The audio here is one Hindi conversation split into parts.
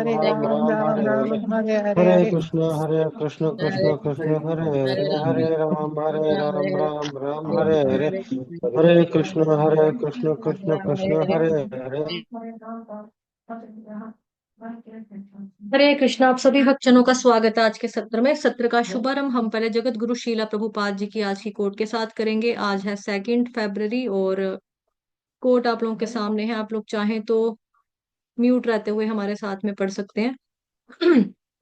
हरे राम राम राम राम हरे हरे, राम हरे हरे हरे हरे। कृष्ण हरे कृष्ण कृष्ण कृष्ण हरे हरे हरे, राम हरे हरे राम राम राम राम हरे राम हरे, हरे हरे हरे कृष्ण कृष्ण कृष्ण हरे हरे हरे। हरे कृष्णा। आप सभी भक्तजनों का स्वागत है आज के सत्र में। सत्र का शुभारंभ हम पहले जगत गुरु शीला प्रभुपाद जी की आज की कोट के साथ करेंगे। आज है 2 फरवरी और कोट आप लोगों के सामने है। आप लोग चाहें तो म्यूट रहते हुए हमारे साथ में पढ़ सकते हैं।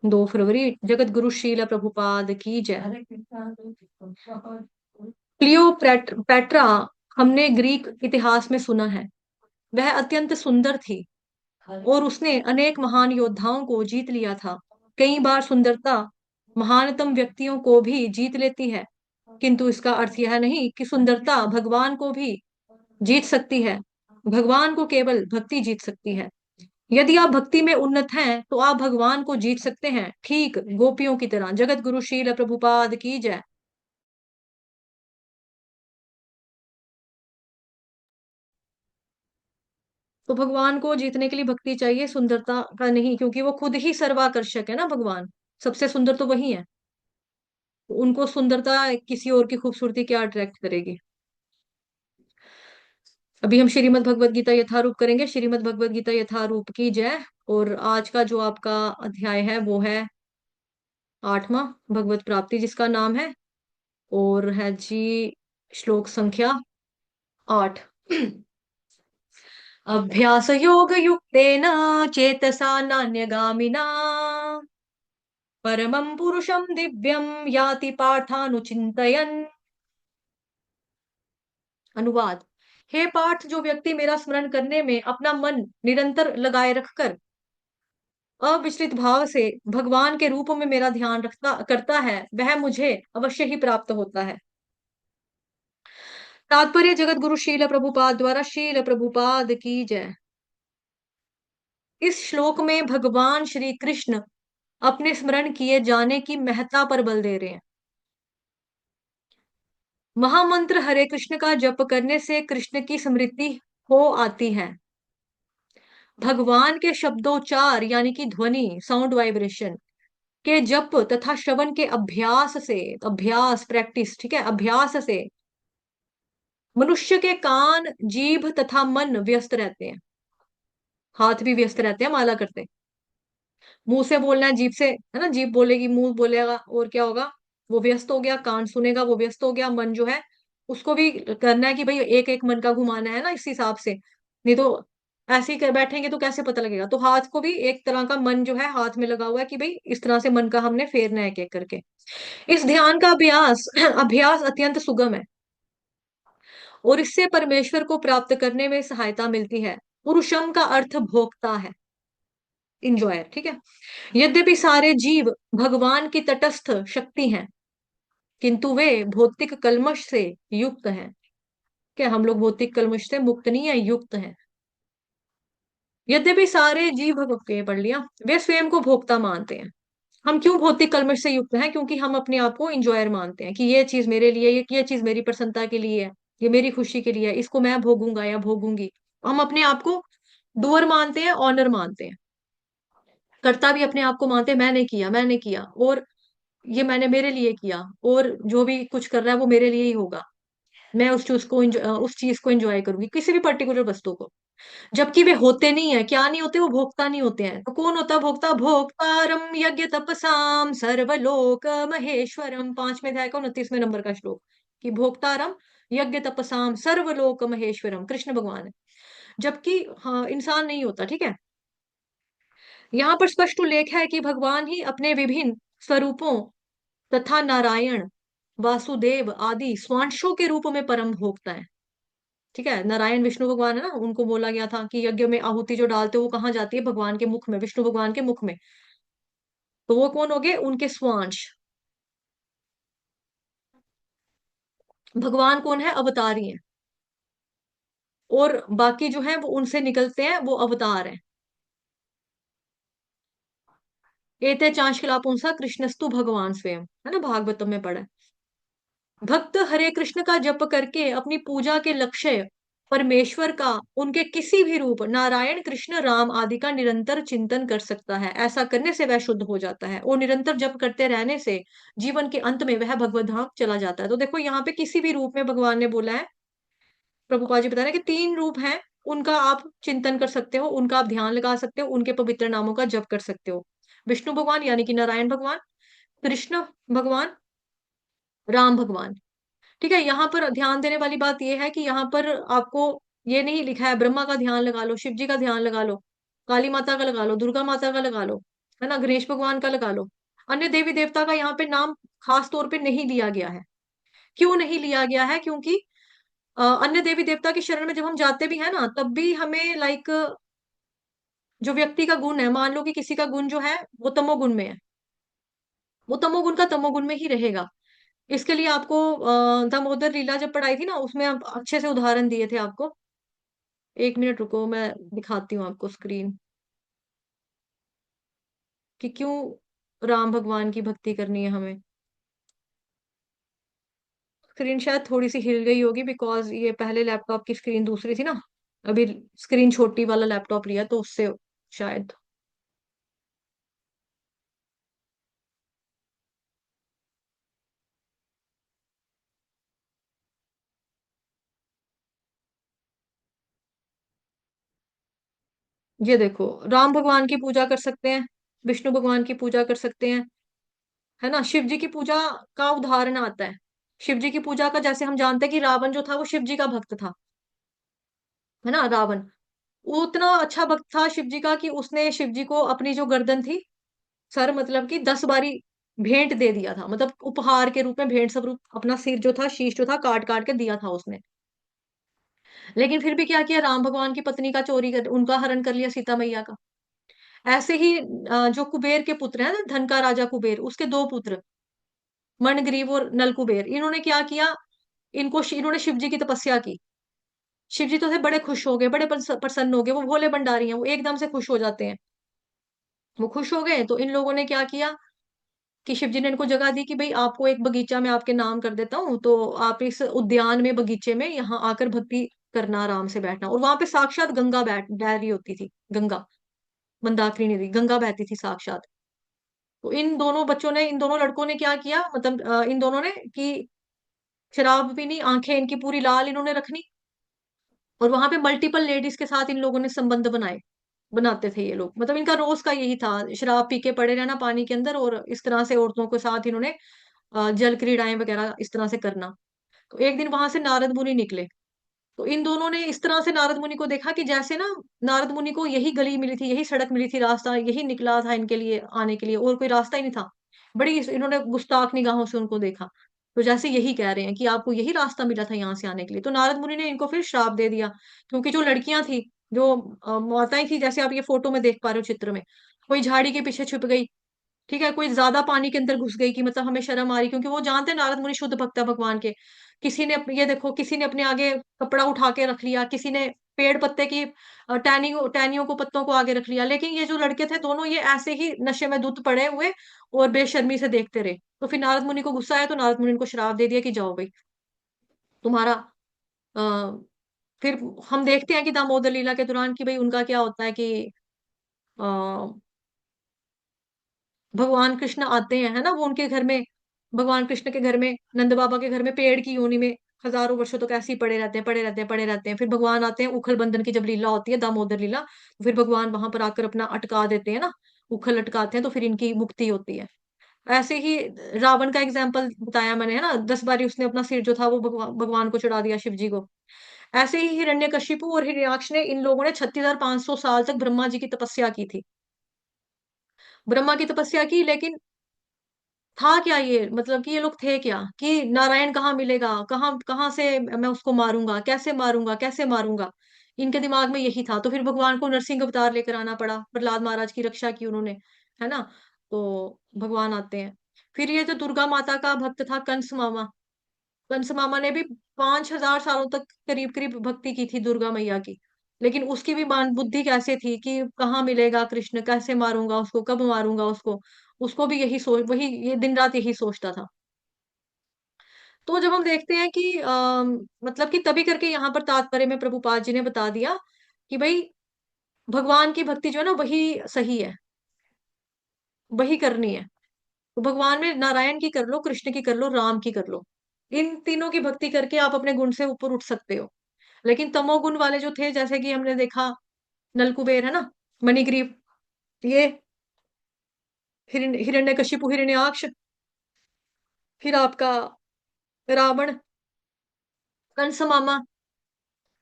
2 फरवरी, जगत गुरु शीला प्रभुपाद की जय। क्लियोपैट्रा हमने ग्रीक इतिहास में सुना है। वह अत्यंत सुंदर थी और उसने अनेक महान योद्धाओं को जीत लिया था। कई बार सुंदरता महानतम व्यक्तियों को भी जीत लेती है, किंतु इसका अर्थ यह नहीं कि सुंदरता भगवान को भी जीत सकती है। भगवान को केवल भक्ति जीत सकती है। यदि आप भक्ति में उन्नत हैं तो आप भगवान को जीत सकते हैं, ठीक गोपियों की तरह। जगत गुरु शील प्रभुपाद की जय। तो भगवान को जीतने के लिए भक्ति चाहिए, सुंदरता का नहीं, क्योंकि वो खुद ही सर्वाकर्षक है ना। भगवान सबसे सुंदर तो वही है। उनको सुंदरता किसी और की खूबसूरती क्या अट्रैक्ट करेगी। अभी हम श्रीमद् भगवत गीता यथारूप करेंगे। श्रीमद् भगवत गीता यथारूप की जय। और आज का जो आपका अध्याय है वो है 8वां, भगवत प्राप्ति जिसका नाम है, और है जी श्लोक संख्या 8। अभ्यास योग युक्तेन चेतसा नान्यगामिना परमं पुरुषं दिव्यं याति पार्थानुचिंतयन्। अनुवाद। हे पार्थ, जो व्यक्ति मेरा स्मरण करने में अपना मन निरंतर लगाए रखकर अविचलित भाव से भगवान के रूप में मेरा ध्यान रखता करता है, वह मुझे अवश्य ही प्राप्त होता है। तात्पर्य जगत गुरु शील प्रभुपाद द्वारा। शील प्रभुपाद की जय। इस श्लोक में भगवान श्री कृष्ण अपने स्मरण किए जाने की महत्ता पर बल दे रहे हैं। महामंत्र हरे कृष्ण का जप करने से कृष्ण की स्मृति हो आती है। भगवान के शब्दोच्चार यानी कि ध्वनि, साउंड वाइब्रेशन के जप तथा श्रवण के अभ्यास से, अभ्यास प्रैक्टिस, ठीक है, अभ्यास से मनुष्य के कान, जीभ तथा मन व्यस्त रहते हैं। हाथ भी व्यस्त रहते हैं माला करते। मुंह से बोलना है, जीभ से है ना, जीभ बोलेगी, मुंह बोलेगा, और क्या होगा, वो व्यस्त हो गया। कान सुनेगा, वो व्यस्त हो गया। मन जो है उसको भी करना है कि भाई एक एक मन का घुमाना है ना, इस हिसाब से। नहीं तो ऐसे ही कर बैठेंगे तो कैसे पता लगेगा। तो हाथ को भी एक तरह का मन जो है हाथ में लगा हुआ है कि भाई इस तरह से मन का हमने फेरना है एक एक करके। इस ध्यान का अभ्यास अभ्यास अत्यंत सुगम है और इससे परमेश्वर को प्राप्त करने में सहायता मिलती है। पुरुषम का अर्थ भोक्ता है, इंजॉयर, ठीक है। यद्यपि सारे जीव भगवान की तटस्थ शक्ति हैं, किंतु वे भौतिक कल्मश से युक्त हैं। क्या हम लोग भौतिक कल्मश से मुक्त नहीं है, युक्त हैं। यद्यपि सारे जीव के पढ़ लिया, वे स्वयं को भोक्ता मानते हैं। हम क्यों भौतिक कल्मश से युक्त हैं? क्योंकि हम अपने आप को इंजॉयर मानते हैं कि ये चीज मेरे लिए, ये चीज मेरी प्रसन्नता के लिए है, ये मेरी खुशी के लिए है, इसको मैं भोगूंगा या भोगूंगी। हम अपने आप को डूअर मानते हैं, ऑनर मानते हैं। कर्ता भी अपने आप को मानते हैं, मैंने किया, मैंने किया, और ये मैंने मेरे लिए किया, और जो भी कुछ कर रहा है वो मेरे लिए ही होगा। मैं उस चीज को एंजॉय करूंगी, किसी भी पर्टिकुलर वस्तु को। जबकि वे होते नहीं है, क्या नहीं होते, वो भोक्ता नहीं होते हैं। तो कौन होता है भोक्ता? भोक्तारम यज्ञ तपसाम सर्वलोक महेश्वरम, 5वें अध्याय का 29वें नंबर का श्लोक, कि भोक्तारम यज्ञ तपसाम सर्वलोक महेश्वरम कृष्ण भगवान है। जबकि हाँ, इंसान नहीं होता, ठीक है। यहाँ पर स्पष्ट उल्लेख है कि भगवान ही अपने विभिन्न स्वरूपों तथा नारायण, वासुदेव आदि स्वांशों के रूप में परम भोक्ता है। ठीक है, नारायण विष्णु भगवान है ना, उनको बोला गया था कि यज्ञ में आहुति जो डालते हो वो कहाँ जाती है? भगवान के मुख में, विष्णु भगवान के मुख में। तो वो कौन हो गए? उनके स्वांश। भगवान कौन है? अवतारी है। और बाकी जो है वो उनसे निकलते हैं, वो अवतार है। एते चांशकला पुंसा कृष्णस्तु भगवान स्वयं, है ना, भागवतम में पढ़ा है। भक्त हरे कृष्ण का जप करके अपनी पूजा के लक्ष्य परमेश्वर का उनके किसी भी रूप नारायण कृष्ण राम आदि का निरंतर चिंतन कर सकता है। ऐसा करने से वह शुद्ध हो जाता है, और निरंतर जप करते रहने से जीवन के अंत में वह भगवत धाम चला जाता है। तो देखो यहाँ पे किसी भी रूप में भगवान ने बोला है, प्रभुपाद जी बता रहे हैं कि तीन रूप हैं, उनका आप चिंतन कर सकते हो, उनका आप ध्यान लगा सकते हो, उनके पवित्र नामों का जप कर सकते हो। विष्णु भगवान यानी कि नारायण भगवान, कृष्ण भगवान, राम भगवान। ठीक है, यहाँ पर ध्यान देने वाली बात यह है कि यहाँ पर आपको ये नहीं लिखा है ब्रह्मा का ध्यान लगा लो, शिव जी का ध्यान लगा लो, काली माता का लगा लो, दुर्गा माता का लगा लो, है ना, गणेश भगवान का लगा लो। अन्य देवी देवता का यहाँ पे नाम खास तौर पे नहीं लिया गया है। क्यों नहीं लिया गया है? क्योंकि अन्य देवी देवता की शरण में जब हम जाते भी है ना, तब भी हमें लाइक जो व्यक्ति का गुण है, मान लो कि किसी का गुण जो है वो तमोगुण में है, वो तमोगुण का तमोगुण में ही रहेगा। इसके लिए आपको दामोदर लीला जब पढ़ाई थी ना, उसमें आप अच्छे से उदाहरण दिए थे आपको। एक मिनट रुको, मैं दिखाती हूँ आपको स्क्रीन, कि क्यों राम भगवान की भक्ति करनी है हमें। स्क्रीन शायद थोड़ी सी हिल गई होगी, बिकॉज ये पहले लैपटॉप की स्क्रीन दूसरी थी ना, अभी स्क्रीन छोटी वाला लैपटॉप लिया तो उससे शायद। ये देखो, राम भगवान की पूजा कर सकते हैं, विष्णु भगवान की पूजा कर सकते हैं, है ना। शिव जी की पूजा का उदाहरण आता है। शिव जी की पूजा का, जैसे हम जानते हैं कि रावण जो था वो शिव जी का भक्त था, है ना, रावण। वो उतना अच्छा भक्त था शिव जी का कि उसने शिव जी को अपनी जो गर्दन थी, सर मतलब कि 10 बारी भेंट दे दिया था, मतलब उपहार के रूप में भेंट स्वरूप अपना सिर जो था, शीश जो था, काट काट के दिया था उसने। लेकिन फिर भी क्या किया, राम भगवान की पत्नी का चोरी कर, उनका हरण कर लिया, सीता मैया का। ऐसे ही जो कुबेर के पुत्र हैं ना, धन का राजा कुबेर, उसके दो पुत्र मनग्रीव और नलकुबेर, इन्होंने क्या किया, इन्होंने शिव जी की तपस्या की। शिव जी तो थे बड़े खुश हो गए, बड़े प्रसन्न हो गए, वो भोले भंडारी हैं, वो एकदम से खुश हो जाते हैं। वो खुश हो गए तो इन लोगों ने क्या किया कि शिव जी ने इनको जगह दी कि भाई आपको एक बगीचा में आपके नाम कर देता हूँ, तो आप इस उद्यान में, बगीचे में यहाँ आकर भक्ति करना, आराम से बैठना। और वहां पे साक्षात गंगा बैठ बह रही होती थी, गंगा, मंदाकिनी नदी, गंगा बहती थी साक्षात। तो इन दोनों बच्चों ने, इन दोनों लड़कों ने क्या किया, मतलब इन दोनों ने कि शराब पीनी, आंखें इनकी पूरी लाल इन्होंने रखनी, और वहां पे मल्टीपल लेडीज के साथ इन लोगों ने संबंध बनाए, बनाते थे ये लोग। मतलब इनका रोज का यही था, शराब पी के पड़े रहना पानी के अंदर, और इस तरह से औरतों के साथ इन्होंने जल क्रीड़ाएं वगैरह इस तरह से करना। तो एक दिन वहां से नारद मुनि निकले, तो इन दोनों ने इस तरह से नारद मुनि को देखा कि जैसे ना, नारद मुनि को यही गली मिली थी, यही सड़क मिली थी, रास्ता यही निकला था इनके लिए आने के लिए, और कोई रास्ता ही नहीं था। बड़ी इन्होंने गुस्ताख निगाहों से उनको देखा, तो जैसे यही कह रहे हैं कि आपको यही रास्ता मिला था यहाँ से आने के लिए। तो नारद मुनि ने इनको फिर श्राप दे दिया, क्योंकि जो लड़कियां थी, जो माताएं थी, जैसे आप ये फोटो में देख पा रहे हो चित्र में, कोई झाड़ी के पीछे छुप गई, ठीक है, कोई ज्यादा पानी के अंदर घुस गई कि मतलब हमें शर्म आ रही, क्योंकि वो जानते हैं नारद मुनि शुद्ध भक्त है भगवान के। किसी ने ये देखो, किसी ने अपने आगे कपड़ा उठा के रख लिया, किसी ने पेड़ पत्ते की टहनियों को, पत्तों को आगे रख लिया, लेकिन ये जो लड़के थे दोनों, ये ऐसे ही नशे में धुत पड़े हुए और बेशर्मी से देखते रहे। तो फिर नारद मुनि को गुस्सा आया, तो नारद मुनि को श्राप दे दिया कि जाओ भाई, तुम्हारा आ, फिर हम देखते हैं कि दामोदर लीला के दौरान कि भाई उनका क्या होता है कि भगवान कृष्ण आते हैं, है ना, वो उनके घर में, भगवान कृष्ण के घर में, नंद बाबा के घर में, पेड़ की योनि में हजारों वर्षों तक ऐसे ही पड़े रहते हैं, पड़े रहते हैं, पड़े रहते हैं। फिर भगवान आते हैं, उखल बंधन की जब लीला होती है, दामोदर लीला, तो फिर भगवान वहां पर आकर अपना अटका देते हैं ना, उखल अटकाते हैं, तो फिर इनकी मुक्ति होती है। ऐसे ही रावण का एग्जाम्पल बताया मैंने, है ना, 10 बारी उसने अपना सिर जो था वो भगवान को चढ़ा दिया, शिव जी को। ऐसे ही हिरण्यकशिपु और हिरण्याक्ष ने, इन लोगों ने 36,500 साल तक ब्रह्मा जी की तपस्या की थी, ब्रह्मा की तपस्या की। लेकिन था क्या ये, मतलब कि ये लोग थे क्या, कि नारायण कहाँ मिलेगा, कहाँ कहाँ से मैं उसको मारूंगा, कैसे मारूंगा, कैसे मारूंगा, इनके दिमाग में यही था। तो फिर भगवान को नरसिंह अवतार लेकर आना पड़ा, प्रहलाद महाराज की रक्षा की उन्होंने, है ना। तो भगवान आते हैं। फिर ये जो दुर्गा माता का भक्त था कंस मामा, कंस मामा ने भी 5,000 सालों तक करीब करीब भक्ति की थी दुर्गा मैया की। लेकिन उसकी भी मान बुद्धि कैसे थी कि कहाँ मिलेगा कृष्ण, कैसे मारूंगा उसको, कब मारूंगा उसको। उसको भी यही सोच, वही ये दिन रात यही सोचता था। तो जब हम देखते हैं कि मतलब कि तभी करके यहाँ पर तात्पर्य में प्रभुपाद जी ने बता दिया कि भाई भगवान की भक्ति जो है ना वही सही है, वही करनी है। तो भगवान में नारायण की कर लो, कृष्ण की कर लो, राम की कर लो, इन तीनों की भक्ति करके आप अपने गुण से ऊपर उठ सकते हो। लेकिन तमोगुण वाले जो थे, जैसे कि हमने देखा नलकुबेर है ना, मणिग्रीव, ये हिरण्यकशिपु, हिरण्याक्ष, फिर आपका रावण, कंस मामा,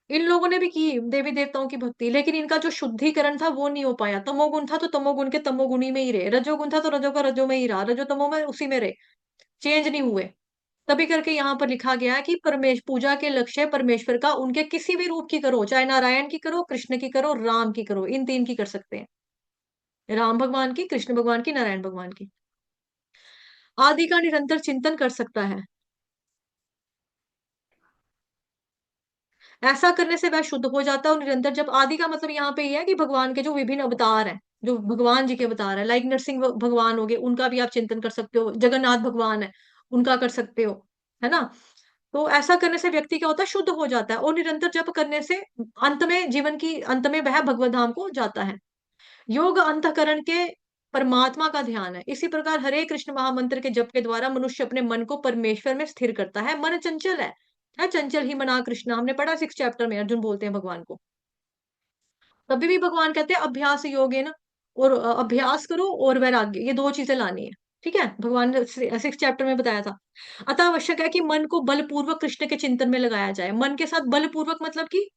इन लोगों ने भी की देवी देवताओं की भक्ति, लेकिन इनका जो शुद्धिकरण था वो नहीं हो पाया। तमोगुण था तो तमोगुण के तमोगुणी में ही रहे, रजोगुण था तो रजो का रजो में ही रहा, रजो तमो में उसी में रहे, चेंज नहीं हुए। तभी करके यहाँ पर लिखा गया है कि परमेश पूजा के लक्ष्य परमेश्वर का उनके किसी भी रूप की करो, चाहे नारायण की करो, कृष्ण की करो, राम की करो, इन तीन की कर सकते हैं। राम भगवान की, कृष्ण भगवान की, नारायण भगवान की। आदि का निरंतर चिंतन कर सकता है। ऐसा करने से वह शुद्ध हो जाता है और निरंतर, जब आदि का मतलब यहाँ पे ये है कि भगवान के जो विभिन्न अवतार हैं, जो भगवान जी के अवतार हैं, लाइक नरसिंह भगवान हो गए, उनका भी आप चिंतन कर सकते हो, जगन्नाथ भगवान है, उनका कर सकते हो, है ना। तो ऐसा करने से व्यक्ति क्या होता है, शुद्ध हो जाता है, और निरंतर जप करने से अंत में, जीवन की अंत में वह भगवत धाम को जाता है। योग अंतःकरण के परमात्मा का ध्यान है। इसी प्रकार हरे कृष्ण महामंत्र के जप के द्वारा मनुष्य अपने मन को परमेश्वर में स्थिर करता है। मन चंचल है चंचल ही मना कृष्ण, हमने पढ़ा 6 चैप्टर में, अर्जुन बोलते हैं भगवान को। तभी भी भगवान कहते हैं अभ्यास योग है ना, और अभ्यास करो और वैराग्य, ये दो चीजें लानी है। ठीक है, भगवान ने 6 चैप्टर में बताया था। अतः आवश्यक है कि मन को बलपूर्वक कृष्ण के चिंतन में लगाया जाए। मन के साथ बलपूर्वक मतलब कि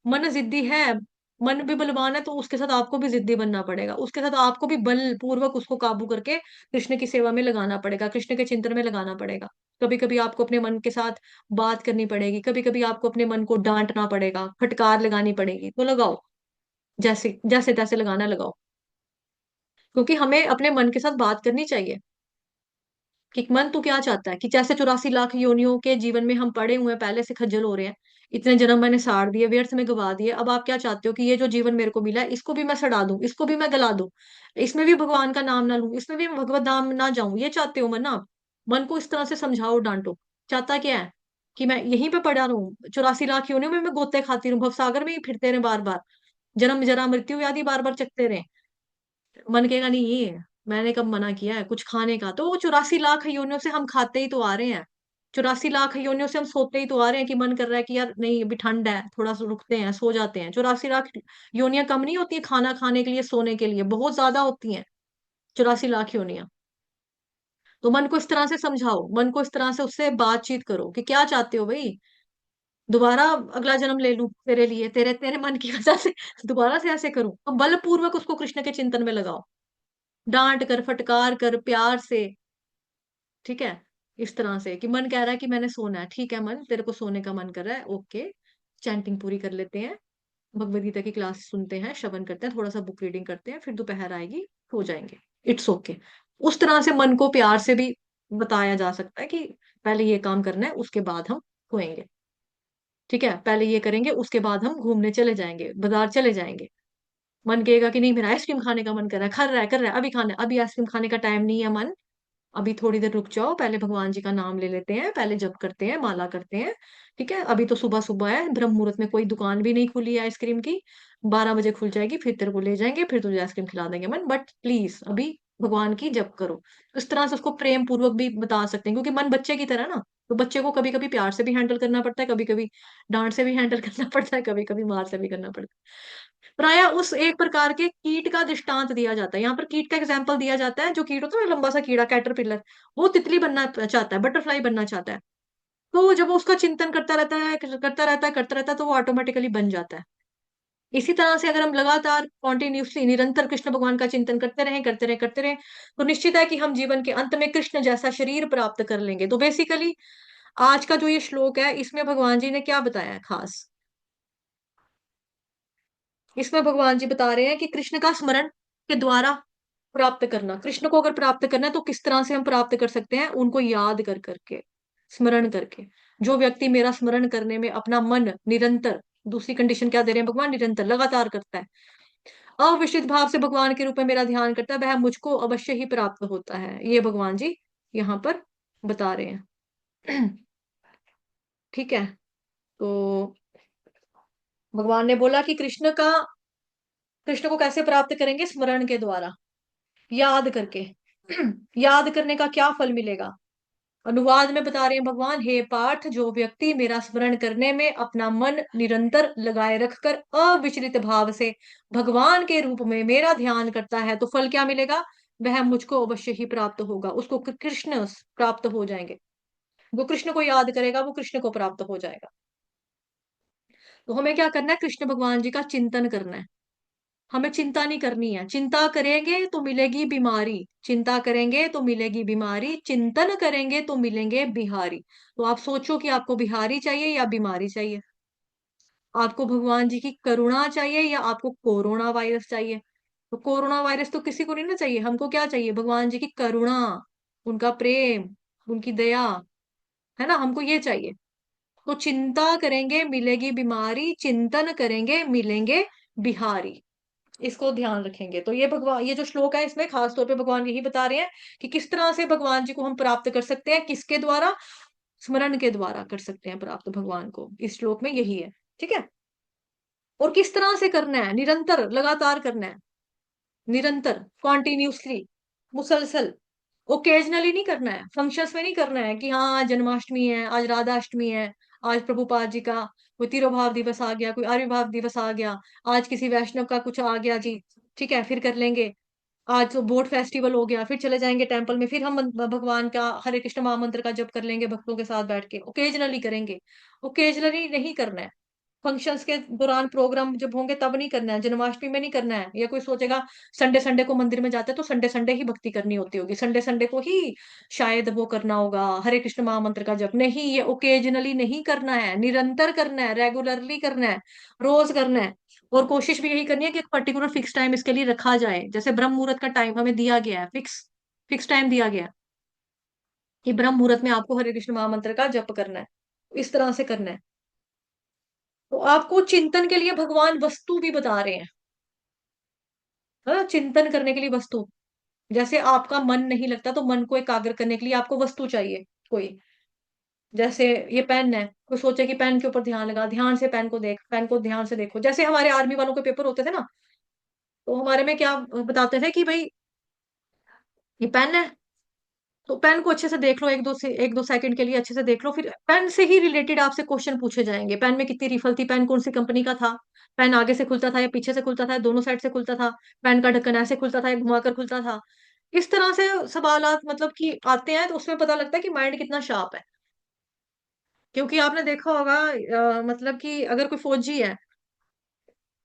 मन जिद्दी है, मन भी बलवान है, तो उसके साथ आपको भी जिद्दी बनना पड़ेगा, उसके साथ आपको भी बलपूर्वक उसको काबू करके कृष्ण की सेवा में लगाना पड़ेगा, कृष्ण के चिंतन में लगाना पड़ेगा। कभी कभी आपको अपने मन के साथ बात करनी पड़ेगी, कभी कभी आपको अपने मन को डांटना पड़ेगा, फटकार लगानी पड़ेगी, तो लगाओ, जैसे जैसे तैसे लगाना लगाओ। क्योंकि हमें अपने मन के साथ बात करनी चाहिए कि मन तू क्या चाहता है, कि जैसे 84 लाख योनियों के जीवन में हम पड़े हुए हैं, पहले से खज्जल हो रहे हैं, इतने जन्म मैंने साड़ दिए, व्यर्थ में गवा दिए, अब आप क्या चाहते हो कि ये जो जीवन मेरे को मिला है इसको भी मैं सड़ा दूं, इसको भी मैं गला दूं, इसमें भी भगवान का नाम ना लूं, इसमें भी मैं भगवत धाम ना जाऊं, ये चाहते हो मन ना। मन को इस तरह से समझाओ, डांटो। चाहता क्या है कि मैं यहीं पे पड़ा रहूं, 84 लाख योनियों में मैं गोते खाती रहूं, भवसागर में ही फिरते रहे बार बार, जन्म जरा मृत्यु व्याधि बार बार चकते रहे। मन कहेगा नहीं, ये मैंने कब मना किया है कुछ खाने का, तो वो 84 लाख योनियों से हम खाते ही तो आ रहे हैं, 84 लाख योनियों से हम सोते ही तो आ रहे हैं कि मन कर रहा है कि यार नहीं अभी ठंड है, थोड़ा सा रुकते हैं, सो जाते हैं। 84 लाख योनियां कम नहीं होती है खाना खाने के लिए, सोने के लिए, बहुत ज्यादा होती हैं 84 लाख योनियां। तो मन को इस तरह से समझाओ, मन को इस तरह से उससे बातचीत करो कि क्या चाहते हो भाई, दोबारा अगला जन्म ले लूं तेरे लिए, तेरे तेरे मन की वजह से दोबारा से ऐसे करूं, तो बलपूर्वक उसको कृष्ण के चिंतन में लगाओ, डांट कर, फटकार कर, प्यार से। ठीक है, इस तरह से कि मन कह रहा है कि मैंने सोना है, ठीक है मन, तेरे को सोने का मन कर रहा है, ओके, चैंटिंग पूरी कर लेते हैं, भगवद गीता की क्लास सुनते हैं, श्रवण करते हैं, थोड़ा सा बुक रीडिंग करते हैं, फिर दोपहर आएगी, सो जाएंगे, इट्स ओके। उस तरह से मन को प्यार से भी बताया जा सकता है कि पहले ये काम करना है, उसके बाद हम सोएंगे। ठीक है, पहले ये करेंगे, उसके बाद हम घूमने चले जाएंगे, बाजार चले जाएंगे। मन कहेगा कि नहीं मेरा आइसक्रीम खाने का मन कर रहा है, कर रहा है, अभी खाना है, अभी आइसक्रीम खाने का टाइम नहीं है मन, अभी थोड़ी देर रुक जाओ, पहले भगवान जी का नाम ले लेते हैं, पहले जप करते हैं, माला करते हैं। ठीक है, अभी तो सुबह सुबह है, ब्रह्म मुहूर्त में कोई दुकान भी नहीं खुली है आइसक्रीम की, 12 बजे खुल जाएगी, फिर तेरे को ले जाएंगे, फिर तुझे आइसक्रीम खिला देंगे मन, बट प्लीज अभी भगवान की जप करो। तो इस तरह से उसको प्रेम पूर्वक भी बता सकते हैं, क्योंकि मन बच्चे की तरह ना, तो बच्चे को कभी कभी प्यार से भी हैंडल करना पड़ता है, कभी कभी डांट से भी हैंडल करना पड़ता है, कभी कभी मार से भी करना पड़ता है। प्राय उस एक प्रकार के कीट का दृष्टांत दिया जाता है, यहाँ पर कीट का एग्जाम्पल दिया जाता है, जो कीट होता है ना, लंबा सा कीड़ा, कैटरपिलर, वो तितली बनना चाहता है, बटरफ्लाई बनना चाहता है। तो जब वो उसका चिंतन करता रहता है, करता रहता है, करता रहता है, तो वो ऑटोमेटिकली बन जाता है। इसी तरह से अगर हम लगातार कॉन्टिन्यूसली निरंतर कृष्ण भगवान का चिंतन करते रहें, करते रहें, करते रहें, तो निश्चित है कि हम जीवन के अंत में कृष्ण जैसा शरीर प्राप्त कर लेंगे। तो बेसिकली आज का जो ये श्लोक है, इसमें भगवान जी ने क्या बताया है खास, इसमें भगवान जी बता रहे हैं कि कृष्ण का स्मरण के द्वारा प्राप्त करना, कृष्ण को अगर प्राप्त करना है तो किस तरह से हम प्राप्त कर सकते हैं, उनको याद कर करके, स्मरण करके। जो व्यक्ति मेरा स्मरण करने में अपना मन निरंतर, दूसरी कंडीशन क्या दे रहे हैं भगवान, निरंतर लगातार करता है, अविचलित भाव से भगवान के रूप में मेरा ध्यान करता है, वह मुझको अवश्य ही प्राप्त होता है, ये भगवान जी यहाँ पर बता रहे हैं। ठीक है। तो भगवान ने बोला कि कृष्ण को कैसे प्राप्त करेंगे? स्मरण के द्वारा, याद करके। याद करने का क्या फल मिलेगा? अनुवाद में बता रहे हैं भगवान, हे पार्थ, जो व्यक्ति मेरा स्मरण करने में अपना मन निरंतर लगाए रखकर अविचलित भाव से भगवान के रूप में मेरा ध्यान करता है, तो फल क्या मिलेगा? वह मुझको अवश्य ही प्राप्त होगा, उसको कृष्ण प्राप्त हो जाएंगे। वो कृष्ण को याद करेगा, वो कृष्ण को प्राप्त हो जाएगा। तो हमें क्या करना है? कृष्ण भगवान जी का चिंतन करना है। हमें चिंता नहीं करनी है। चिंता करेंगे तो मिलेगी बीमारी, चिंता करेंगे तो मिलेगी बीमारी, चिंतन करेंगे तो मिलेंगे बिहारी। तो आप सोचो कि आपको बिहारी चाहिए या बीमारी चाहिए? आपको भगवान जी की करुणा चाहिए या आपको कोरोना वायरस चाहिए? तो कोरोना वायरस तो किसी को नहीं ना चाहिए। हमको क्या चाहिए? भगवान जी की करुणा, उनका प्रेम, उनकी दया, है ना? हमको ये चाहिए। तो चिंता करेंगे मिलेगी बीमारी, चिंतन करेंगे मिलेंगे बिहारी। इसको ध्यान रखेंगे। तो ये भगवान, ये जो श्लोक है इसमें खास तौर पे भगवान यही बता रहे हैं कि किस तरह से भगवान जी को हम प्राप्त कर सकते हैं, किसके द्वारा? स्मरण के द्वारा कर सकते हैं प्राप्त भगवान को। इस श्लोक में यही है। ठीक है। और किस तरह से करना है? निरंतर, लगातार करना है, निरंतर, कॉन्टिन्यूसली, मुसलसल। ओकेजनली नहीं करना है, फंक्शंस में नहीं करना है कि हाँ आज जन्माष्टमी है, आज राधा अष्टमी है, आज प्रभुपाद जी का कोई तिरुभाव दिवस आ गया, कोई आविर्भाव दिवस आ गया, आज किसी वैष्णव का कुछ आ गया जी, ठीक है फिर कर लेंगे। आज तो बोट फेस्टिवल हो गया, फिर चले जाएंगे टेम्पल में, फिर हम भगवान का हरे कृष्ण महामंत्र का जप कर लेंगे भक्तों के साथ बैठ के। ओकेजनली करेंगे, ओकेजनली नहीं करना है। फंक्शंस के दौरान प्रोग्राम जब होंगे तब नहीं करना है, जन्माष्टमी में नहीं करना है। या कोई सोचेगा संडे संडे को मंदिर में जाते हैं तो संडे संडे ही भक्ति करनी होती होगी, संडे संडे को ही शायद वो करना होगा हरे कृष्ण महामंत्र का जप। नहीं, ये ओकेजनली नहीं करना है, निरंतर करना है, रेगुलरली करना है, रोज करना है। और कोशिश भी यही करनी है कि एक पर्टिकुलर फिक्स टाइम इसके लिए रखा जाए। जैसे ब्रह्म मुहूर्त का टाइम हमें दिया गया है, फिक्स फिक्स टाइम दिया गया है कि ब्रह्म मुहूर्त में आपको हरे कृष्ण महामंत्र का जप करना है। इस तरह से करना है। तो आपको चिंतन के लिए भगवान वस्तु भी बता रहे हैं। हाँ, चिंतन करने के लिए वस्तु। जैसे आपका मन नहीं लगता तो मन को एकाग्र करने के लिए आपको वस्तु चाहिए कोई। जैसे ये पेन है, कोई सोचे कि पेन के ऊपर ध्यान लगा, ध्यान से पेन को देख, पेन को ध्यान से देखो। जैसे हमारे आर्मी वालों के पेपर होते थे ना, तो हमारे में क्या बताते थे कि भाई ये पेन है, तो पेन को अच्छे से देख लो, एक दो सेकंड के लिए अच्छे से देख लो, फिर पेन से ही रिलेटेड आपसे क्वेश्चन पूछे जाएंगे। पेन में कितनी रिफल थी, पेन कौन सी कंपनी का था, पेन आगे से खुलता था या पीछे से खुलता था, दोनों साइड से खुलता था, पेन का ढक्कन ऐसे खुलता था या घुमाकर खुलता था। इस तरह से सवालात मतलब कि आते हैं, तो उसमें पता लगता है कि माइंड कितना शार्प है। क्योंकि आपने देखा होगा मतलब कि अगर कोई फौजी है,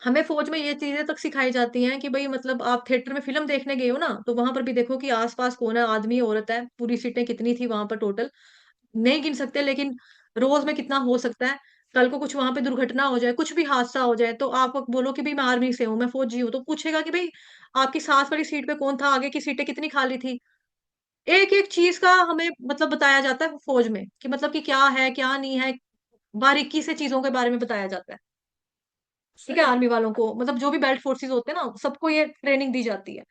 हमें फौज में ये चीजें तक सिखाई जाती हैं कि भाई मतलब आप थिएटर में फिल्म देखने गए हो ना, तो वहां पर भी देखो कि आसपास कौन है, आदमी औरत है, पूरी सीटें कितनी थी वहां पर टोटल, नहीं गिन सकते, लेकिन रोज में कितना हो सकता है। कल को कुछ वहां पे दुर्घटना हो जाए, कुछ भी हादसा हो जाए, तो आप बोलो कि भाई मैं आर्मी से हूँ, मैं फौजी हूँ, तो पूछेगा कि भाई आपकी साथ वाली सीट पे कौन था, आगे की सीटें कितनी खाली थी। एक एक चीज का हमें मतलब बताया जाता है फौज में कि मतलब कि क्या है क्या नहीं है, बारीकी से चीजों के बारे में बताया जाता है। ठीक है, आर्मी वालों को मतलब जो भी बेल्ट फोर्सेस होते हैं ना, सबको ये ट्रेनिंग दी जाती है।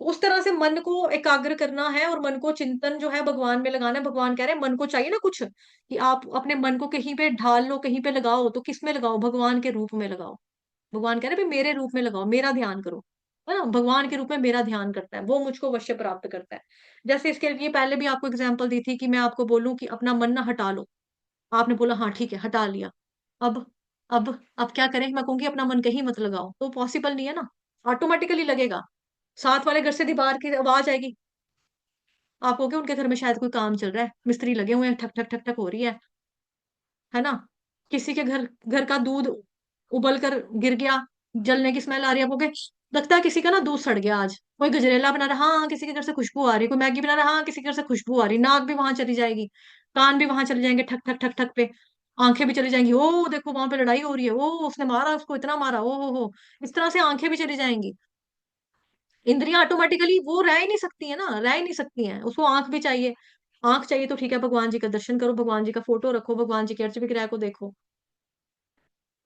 उस तरह से मन को एकाग्र करना है और मन को चिंतन जो है भगवान में लगाना है। भगवान कह रहे हैं मन को चाहिए ना कुछ, कि आप अपने मन को कहीं पे ढाल लो, कहीं पे लगाओ, तो किस में लगाओ? भगवान के रूप में लगाओ। भगवान कह रहे हैं भाई मेरे रूप में लगाओ, मेरा ध्यान करो, है ना? भगवान के रूप में मेरा ध्यान करता है, वो मुझको अवश्य प्राप्त करता है। जैसे इसके लिए पहले भी आपको एग्जाम्पल दी थी कि मैं आपको बोलूं कि अपना मन ना हटा लो, आपने बोला हाँ ठीक है हटा लिया। अब अब अब क्या करें? मैं कहूंगी अपना मन कहीं मत लगाओ, तो पॉसिबल नहीं है ना। ऑटोमेटिकली लगेगा। साथ वाले घर से दीवार की आवाज आएगी, आप कहोगे उनके घर में शायद कोई काम चल रहा है, मिस्त्री लगे हुए हैं, ठक ठक ठक ठक हो रही है ना? किसी के घर घर का दूध उबल कर गिर गया, जलने की स्मेल आ रही है, आप कहोगे लगता है किसी का ना दूध सड़ गया आज। कोई गजरेला बना रहा, हाँ किसी के घर से खुशबू आ रही, कोई मैगी बना रहा, हाँ किसी के घर से खुशबू आ रही, नाक भी वहां चली जाएगी, कान भी वहां चले जाएंगे, ठक ठक ठक ठक पे, आंखें भी चली जाएंगी, ओ देखो वहां पे लड़ाई हो रही है, ओ उसने मारा उसको, इतना मारा, ओ हो। इस तरह से आंखें भी चली जाएंगी। इंद्रियां ऑटोमेटिकली वो रह ही नहीं सकती है ना, रह ही नहीं सकती हैं, उसको आंख भी चाहिए। आंख चाहिए तो ठीक है, भगवान जी का दर्शन करो, भगवान जी का फोटो रखो, भगवान जी के अर्च विग्रह को देखो।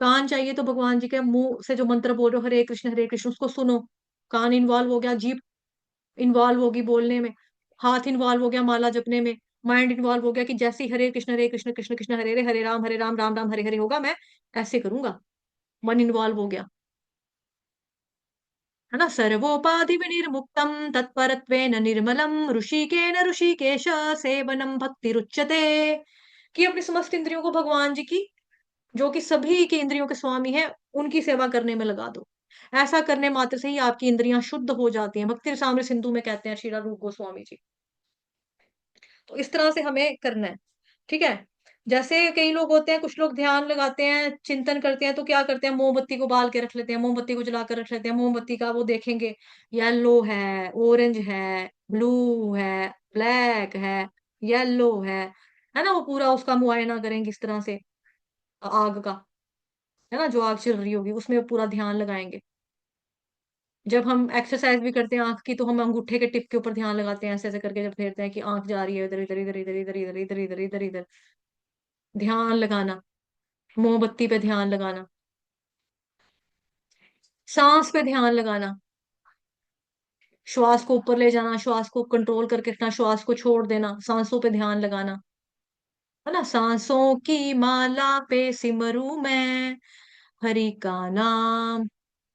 कान चाहिए तो भगवान जी के मुंह से जो मंत्र बोल रहे हो हरे कृष्ण उसको सुनो। कान इन्वॉल्व हो गया, जीभ इन्वॉल्व होगी बोलने में, हाथ इन्वॉल्व हो गया माला जपने में, माइंड इन्वॉल्व हो गया कि जैसे ही हरे कृष्ण कृष्ण कृष्ण हरे राम राम राम हरे हरे होगा, मैं ऐसे करूंगा। मन इन्वॉल्व हो गया, है ना। सर्वोपाधि विनिर्मुक्तम तत्परत्वेन निर्मलम ऋषिकेन ऋषिकेश सेवनम भक्ति रुच्यते। कि अपनी समस्त इंद्रियों को भगवान जी की, जो कि सभी की इंद्रियों के स्वामी है, उनकी सेवा करने में लगा दो। ऐसा करने मात्र से ही आपकी इंद्रियां शुद्ध हो जाती हैं, भक्ति रसामृत सिंधु में कहते हैं श्री रूप गोस्वामी जी। तो इस तरह से हमें करना है, ठीक है। जैसे कई लोग होते हैं, कुछ लोग ध्यान लगाते हैं, चिंतन करते हैं, तो क्या करते हैं, मोमबत्ती को बाल के रख लेते हैं, मोमबत्ती को जला कर रख लेते हैं। मोमबत्ती का वो देखेंगे, येलो है, ऑरेंज है, ब्लू है, ब्लैक है, येलो है ना। वो पूरा उसका मुआयना करेंगे इस तरह से, आग का, है ना, जो आग चल रही होगी उसमें पूरा ध्यान लगाएंगे। जब हम एक्सरसाइज भी करते हैं आंख की, तो हम अंगूठे के टिप के ऊपर ध्यान लगाते हैं, ऐसे ऐसे करके जब फेरते हैं कि आंख जा रही है इधर इधर इधर इधर इधर इधर इधर इधर इधर इधर, ध्यान लगाना, मोमबत्ती पे ध्यान लगाना, सांस पे ध्यान लगाना, श्वास को ऊपर ले जाना, श्वास को कंट्रोल करके रखना, श्वास को छोड़ देना, सांसों पे ध्यान लगाना, है ना। सांसों की माला पे सिमरू मैं हरि का नाम।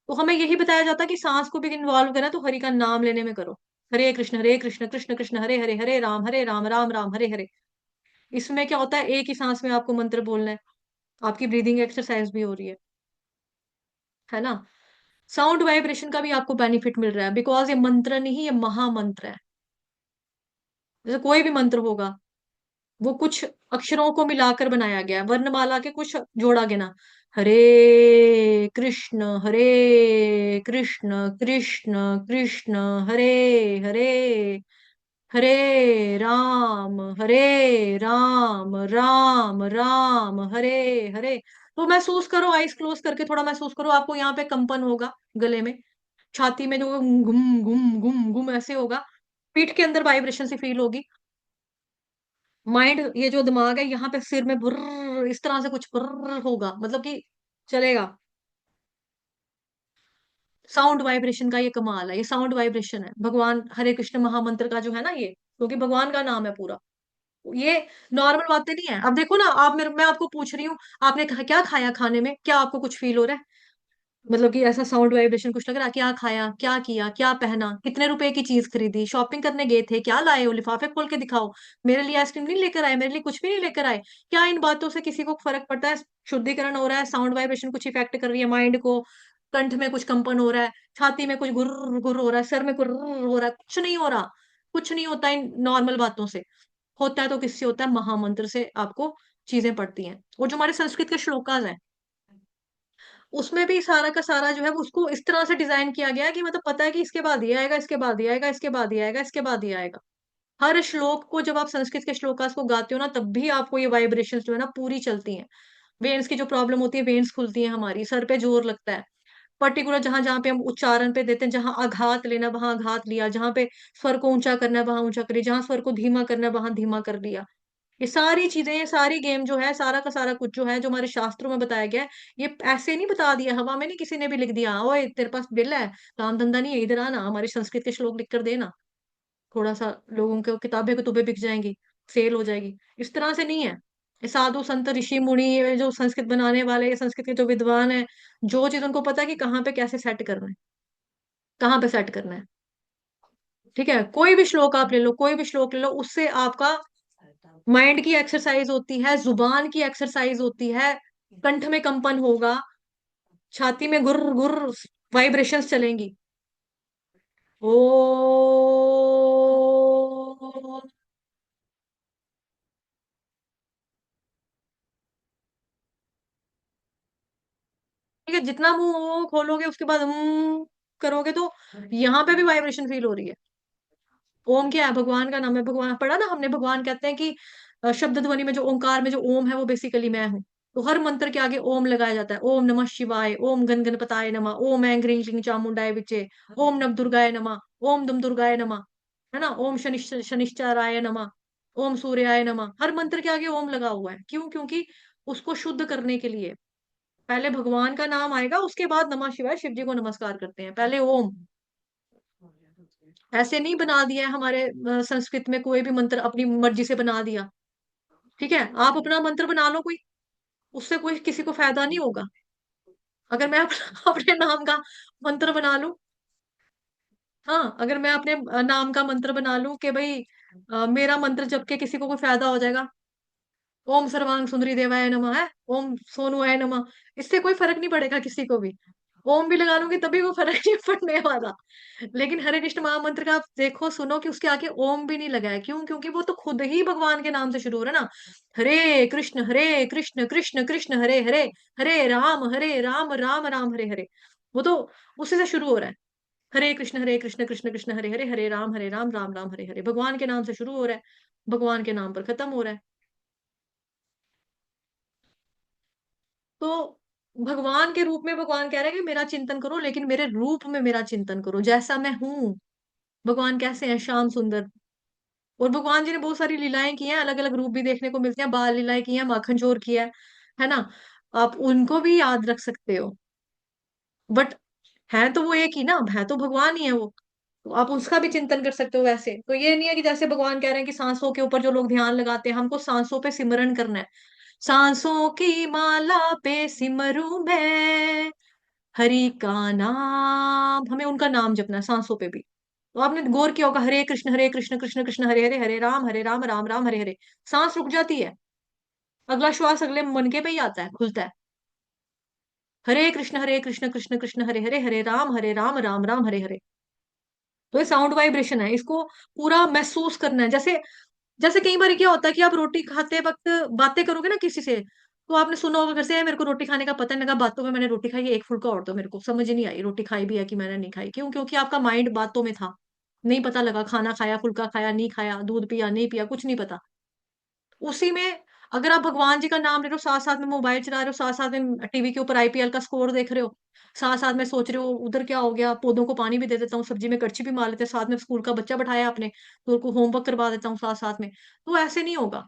तो हमें यही बताया जाता है कि सांस को भी इन्वॉल्व करना, तो हरि का नाम लेने में करो। हरे कृष्ण कृष्ण कृष्ण हरे हरे, हरे राम राम राम हरे हरे। इसमें क्या होता है, एक ही सांस में आपको मंत्र बोलना है, आपकी ब्रीदिंग एक्सरसाइज भी हो रही है ना। साउंड वाइब्रेशन का भी आपको बेनिफिट मिल रहा है, बिकॉज ये मंत्र नहीं, ये महामंत्र है। जैसे कोई भी मंत्र होगा, वो कुछ अक्षरों को मिलाकर बनाया गया है, वर्णमाला के कुछ जोड़ा गया ना। हरे कृष्ण कृष्ण कृष्ण हरे हरे, हरे राम राम राम हरे हरे। तो महसूस करो, आइस क्लोज करके थोड़ा महसूस करो, आपको यहाँ पे कंपन होगा गले में, छाती में जो घुम घुम घुम घुम ऐसे होगा, पीठ के अंदर वाइब्रेशन से फील होगी। माइंड, ये जो दिमाग है यहाँ पे सिर में बुर्र इस तरह से कुछ बुर्र होगा, मतलब कि चलेगा। साउंड वाइब्रेशन का ये कमाल है, ये साउंड वाइब्रेशन है भगवान हरे कृष्ण महामंत्र का जो है ना ये, क्योंकि भगवान का नाम है पूरा। ये नॉर्मल बातें नहीं है। अब देखो ना, आप मेरे, मैं आपको पूछ रही हूँ, आपने क्या खाया, खाने में क्या आपको कुछ फील हो रहा है, मतलब कि ऐसा साउंड वाइब्रेशन कुछ लग रहा है, क्या खाया, क्या किया, क्या पहना, कितने रुपए की चीज खरीदी, शॉपिंग करने गए थे, क्या लाए हो, लिफाफे खोल के दिखाओ, मेरे लिए आइसक्रीम नहीं लेकर आए, मेरे लिए कुछ भी नहीं लेकर आए। क्या इन बातों से किसी को फर्क पड़ता है? शुद्धिकरण हो रहा है, साउंड वाइब्रेशन कुछ इफेक्ट कर रही है माइंड को, कंठ में कुछ कंपन हो रहा है, छाती में कुछ गुर गुर हो रहा है, सर में गुर हो रहा है, कुछ नहीं हो रहा। कुछ नहीं होता इन नॉर्मल बातों से। होता है तो किससे होता है? महामंत्र से आपको चीजें पड़ती हैं। और जो हमारे संस्कृत के श्लोकाज हैं, उसमें भी सारा का सारा जो है वो उसको इस तरह से डिजाइन किया गया है कि मतलब पता है कि इसके बाद ये आएगा, इसके बाद ये आएगा, इसके बाद ये आएगा, इसके बाद ये आएगा। हर श्लोक को जब आप संस्कृत के श्लोकास को गाते हो ना, तब भी आपको ये वाइब्रेशंस जो है ना पूरी चलती हैं। वेन्स की जो प्रॉब्लम होती है, वेन्स खुलती है हमारी, सर पे जोर लगता है, पर्टिकुलर जहां जहां पे हम उच्चारण पे देते हैं, जहां आघात लेना वहां आघात लिया, जहां पे स्वर को ऊंचा करना है वहां ऊंचा करिए, जहां स्वर को धीमा करना है वहां धीमा कर लिया। ये सारी चीजें, ये सारी गेम जो है, सारा का सारा कुछ जो है, जो हमारे शास्त्रों में बताया गया है, ये ऐसे नहीं बता दिया हवा में, नहीं किसी ने भी लिख दिया, ओए तेरे पास बिल है, काम धंधा नहीं है, इधर आना हमारे संस्कृत के श्लोक लिख कर देना, थोड़ा सा लोगों के किताबें कुतुबें बिक जाएंगी, सेल हो जाएगी। इस तरह से नहीं है। ये साधु संत ऋषि मुनि, ये जो संस्कृत बनाने वाले, ये संस्कृत के जो विद्वान है, जो चीज उनको पता है कि कहाँ पे कैसे सेट करना है, कहाँ पे सेट करना है। ठीक है, कोई भी श्लोक आप ले लो, कोई भी श्लोक ले लो, उससे आपका माइंड की एक्सरसाइज होती है, जुबान की एक्सरसाइज होती है, कंठ में कंपन होगा, छाती में गुर गुर वाइब्रेशंस चलेंगी। ओ, ठीक है, जितना मुंह खोलोगे उसके बाद करोगे, तो यहाँ पे भी वाइब्रेशन फील हो रही है। ओम क्या है? भगवान का नाम है। भगवान पढ़ा ना हमने, भगवान कहते हैं कि शब्द ध्वनि में जो ओंकार में जो ओम है वो बेसिकली मैं हूँ। तो हर मंत्र के आगे ओम लगाया जाता है, ओम नमः शिवाय, ओम गण गणपताय नमः, ओम ऐं ह्रीं क्लीं चामुंडाय विचे, ओम नव दुर्गाय नमः, ओम दुम दुर्गाय नमः, है ना, ओम शनिश्चराय नमः, ओम सूर्याय नमः। हर मंत्र के आगे ओम लगा हुआ है, क्यों? क्योंकि उसको शुद्ध करने के लिए पहले भगवान का नाम आएगा, उसके बाद नमः शिवाय, शिव जी को नमस्कार करते हैं, पहले ओम। ऐसे नहीं बना दिया है हमारे संस्कृत में, कोई भी मंत्र अपनी मर्जी से बना दिया। ठीक है, आप अपना मंत्र बना लो कोई, उससे कोई किसी को फायदा नहीं होगा। अगर मैं अपना अपने नाम का मंत्र बना लूं, हाँ अगर मैं अपने नाम का मंत्र बना लूं कि भाई मेरा मंत्र जप के किसी को कोई फायदा हो जाएगा, ओम सर्वांग सुंदरी देवाय नमः है, ओम सोनुआय नमः, इससे कोई फर्क नहीं पड़ेगा किसी को भी। ओम भी लगा लूंगी तभी वो फर्क नहीं पड़ने वाला। लेकिन हरे कृष्ण महामंत्र का आप देखो सुनो कि उसके आगे ओम भी नहीं लगा है, क्यों? क्योंकि वो तो खुद ही भगवान के नाम से शुरू हो रहा है ना। हरे कृष्ण कृष्ण कृष्ण हरे हरे, हरे राम राम राम हरे हरे। वो तो उसी से शुरू हो रहा है। हरे कृष्ण कृष्ण कृष्ण हरे हरे, हरे राम राम राम हरे हरे, भगवान के नाम से शुरू हो रहा है, भगवान के नाम पर खत्म हो रहा है। तो भगवान के रूप में भगवान कह रहे हैं कि मेरा चिंतन करो, लेकिन मेरे रूप में मेरा चिंतन करो, जैसा मैं हूं। भगवान कैसे हैं? श्याम सुंदर। और भगवान जी ने बहुत सारी लीलाएं की हैं, अलग अलग रूप भी देखने को मिलते हैं, बाल लीलाएं की हैं, माखन चोर किया है ना। आप उनको भी याद रख सकते हो, बट है तो वो एक ही ना, है तो भगवान ही है वो। तो आप उसका भी चिंतन कर सकते हो। वैसे तो ये नहीं है कि जैसे भगवान कह रहे हैं कि सांसों के ऊपर जो लोग ध्यान लगाते हैं, हमको सांसों पे सिमरन करना है। सांसों की माला पे सिमरू मैं, हरि का नाम, हमें उनका नाम जपना है सांसों पे भी। तो आपने गौर किया होगा, हरे कृष्ण कृष्ण कृष्ण हरे हरे, हरे राम राम राम हरे हरे। सांस रुक जाती है, अगला श्वास अगले मनके पे ही आता है, खुलता है। हरे कृष्ण कृष्ण कृष्ण हरे हरे, हरे राम राम राम हरे हरे। तो ये साउंड वाइब्रेशन है, इसको पूरा महसूस करना है। जैसे जैसे कई बार क्या होता है कि आप रोटी खाते वक्त बातें करोगे ना किसी से, तो आपने सुना होगा, घर से मेरे को रोटी खाने का पता नहीं लगा, बातों में मैंने रोटी खाई है, एक फुल्का और दो, मेरे को समझ ही नहीं आई रोटी खाई भी है कि मैंने नहीं खाई। क्यों? क्योंकि आपका माइंड बातों में था, नहीं पता लगा खाना खाया, फुल्का खाया, नहीं खाया, दूध पिया, नहीं पिया, कुछ नहीं पता। उसी में अगर आप भगवान जी का नाम ले रहे हो, साथ साथ में मोबाइल चला रहे हो, साथ साथ में टीवी के ऊपर आईपीएल का स्कोर देख रहे हो, साथ साथ में सोच रहे हो उधर क्या हो गया, पौधों को पानी भी दे देता हूँ, सब्जी में कड़छी भी मार लेते हैं, साथ में स्कूल का बच्चा बैठाया आपने तो उनको होमवर्क करवा देता हूँ साथ साथ में, तो ऐसे नहीं होगा।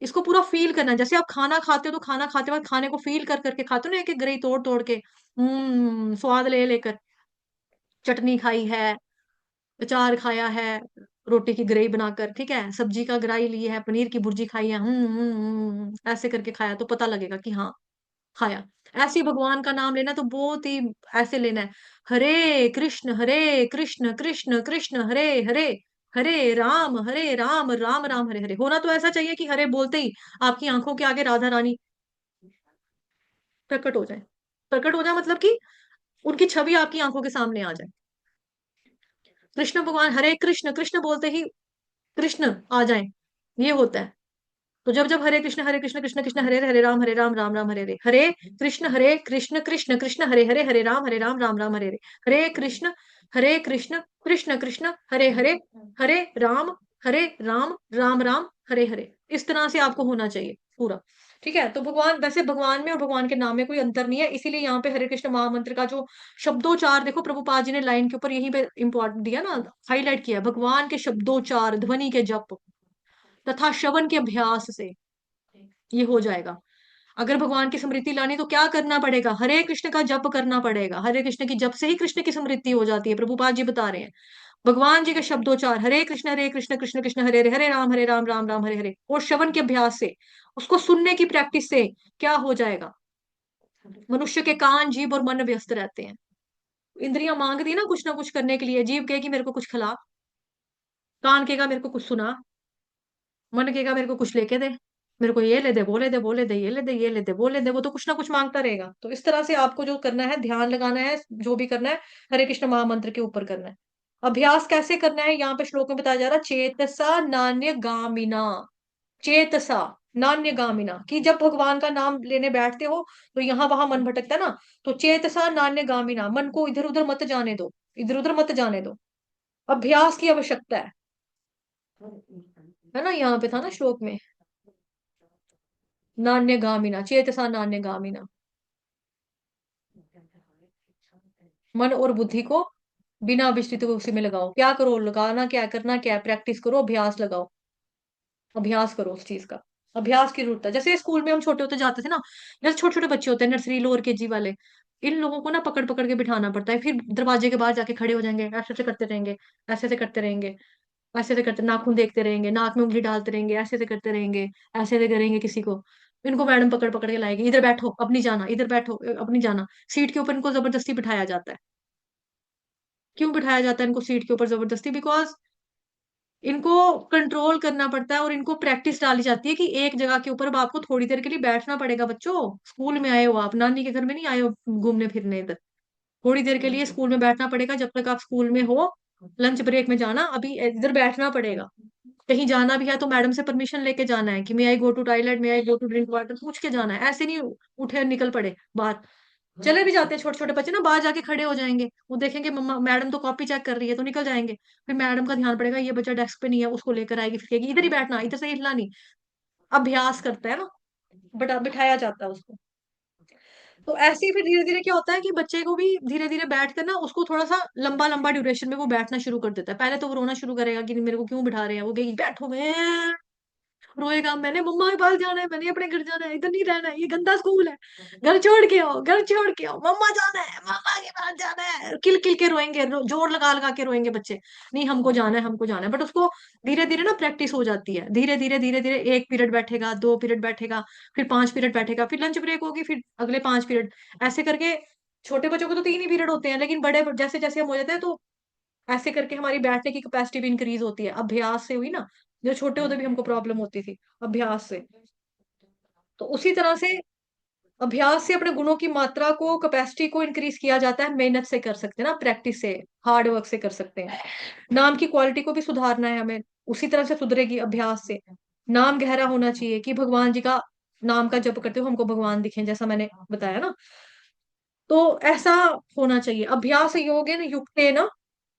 इसको पूरा फील करना है। जैसे आप खाना खाते हो तो खाना खाते वक्त खाने को फील कर करके खाते हो ना, एक एक गरी तोड़ तोड़ के, स्वाद ले लेकर। चटनी खाई है, अचार खाया है, रोटी की ग्रेवी बनाकर, ठीक है, सब्जी का ग्राई ली है, पनीर की भुर्जी खाई है, ऐसे करके खाया तो पता लगेगा कि हाँ खाया। ऐसे ही भगवान का नाम लेना तो बहुत ही ऐसे लेना है। हरे कृष्ण कृष्ण कृष्ण हरे हरे, हरे राम राम राम हरे हरे। होना तो ऐसा चाहिए कि हरे बोलते ही आपकी आंखों के आगे राधा रानी प्रकट हो जाए। प्रकट हो जाए मतलब कि उनकी छवि आपकी आंखों के सामने आ जाए। कृष्ण भगवान हरे कृष्ण, कृष्ण बोलते ही कृष्ण आ जाए, ये होता है। तो जब जब हरे कृष्ण कृष्ण कृष्ण हरे राम राम राम हरे हरे, हरे कृष्ण कृष्ण कृष्ण हरे राम राम राम हरे हरे, हरे कृष्ण कृष्ण कृष्ण हरे हरे, हरे राम राम राम हरे हरे। इस तरह से आपको होना चाहिए पूरा। ठीक है, तो भगवान, वैसे भगवान में और भगवान के नाम में कोई अंतर नहीं है, इसीलिए यहाँ पे हरे कृष्ण महामंत्र का जो शब्दोच्चार देखो, प्रभुपाद जी ने लाइन के ऊपर यहीं पे इम्पोर्टेंट दिया ना, हाईलाइट किया, भगवान के शब्दोच्चार, ध्वनि के जप तथा श्रवण के अभ्यास से ये हो जाएगा। अगर भगवान की स्मृति लानी तो क्या करना पड़ेगा? हरे कृष्ण का जप करना पड़ेगा। हरे कृष्ण की जप से ही कृष्ण की स्मृति हो जाती है, प्रभुपाद जी बता रहे हैं। भगवान जी के शब्दोच्चार, हरे कृष्ण कृष्ण कृष्ण हरे हरे, हरे राम राम हरे हरे, और श्रवण के अभ्यास से, उसको सुनने की प्रैक्टिस से क्या हो जाएगा? मनुष्य के कान, जीभ और मन व्यस्त रहते हैं। इंद्रियां मांगती है ना कुछ करने के लिए, जीभ कहेगी मेरे को कुछ खिला, कान कहेगा मेरे को कुछ सुना, मन कहेगा मेरे को कुछ लेके दे, मेरे को ये ले दे, वो ले दे, वो ले दे, ये ले दे, ये ले दे, वो ले दे, वो तो कुछ ना कुछ मांगता रहेगा। तो इस तरह से आपको जो करना है, ध्यान लगाना है, जो भी करना है, हरे कृष्ण महामंत्र के ऊपर करना है। अभ्यास कैसे करना है, यहाँ पे श्लोक में बताया जा रहा है, चेतसा नान्य गामिना, चेतसा नान्य गामिना, कि जब भगवान का नाम लेने बैठते हो तो यहाँ वहां मन भटकता है ना, तो चेतसा नान्य गामिना, मन को इधर उधर मत जाने दो, इधर उधर मत जाने दो। अभ्यास की आवश्यकता है ना, यहाँ पे था ना श्लोक में, नान्य गामिना, चेतसा नान्य गामिना, मन और बुद्धि को बिना विस्तृत उसी में लगाओ। क्या करो? लगाना क्या है, करना क्या है, प्रैक्टिस करो, अभ्यास लगाओ, अभ्यास करो उस चीज का। अभ्यास की जरूरत है। जैसे स्कूल में हम छोटे होते जाते थे ना, जैसे छोटे छोटे बच्चे होते हैं, नर्सरी लोअर केजी वाले, इन लोगों को ना पकड़ पकड़ के बिठाना पड़ता है, फिर दरवाजे के बाहर जाके खड़े हो जाएंगे, ऐसे ऐसे करते रहेंगे, ऐसे ऐसे करते रहेंगे, ऐसे ऐसे करते, नाखून देखते रहेंगे, नाक में उंगली डालते रहेंगे, ऐसे ऐसे करते रहेंगे, ऐसे ऐसे करेंगे किसी को। इनको मैडम पकड़ पकड़ के लाएगी, इधर बैठो अब नहीं जाना, इधर बैठो अब नहीं जाना। सीट के ऊपर इनको जबरदस्ती बिठाया जाता है। क्यों बिठाया जाता है इनको सीट के ऊपर जबरदस्ती? बिकॉज इनको कंट्रोल करना पड़ता है, और इनको प्रैक्टिस डाली जाती है कि एक जगह के ऊपर अब आपको थोड़ी देर के लिए बैठना पड़ेगा। बच्चों, स्कूल में आए हो आप, नानी के घर में नहीं आए हो घूमने फिरने इधर। थोड़ी देर के लिए स्कूल में बैठना पड़ेगा, जब तक आप स्कूल में हो। लंच ब्रेक में जाना, अभी इधर बैठना पड़ेगा। कहीं जाना भी है तो मैडम से परमिशन लेके जाना है कि may I go to toilet, may I go to drink water, पूछ के जाना है। ऐसे नहीं उठे और निकल पड़े बाहर। चले भी जाते हैं छोटे छोटे बच्चे ना, बाहर जाके खड़े हो जाएंगे, वो देखेंगे मम्मा मैडम तो कॉपी चेक कर रही है, तो निकल जाएंगे। फिर मैडम का ध्यान पड़ेगा, ये बच्चा डेस्क पे नहीं है, उसको लेकर आएगी, फिर कहेगी इधर ही बैठना, इधर से हिलना नहीं। अभ्यास करता है ना, बट बिठाया जाता है उसको। तो ऐसे ही फिर धीरे धीरे क्या होता है कि बच्चे को भी धीरे धीरे बैठ कर ना, उसको थोड़ा सा लंबा लंबा ड्यूरेशन में वो बैठना शुरू कर देता है। पहले तो वो रोना शुरू करेगा कि मेरे को क्यों बिठा रहे हैं, वो कहेगी बैठो, मैं रोएगा, मैंने मम्मा के पास जाना है, मैंने अपने घर जाना है, इधर नहीं रहना है, ये गंदा स्कूल है, घर छोड़ के आओ, घर छोड़ के आओ, मम्मा जाना है, मम्मा के पास जाना है, किल किल के रोएंगे, जोर लगा लगा के रोएंगे बच्चे। नहीं हमको जाना है, हमको जाना है। बट उसको धीरे धीरे ना प्रैक्टिस हो जाती है, धीरे धीरे धीरे धीरे, एक पीरियड बैठेगा, दो पीरियड बैठेगा, फिर 5 पीरियड बैठेगा, फिर लंच ब्रेक होगी, फिर अगले 5 पीरियड, ऐसे करके। छोटे बच्चों को तो 3 ही पीरियड होते हैं, लेकिन बड़े जैसे जैसे हम हो जाते हैं तो ऐसे करके हमारी बैठने की कैपेसिटी भी इंक्रीज होती है, अभ्यास से हुई ना। जो छोटे होते भी हमको प्रॉब्लम होती थी, अभ्यास से। तो उसी तरह से अभ्यास से अपने गुणों की मात्रा को, कैपेसिटी को इंक्रीज किया जाता है। मेहनत से कर सकते हैं ना, प्रैक्टिस से, हार्ड वर्क से कर सकते हैं। नाम की क्वालिटी को भी सुधारना है हमें, उसी तरह से सुधरेगी अभ्यास से। नाम गहरा होना चाहिए कि भगवान जी का नाम का जप करते हो हमको भगवान दिखे, जैसा मैंने बताया ना। तो ऐसा होना चाहिए। अभ्यास योगेन युक्तेन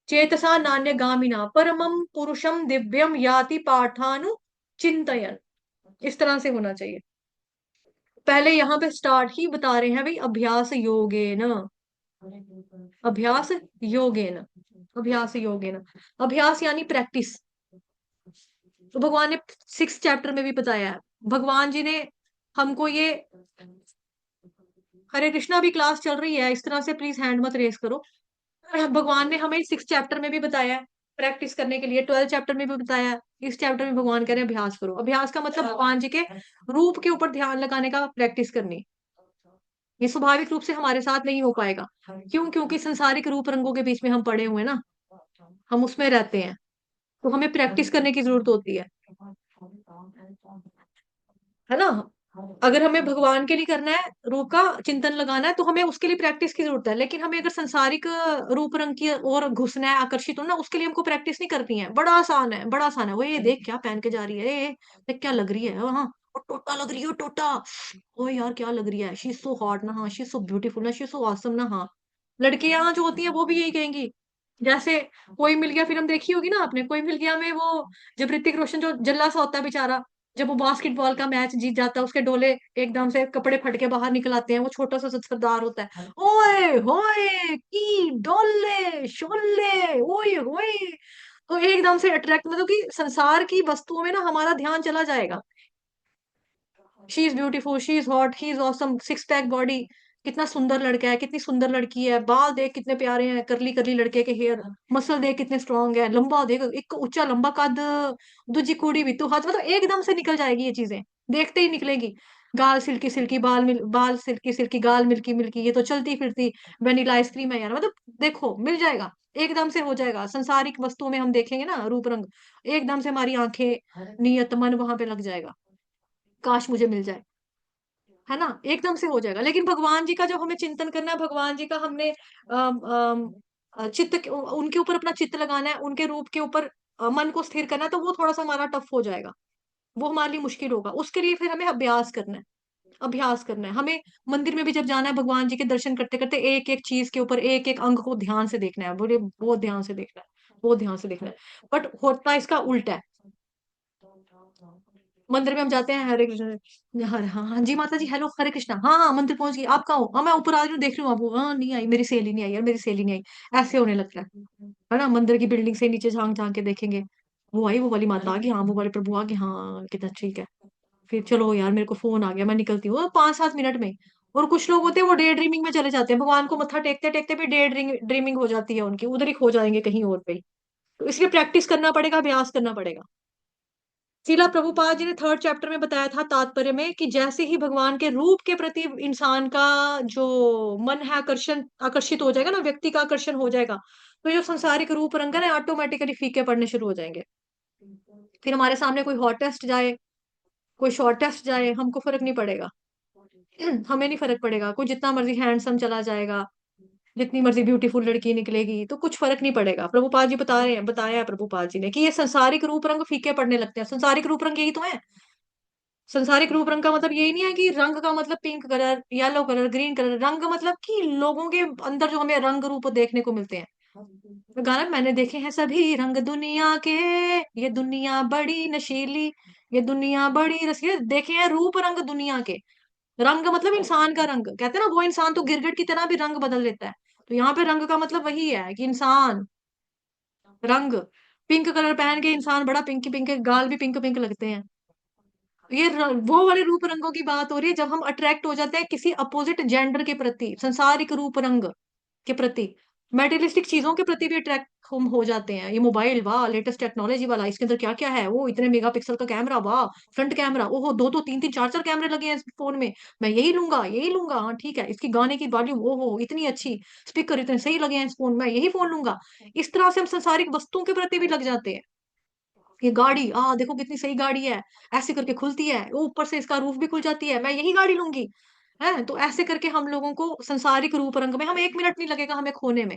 चेतसा नान्य गामिना परमम पुरुषम दिव्यम याति पाठानु चिंतयन। इस तरह से होना चाहिए। पहले यहाँ पे स्टार्ट ही बता रहे हैं भाई, अभ्यास योगेन, अभ्यास योगेन, अभ्यास योगेन। अभ्यास यानी प्रैक्टिस। तो भगवान ने 6 चैप्टर में भी बताया है। भगवान जी ने हमको ये, हरे कृष्णा भी क्लास चल रही है, इस तरह से प्लीज हैंड मत रेस करो। भगवान ने हमें 6 चैप्टर में भी बताया है प्रैक्टिस करने के लिए, 12 चैप्टर में भी बताया है। इस चैप्टर में भगवान कह रहे हैं अभ्यास करो। अभ्यास का मतलब भगवान जी के रूप के ऊपर ध्यान लगाने का, प्रैक्टिस करनी। ये स्वाभाविक रूप से हमारे साथ नहीं हो पाएगा। क्यों? क्योंकि संसारिक रूप रंगों के बीच में हम पड़े हुए हैं ना, हम उसमें रहते हैं। तो हमें प्रैक्टिस करने की जरूरत होती है ना। अगर हमें भगवान के लिए करना है, रूप का चिंतन लगाना है, तो हमें उसके लिए प्रैक्टिस की जरूरत है। लेकिन हमें अगर संसारिक रूप रंग की ओर घुसना है, आकर्षित होना, उसके लिए हमको प्रैक्टिस नहीं करनी है। बड़ा आसान है, बड़ा आसान है। वो ये देख क्या पहन के जा रही है, देख क्या लग रही है, हाँ वो टोटा लग रही है, टोटा। ओ यार क्या लग रही है, शी इज सो हॉट ना, हाँ शी इज सो ब्यूटीफुल ना, शी इज सो ऑसम ना, हाँ। लड़कियां जो होती हैं वो भी यही कहेंगी। जैसे कोई मिल गया फिल्म देखी होगी ना आपने, कोई मिल गया में वो, जब ऋतिक रोशन जो जल्ला सा होता है बेचारा, जब वो बास्केटबॉल का मैच जीत जाता है, उसके डोले एकदम से कपड़े फट के बाहर निकल आते हैं, वो छोटा सा सरदार होता है, ओए होए की डोले शोले, ओए होए। तो एकदम से अट्रैक्ट, मतलब कि संसार की वस्तुओं में ना हमारा ध्यान चला जाएगा। She is beautiful, she is hot, he is awesome, 6 pack body, कितना सुंदर लड़का है, कितनी सुंदर लड़की है, बाल देख कितने प्यारे हैं, करली करली लड़के के हेयर, मसल देख कितने स्ट्रांग है, लंबा देख, एक ऊंचा लंबा कद, दूजी कुड़ी भी तू हाथ, मतलब एकदम से निकल जाएगी ये चीजें, देखते ही निकलेगी। गाल सिल्की सिल्की, बाल सिल्की सिल्की, गाल मिल्की मिल्की, ये तो चलती फिरती वेनिला आइसक्रीम है यार, मतलब देखो मिल जाएगा, एकदम से हो जाएगा। संसारिक वस्तुओं में हम देखेंगे ना रूप रंग, एकदम से हमारी आंखें, नियत मन वहां पे लग जाएगा, काश मुझे मिल जाए, है ना, एकदम से हो जाएगा। लेकिन भगवान जी का जब हमें चिंतन करना है, भगवान जी का हमने उनके ऊपर अपना चित्त लगाना है, उनके रूप के ऊपर मन को स्थिर करना है, तो वो थोड़ा सा हमारा टफ हो जाएगा, वो हमारे लिए मुश्किल होगा। उसके लिए फिर हमें अभ्यास करना है, अभ्यास करना है हमें। मंदिर में भी जब जाना है, भगवान जी के दर्शन करते करते एक एक चीज के ऊपर, एक एक अंग को ध्यान से देखना है, बोले बहुत ध्यान से देखना है, बहुत ध्यान से देखना है। बट होता इसका उल्टा है। मंदिर में हम जाते हैं, हरे कृष्ण, हरे, हाँ हाँ जी माता जी, हेलो हरे कृष्णा, हाँ हाँ मंदिर पहुंच गई, आप कहाँ हो, हाँ मैं ऊपर आ रही हूँ, देख रही हूँ आपको, हाँ नहीं आई मेरी सहेली, नहीं आई यार मेरी सहेली नहीं आई, ऐसे होने लगता है ना। मंदिर की बिल्डिंग से नीचे झांक झांक के देखेंगे, वो आई, वो वाली माता आ गई, हाँ वो वाले प्रभु आ गए, हाँ कितना ठीक है। फिर चलो यार मेरे को फोन आ गया, मैं निकलती हूँ 5-7 मिनट में, और कुछ लोग होते हैं वो डे ड्रीमिंग में चले जाते हैं, भगवान को मत्था टेकते टेकते भी डे ड्रीमिंग हो जाती है उनकी, उधर ही खो जाएंगे कहीं और पे ही। तो इसलिए प्रैक्टिस करना पड़ेगा, अभ्यास करना पड़ेगा। शिला प्रभुपाद जी ने थर्ड चैप्टर में बताया था तात्पर्य में कि जैसे ही भगवान के रूप के प्रति इंसान का जो मन है आकर्षण आकर्षित हो जाएगा ना, व्यक्ति का आकर्षण हो जाएगा, तो जो संसारिक रूप रंग है ना ऑटोमेटिकली फीके पड़ने शुरू हो जाएंगे। फिर हमारे सामने कोई हॉटेस्ट जाए, कोई शॉर्टेस्ट जाए, हमको फर्क नहीं पड़ेगा। हमें नहीं फर्क पड़ेगा, कोई जितना मर्जी हैंडसम चला जाएगा, जितनी मर्जी ब्यूटीफुल लड़की निकलेगी, तो कुछ फर्क नहीं पड़ेगा। प्रभुपाद जी बता रहे हैं, बताया है प्रभुपाद जी ने कि ये संसारिक रूप रंग फीके पड़ने लगते हैं। संसारिक रूप रंग यही तो है। संसारिक रूप रंग का मतलब यही नहीं है कि रंग का मतलब pink colour, yellow colour, green colour. रंग मतलब कि लोगों के अंदर जो हमें रंग रूप देखने को मिलते हैं। तो गाना मैंने देखे हैं सभी रंग दुनिया के, ये दुनिया बड़ी नशीली, ये दुनिया बड़ी रसीली। देखे हैं रूप रंग दुनिया के। रंग मतलब इंसान का रंग, कहते हैं ना वो इंसान तो गिरगिट की तरह भी रंग बदल लेता है। तो यहाँ पे रंग का मतलब वही है कि इंसान, रंग। पिंक कलर पहन के इंसान बड़ा पिंक पिंक, गाल भी पिंक पिंक लगते हैं। वो वाले रूप रंगों की बात हो रही है जब हम अट्रैक्ट हो जाते हैं किसी अपोजिट जेंडर के प्रति, संसारिक रूप रंग के प्रति, मेटेरियलिस्टिक चीजों के प्रति भी अट्रैक्ट हम हो जाते हैं। ये मोबाइल, वाह लेटेस्ट टेक्नोलॉजी वाला, इसके अंदर क्या क्या है, वो इतने मेगापिक्सल का कैमरा, वाह फ्रंट कैमरा, ओहो दो दो तीन तीन चार चार कैमरे लगे हैं इस फोन में, मैं यही लूंगा यही लूंगा, हाँ ठीक है, इसकी गाने की वॉल्यूम ओहो इतनी अच्छी, स्पीकर इतने सही लगे हैं इस फोन, मैं यही फोन लूंगा। इस तरह से हम संसारिक वस्तुओं के प्रति भी लग जाते हैं। ये गाड़ी, देखो कितनी सही गाड़ी है, ऐसे करके खुलती है, वो ऊपर से इसका रूफ भी खुल जाती है, मैं यही गाड़ी लूंगी। है तो ऐसे करके हम लोगों को संसारिक रूप रंग में हम 1 मिनट नहीं लगेगा हमें खोने में,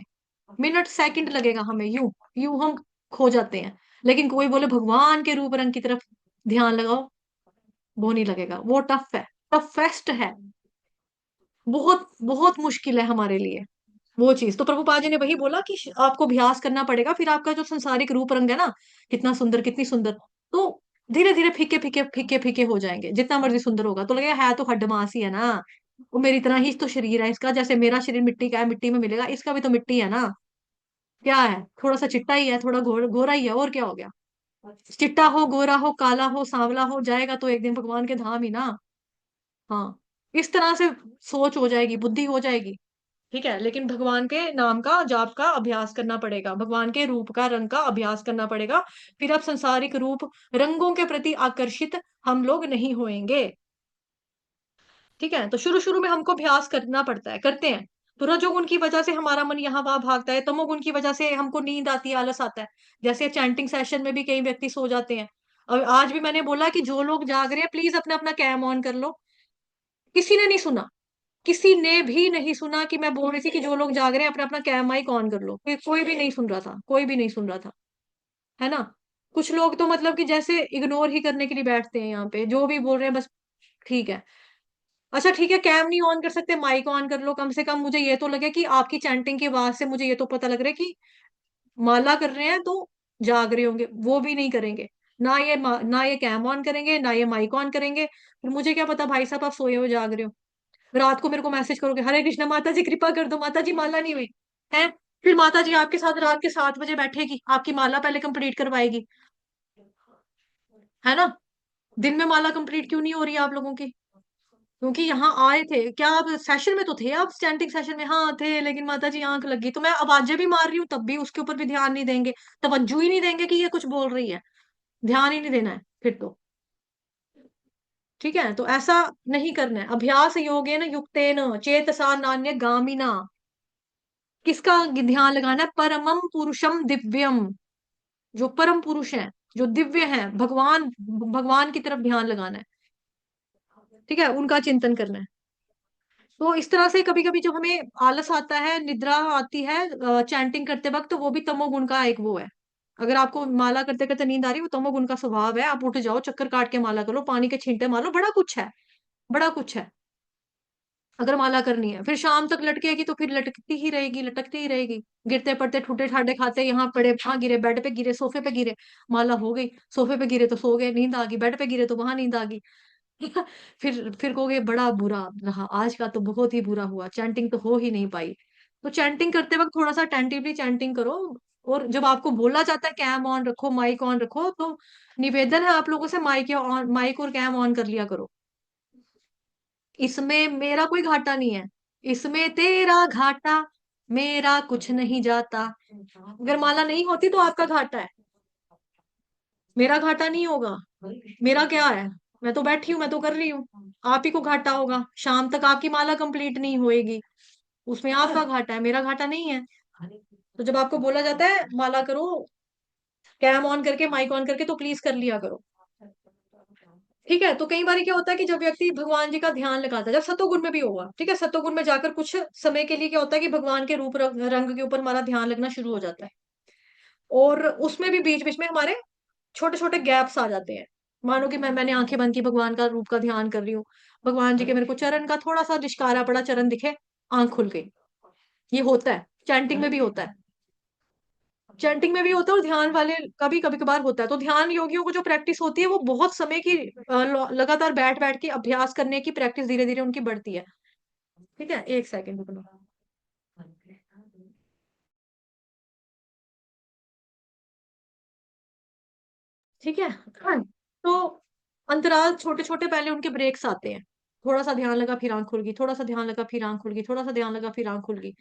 मिनट सेकंड लगेगा हमें, यूं यूं हम खो जाते हैं। लेकिन कोई बोले भगवान के रूप रंग की तरफ ध्यान लगाओ, वो नहीं लगेगा, वो टफ है, टफेस्ट है, बहुत बहुत मुश्किल है हमारे लिए वो चीज। तो प्रभुपाद जी ने वही बोला कि आपको अभ्यास करना पड़ेगा, फिर आपका जो संसारिक रूप रंग है ना, कितना सुंदर कितनी सुंदर, तो धीरे धीरे फीके फीके फीके फीके हो जाएंगे। जितना मर्जी सुंदर होगा तो लगेगा है तो हड्डमास ही है ना, वो मेरी तरह ही तो शरीर है इसका, जैसे मेरा शरीर मिट्टी का है मिट्टी में मिलेगा, इसका भी तो मिट्टी है ना, क्या है थोड़ा सा चिट्टा ही है, थोड़ा गोरा ही है, और क्या हो गया। चिट्टा हो गोरा हो काला हो सांवला हो, जाएगा तो एक दिन भगवान के धाम ही ना। हाँ, इस तरह से सोच हो जाएगी, बुद्धि हो जाएगी। ठीक है, लेकिन भगवान के नाम का जाप का अभ्यास करना पड़ेगा, भगवान के रूप का रंग का अभ्यास करना पड़ेगा। फिर अब संसारिक रूप रंगों के प्रति आकर्षित हम लोग नहीं होएंगे। ठीक है, तो शुरू शुरू में हमको अभ्यास करना पड़ता है, करते हैं। तो रजोगुण की वजह से हमारा मन यहाँ वहां भागता है, तमोगुण की वजह से हमको नींद आती है, आलस आता है। जैसे चैंटिंग सेशन में भी कई व्यक्ति सो जाते हैं। और आज भी मैंने बोला कि जो लोग जाग रहे हैं प्लीज अपना अपना कैम ऑन कर लो। किसी ने नहीं सुना, किसी ने भी नहीं सुना कि मैं बोल रही थी कि जो लोग जाग रहे हैं अपना अपना कैम माइक ऑन कर लो, कोई भी नहीं सुन रहा था, कोई भी नहीं सुन रहा था। है ना। कुछ लोग तो मतलब कि जैसे इग्नोर ही करने के लिए बैठते हैं यहाँ पे, जो भी बोल रहे हैं बस ठीक है। अच्छा ठीक है, कैम नहीं ऑन कर सकते, माइक ऑन कर लो कम से कम। मुझे ये तो लगे कि आपकी चैंटिंग की आवाज से मुझे ये तो पता लग रहा है कि माला कर रहे हैं तो जाग रहे होंगे। वो भी नहीं करेंगे, ना ये कैम ऑन करेंगे ना ये माइक ऑन करेंगे। फिर मुझे क्या पता भाई साहब आप सोए हो जाग रहे हो। रात को मेरे को मैसेज करोगे, हरे कृष्णा माता जी कृपा कर दो, माता जी माला नहीं हुई है। फिर माता जी आपके साथ रात के 7 बजे बैठेगी, आपकी माला पहले कंप्लीट करवाएगी। है ना। दिन में माला कंप्लीट क्यों नहीं हो रही है आप लोगों की? क्योंकि यहाँ आए थे क्या, आप सेशन में तो थे, आप स्टैंडिंग सेशन में हाँ थे, लेकिन माता जी आंख लगी तो मैं आवाजें भी मार रही हूँ तब भी उसके ऊपर भी ध्यान नहीं देंगे, तवज्जो ही नहीं देंगे कि ये कुछ बोल रही है, ध्यान ही नहीं देना है फिर तो। ठीक है, तो ऐसा नहीं करना है। अभ्यास योगेन युक्तेन चेतसा नान्य गामिना, किसका ध्यान लगाना है? परमम पुरुषम दिव्यम, जो परम पुरुष है, जो दिव्य है, भगवान, भगवान की तरफ ध्यान लगाना है। ठीक है, उनका चिंतन करना है। तो इस तरह से कभी कभी जो हमें आलस आता है, निद्रा आती है चैंटिंग करते वक्त, तो वो भी तमोगुण का एक वो है। अगर आपको माला करते करते नींद आ रही है, वो तमोगुण का स्वभाव है। आप उठ जाओ, चक्कर काट के माला कर लो, पानी के छींटे मार लो, बड़ा कुछ है, बड़ा कुछ है। अगर माला करनी है फिर शाम तक लटकेगी तो फिर लटकती ही रहेगी, लटकती ही रहेगी। गिरते पड़ते ठूटे ठाटे खाते, यहाँ पड़े वहां गिरे, बेड पे गिरे, सोफे पे गिरे, माला हो गई। सोफे पे गिरे तो सो गए, नींद आ गई, बेड पे गिरे तो वहां नींद आ गई। फिर कहोगे बड़ा बुरा रहा आज का, तो बहुत ही बुरा हुआ, चैंटिंग तो हो ही नहीं पाई। तो चैंटिंग करते वक्त थोड़ा सा अटेंटिवली चैंटिंग करो। और जब आपको बोला जाता है कैम ऑन रखो, माइक ऑन रखो, तो निवेदन है आप लोगों से माइक या ऑन, माइक और कैम ऑन कर लिया करो। इसमें मेरा कोई घाटा नहीं है, इसमें तेरा घाटा, मेरा कुछ नहीं जाता। अगर माला नहीं होती तो आपका घाटा है, मेरा घाटा नहीं होगा। मेरा क्या है, मैं तो बैठी हूं, मैं तो कर रही हूँ। आप ही को घाटा होगा, शाम तक आपकी माला कंप्लीट नहीं होएगी, उसमें आपका घाटा है, मेरा घाटा नहीं है। तो जब आपको बोला जाता है माला करो, कैम ऑन करके, माइक ऑन करके, तो प्लीज कर लिया करो। ठीक है। तो कई बार क्या होता है कि जब व्यक्ति भगवान जी का ध्यान लगाता है, जब सतोगुण में भी होगा, ठीक है, सतोगुण में जाकर कुछ समय के लिए क्या होता है कि भगवान के रूप रंग के ऊपर हमारा ध्यान लगना शुरू हो जाता है। और उसमें भी बीच बीच में हमारे छोटे छोटे गैप्स आ जाते हैं। मानो कि मैंने आंखें बंद की, भगवान का रूप का ध्यान कर रही हूँ, भगवान जी के मेरे को चरण का थोड़ा सा लिशकारा पड़ा, चरण दिखे, आंख खुल गई। ये होता है, चैंटिंग में भी होता है, चैंटिंग में भी होता है, और ध्यान वाले का भी कभी कभार होता है। तो ध्यान योगियों को जो प्रैक्टिस होती है वो बहुत समय की लगातार बैठ बैठ के अभ्यास करने की प्रैक्टिस धीरे धीरे उनकी बढ़ती है। ठीक है, एक सेकंड रुकना। ठीक है। हाँ, तो अंतराल छोटे छोटे पहले उनके ब्रेक्स आते हैं, थोड़ा सा ध्यान लगा फिर आंख खुल गई, थोड़ा सा ध्यान लगा फिर आंख खुल गई, थोड़ा सा ध्यान लगा फिर आंख खुल गई।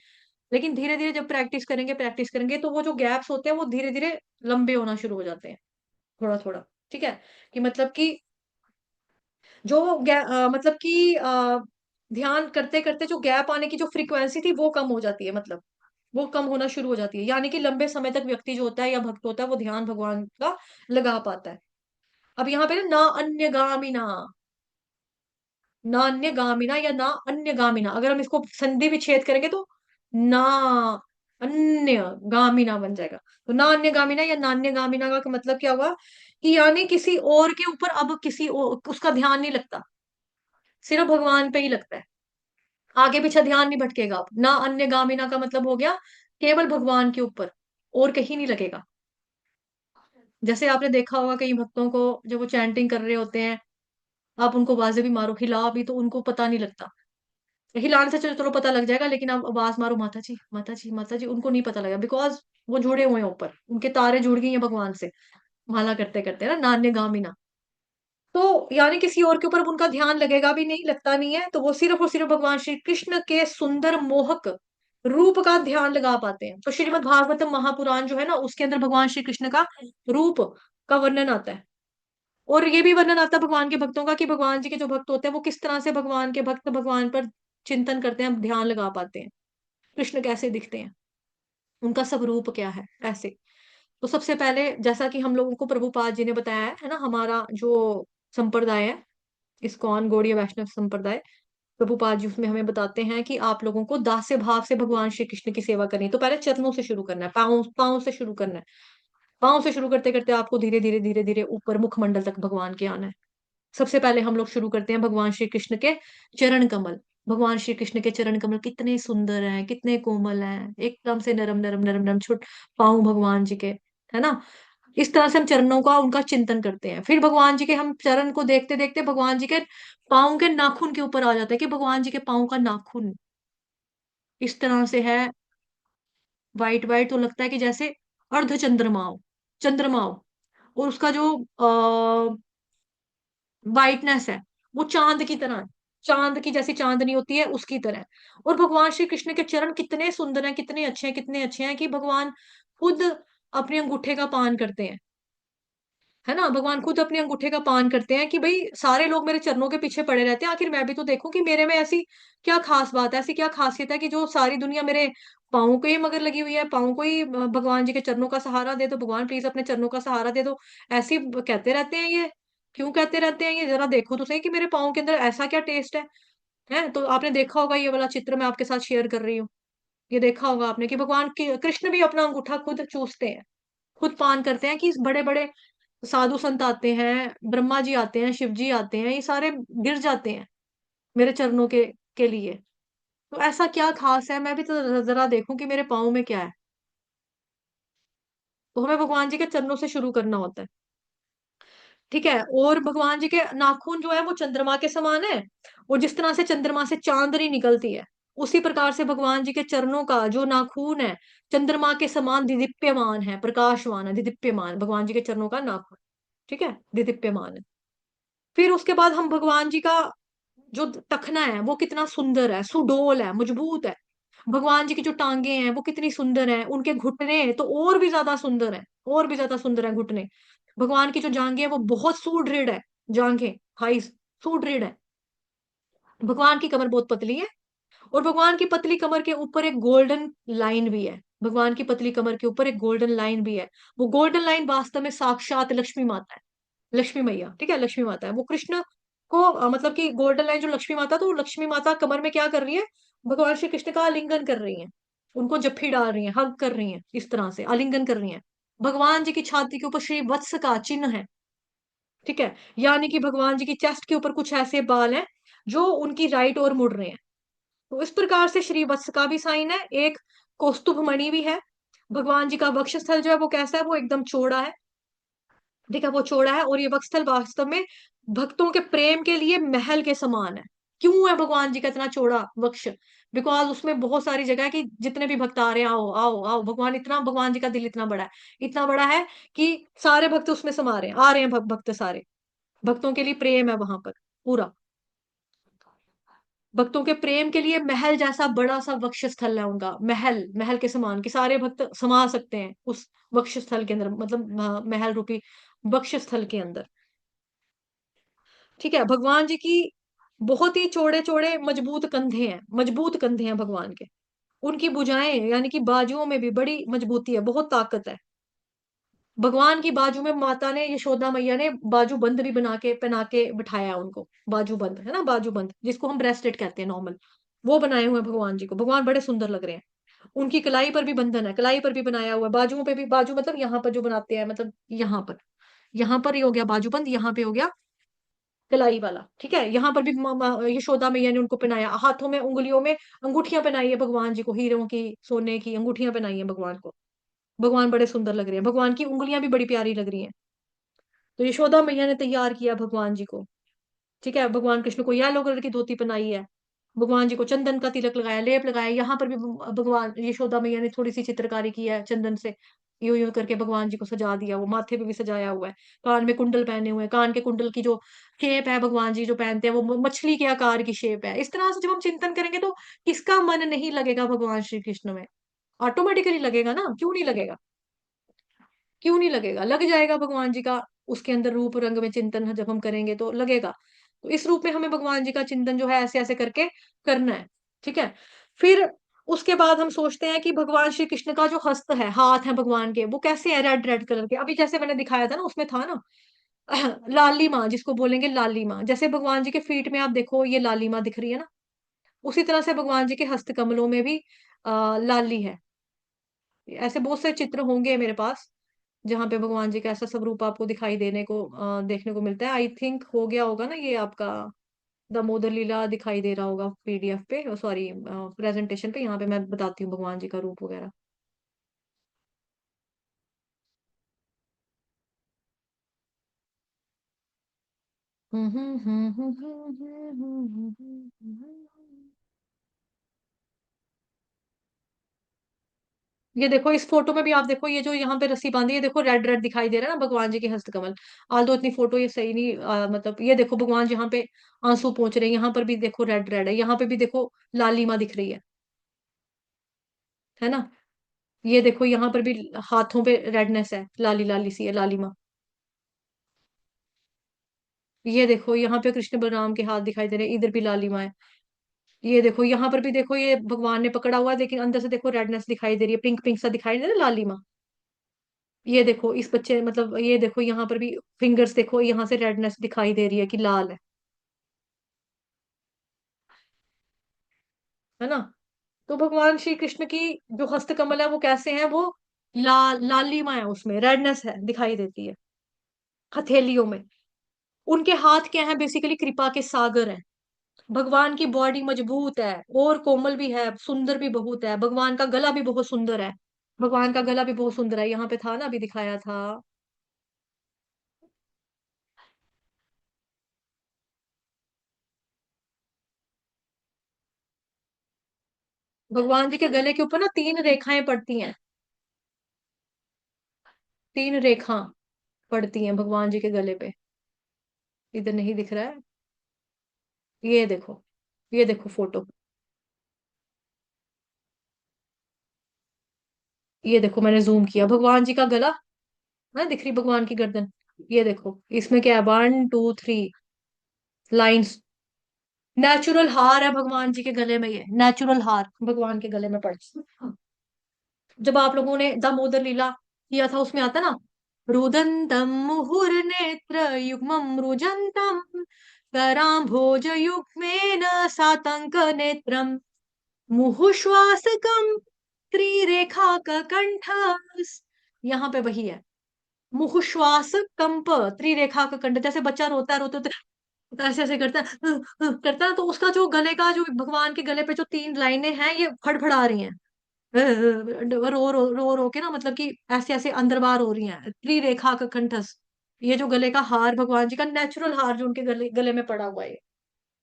लेकिन धीरे धीरे जब प्रैक्टिस करेंगे तो वो जो गैप्स होते हैं वो धीरे धीरे लंबे होना शुरू हो जाते हैं, थोड़ा थोड़ा। ठीक है, कि मतलब कि मतलब कि ध्यान करते करते जो गैप आने की जो फ्रीक्वेंसी थी वो कम हो जाती है, मतलब वो कम होना शुरू हो जाती है, यानी कि लंबे समय तक व्यक्ति जो होता है या भक्त होता है वो ध्यान भगवान का लगा पाता है। अब यहाँ पे ना अन्य गामिना, ना अन्य गामिना या ना अन्य गामिना, अगर हम इसको संधि विच्छेद करेंगे तो ना अन्य गामिना बन जाएगा। तो ना अन्य गामिना या नान्य गामिना का मतलब क्या हुआ कि यानी किसी और के ऊपर अब किसी और उसका ध्यान नहीं लगता, सिर्फ भगवान पे ही लगता है, आगे पीछे ध्यान नहीं भटकेगा। अब ना अन्य गामिना का मतलब हो गया केवल भगवान के ऊपर, और कहीं नहीं लगेगा। जैसे आपने देखा होगा कई भक्तों को जब वो चैंटिंग कर रहे होते हैं, आप उनको आवाजें भी मारो, हिला भी, तो उनको पता नहीं लगता। हिलाने से चलो चलो पता लग जाएगा, लेकिन आप आवाज मारो माता जी माता जी माता जी, उनको नहीं पता लगेगा, बिकॉज वो जुड़े हुए हैं ऊपर, उनके तारे जुड़ गई हैं भगवान से, माला करते करते ना, नान्य गामिना। तो यानी किसी और के ऊपर अब उनका ध्यान लगेगा भी नहीं, लगता नहीं है, तो वो सिर्फ और सिर्फ भगवान श्री कृष्ण के सुंदर मोहक रूप का ध्यान लगा पाते हैं। तो श्रीमद् भागवतम महापुराण जो है ना, उसके अंदर भगवान श्री कृष्ण का रूप का वर्णन आता है। और ये भी वर्णन आता है भगवान के भक्तों का कि भगवान जी के जो भक्त होते हैं वो किस तरह से भगवान के भक्त भगवान पर चिंतन करते हैं, ध्यान लगा पाते हैं, कृष्ण कैसे दिखते हैं, उनका स्वरूप क्या है, ऐसे। तो सबसे पहले जैसा कि हम लोगों को प्रभुपाद जी ने बताया है ना, हमारा जो संप्रदाय है, इस्कॉन गौड़ीय वैष्णव संप्रदाय, प्रभुपाद जी उसमें हमें बताते हैं कि आप लोगों को दास्य भाव से भगवान श्री कृष्ण की सेवा करनी है। तो पहले चरणों से शुरू करना है, पाँव पाँव से शुरू करना है, पाँव से शुरू करते करते आपको धीरे धीरे धीरे धीरे ऊपर मुखमंडल तक भगवान के आना है। सबसे पहले हम लोग शुरू करते हैं भगवान श्री कृष्ण के चरण कमल। भगवान श्री कृष्ण के चरण कमल कितने सुंदर हैं, कितने कोमल हैं, एकदम से नरम नरम नरम नरम, छुट पाँव भगवान जी के, है ना। इस तरह से हम चरणों का उनका चिंतन करते हैं। फिर भगवान जी के हम चरण को देखते देखते भगवान जी के पाँव के नाखून के ऊपर आ जाते हैं कि भगवान जी के पाँव का नाखून इस तरह से है, वाइट वाइट, तो लगता है कि जैसे अर्ध चंद्रमा हो, चंद्रमा हो। और उसका जो वाइटनेस है वो चांद की तरह है, चांद की जैसी चांदनी होती है उसकी तरह। और भगवान श्री कृष्ण के चरण कितने सुंदर हैं, कितने अच्छे हैं, कितने अच्छे हैं कि भगवान खुद अपने अंगूठे का पान करते हैं, है ना। भगवान खुद अपने अंगूठे का पान करते हैं कि भाई सारे लोग मेरे चरणों के पीछे पड़े रहते हैं, आखिर मैं भी तो देखूं कि मेरे में ऐसी क्या खास बात है, ऐसी क्या खासियत है कि जो सारी दुनिया मेरे पाँव को ही मगर लगी हुई है, पाँव को ही भगवान जी के चरणों का सहारा दे दो, भगवान प्लीज अपने चरणों का सहारा दे दो। ऐसे ही कहते रहते हैं ये, क्यों कहते रहते हैं ये, जरा देखो तो सही कि मेरे पाँव के अंदर ऐसा क्या टेस्ट है। तो आपने देखा होगा, ये वाला चित्र मैं आपके साथ शेयर कर रही हूँ, ये देखा होगा आपने कि भगवान की कृष्ण भी अपना अंगूठा खुद चूसते हैं, खुद पान करते हैं। कि बड़े बड़े साधु संत आते हैं, ब्रह्मा जी आते हैं, शिव जी आते हैं, ये सारे गिर जाते हैं मेरे चरणों के लिए। तो ऐसा क्या खास है, मैं भी तो जरा देखूं कि मेरे पाँव में क्या है। तो हमें भगवान जी के चरणों से शुरू करना होता है। ठीक है। और भगवान जी के नाखून जो है वो चंद्रमा के समान है, और जिस तरह से चंद्रमा से चांदनी निकलती है, उसी प्रकार से भगवान जी के चरणों का जो नाखून है चंद्रमा के समान दिदीप्यमान है, प्रकाशवान है, दिदीप्यमान भगवान जी के चरणों का नाखून। ठीक है, दिदीप्यमान है। फिर उसके बाद हम भगवान जी का जो टखना है वो कितना सुंदर है, सुडोल है, मजबूत है। भगवान जी की जो टांगे हैं वो कितनी सुंदर है, उनके घुटने तो और भी ज्यादा सुंदर है, और भी ज्यादा सुंदर है घुटने। भगवान की जो जांघें है वो बहुत सुदृढ़ है, जांघें, थाइस सुदृढ़ है। भगवान की कमर बहुत पतली है, और भगवान की पतली कमर के ऊपर एक गोल्डन लाइन भी है। भगवान की पतली कमर के ऊपर एक गोल्डन लाइन भी है। वो गोल्डन लाइन वास्तव में साक्षात लक्ष्मी माता है, लक्ष्मी मैया, ठीक है, लक्ष्मी माता है वो। कृष्ण को मतलब कि गोल्डन लाइन जो लक्ष्मी माता, तो लक्ष्मी माता कमर में क्या कर रही है, भगवान श्री कृष्ण का आलिंगन कर रही है, उनको जप्फी डाल रही है, हग कर रही है, इस तरह से आलिंगन कर रही है। भगवान जी की छाती के ऊपर श्री वत्स का चिन्ह है, ठीक है। यानी कि भगवान जी की चेस्ट के ऊपर कुछ ऐसे बाल हैं जो उनकी राइट ओर मुड़ रहे हैं। तो इस प्रकार से श्री वत्स का भी साइन है। एक कौस्तुभ मणि भी है। भगवान जी का वक्षस्थल जो है वो कैसा है, वो एकदम चौड़ा है, ठीक है, वो चौड़ा है। और ये वक्षस्थल वास्तव में भक्तों के प्रेम के लिए महल के समान है। क्यों है भगवान जी का इतना चौड़ा वक्ष? बिकॉज उसमें बहुत सारी जगह है कि जितने भी भक्त आ रहे हैं, आओ आओ आओ, भगवान इतना, भगवान जी का दिल इतना बड़ा है, इतना बड़ा है कि सारे भक्त उसमें समा रहे हैं, आ रहे हैं भक्त सारे। भक्तों के लिए प्रेम है वहां पर पूरा। भक्तों के प्रेम के लिए महल जैसा बड़ा सा वक्ष स्थल है उनका, महल, महल के समान, कि सारे भक्त समा सकते हैं उस वक्ष स्थल के अंदर, मतलब महल रूपी वक्ष स्थल के अंदर, ठीक है। भगवान जी की बहुत ही चौड़े चौड़े मजबूत कंधे हैं, मजबूत कंधे हैं भगवान के। उनकी भुजाएं यानी कि बाजुओं में भी बड़ी मजबूती है, बहुत ताकत है। भगवान की बाजू में माता ने, यशोदा मैया ने बाजू बंद भी बना के पहना के बिठाया उनको। बाजू बंद है ना, बाजू बंद जिसको हम ब्रेसलेट कहते हैं नॉर्मल, वो बनाए हुए हैं भगवान जी को। भगवान बड़े सुंदर लग रहे हैं। उनकी कलाई पर भी बंधन है, कलाई पर भी बनाया हुआ है, बाजुओं पे भी, बाजू मतलब यहाँ पर जो बनाते हैं, मतलब यहाँ पर, यहाँ पर ये हो गया बाजूबंद, यहाँ पे हो गया कलाई वाला, ठीक है। यहाँ पर भी यशोदा मैया ने उनको पहनाया, हाथों में उंगलियों में अंगूठियां पहनाई है भगवान जी को, हीरों की, सोने की अंगूठियां पहनाई है भगवान को। भगवान बड़े सुंदर लग रहे हैं, भगवान की उंगलियां भी बड़ी प्यारी लग रही हैं। तो यशोदा मैया ने तैयार किया भगवान जी को, ठीक है। भगवान कृष्ण को येलो कलर की धोती पहनाई है, भगवान जी को चंदन का तिलक लगाया, लेप लगाया। यहाँ पर भी भगवान यशोदा मैया ने थोड़ी सी चित्रकारी की है चंदन से, यूं यूं करके भगवान जी को सजा दिया। वो माथे पे भी सजाया हुआ है, कान में कुंडल पहने हुए हैं, कान के कुंडल की जो शेप है भगवान जी जो पहनते हैं वो मछली के आकार की शेप है। इस तरह से जब हम चिंतन करेंगे तो किसका मन नहीं लगेगा भगवान श्री कृष्ण में? ऑटोमेटिकली लगेगा ना, क्यों नहीं लगेगा? क्यों नहीं लगेगा? लग जाएगा भगवान जी का, उसके अंदर रूप रंग में चिंतन जब हम करेंगे तो लगेगा। तो इस रूप में हमें भगवान जी का चिंतन जो है ऐसे ऐसे करके करना है, ठीक है। फिर उसके बाद हम सोचते हैं कि भगवान श्री कृष्ण का जो हस्त है, हाथ है भगवान के, वो कैसे है, रेड रेड कलर के। अभी जैसे मैंने दिखाया था ना, उसमें था ना लाली माँ, जिसको बोलेंगे लाली माँ। जैसे भगवान जी के फीट में आप देखो ये लाली माँ दिख रही है ना, उसी तरह से भगवान जी के हस्त कमलों में भी लाली है। ऐसे बहुत से चित्र होंगे मेरे पास जहां पे भगवान जी का ऐसा सब रूप आपको दिखाई देने को देखने को मिलता है। आई थिंक हो गया होगा ना ये आपका, दामोदर लीला दिखाई दे रहा होगा पीडीएफ पे, सॉरी प्रेजेंटेशन पे। यहाँ पे मैं बताती हूँ भगवान जी का रूप वगैरह। ये देखो इस फोटो में भी आप देखो, ये जो यहाँ पे रस्सी बांधी है, देखो रेड रेड दिखाई दे रहा है ना भगवान जी के हस्तकमल। आल्दो इतनी फोटो ये सही नहीं मतलब ये देखो भगवान जी यहाँ पे आंसू पहुंच रहे हैं, यहाँ पर भी देखो रेड रेड है, यहाँ पे भी देखो लाली माँ दिख रही है ना। ये देखो यहाँ पर भी हाथों पे रेडनेस है, लाली लाली सी है लाली माँ। ये देखो यहाँ पे कृष्ण बलराम के हाथ दिखाई दे रहे हैं, इधर भी लाली माँ है। ये देखो यहाँ पर भी देखो, ये भगवान ने पकड़ा हुआ है लेकिन अंदर से देखो रेडनेस दिखाई दे रही है, पिंक पिंक सा दिखाई दे रहा है लाली माँ। ये देखो इस बच्चे, मतलब ये देखो यहाँ पर भी फिंगर्स देखो, यहाँ से रेडनेस दिखाई दे रही है कि लाल है ना। तो भगवान श्री कृष्ण की जो हस्त कमल है वो कैसे है, वो लालिमा है, उसमें रेडनेस है दिखाई देती है हथेलियों में। उनके हाथ क्या है, बेसिकली कृपा के सागर है। भगवान की बॉडी मजबूत है और कोमल भी है, सुंदर भी बहुत है। भगवान का गला भी बहुत सुंदर है, भगवान का गला भी बहुत सुंदर है। यहाँ पे था ना, अभी दिखाया था। भगवान जी के गले के ऊपर ना तीन रेखाएं पड़ती हैं, तीन रेखा पड़ती हैं भगवान जी के गले पे। इधर नहीं दिख रहा है, ये देखो, ये देखो फोटो, ये देखो मैंने जूम किया भगवान जी का गला, है दिख रही भगवान की गर्दन। ये देखो इसमें क्या है, 1 2 3 लाइंस। नेचुरल हार है भगवान जी के गले में, ये नेचुरल हार भगवान के गले में पड़। जब आप लोगों ने दामोदर लीला किया था, उसमें आता ना, रुदंतम मुहुर्नेत्र युग्मम रुजंतम कराम्भोज युग्मेन सातंक नेत्रम मुहुश्वासकम त्रिरेखाक कंठ। यहाँ पे वही है, मुहुश्वास कंप त्रिरेखा का कंठ। जैसे बच्चा रोता है, रोते रोते ऐसे ऐसे करता है, करता है, तो उसका जो गले का, जो भगवान के गले पे जो 3 लाइनें हैं, ये फड़फड़ा रही हैं, रो रो के ना, मतलब कि ऐसे ऐसे अंदर बाहर हो रही हैं, त्रिरेखा का कंठस। ये जो गले का हार, भगवान जी का नेचुरल हार जो उनके गले गले में पड़ा हुआ है,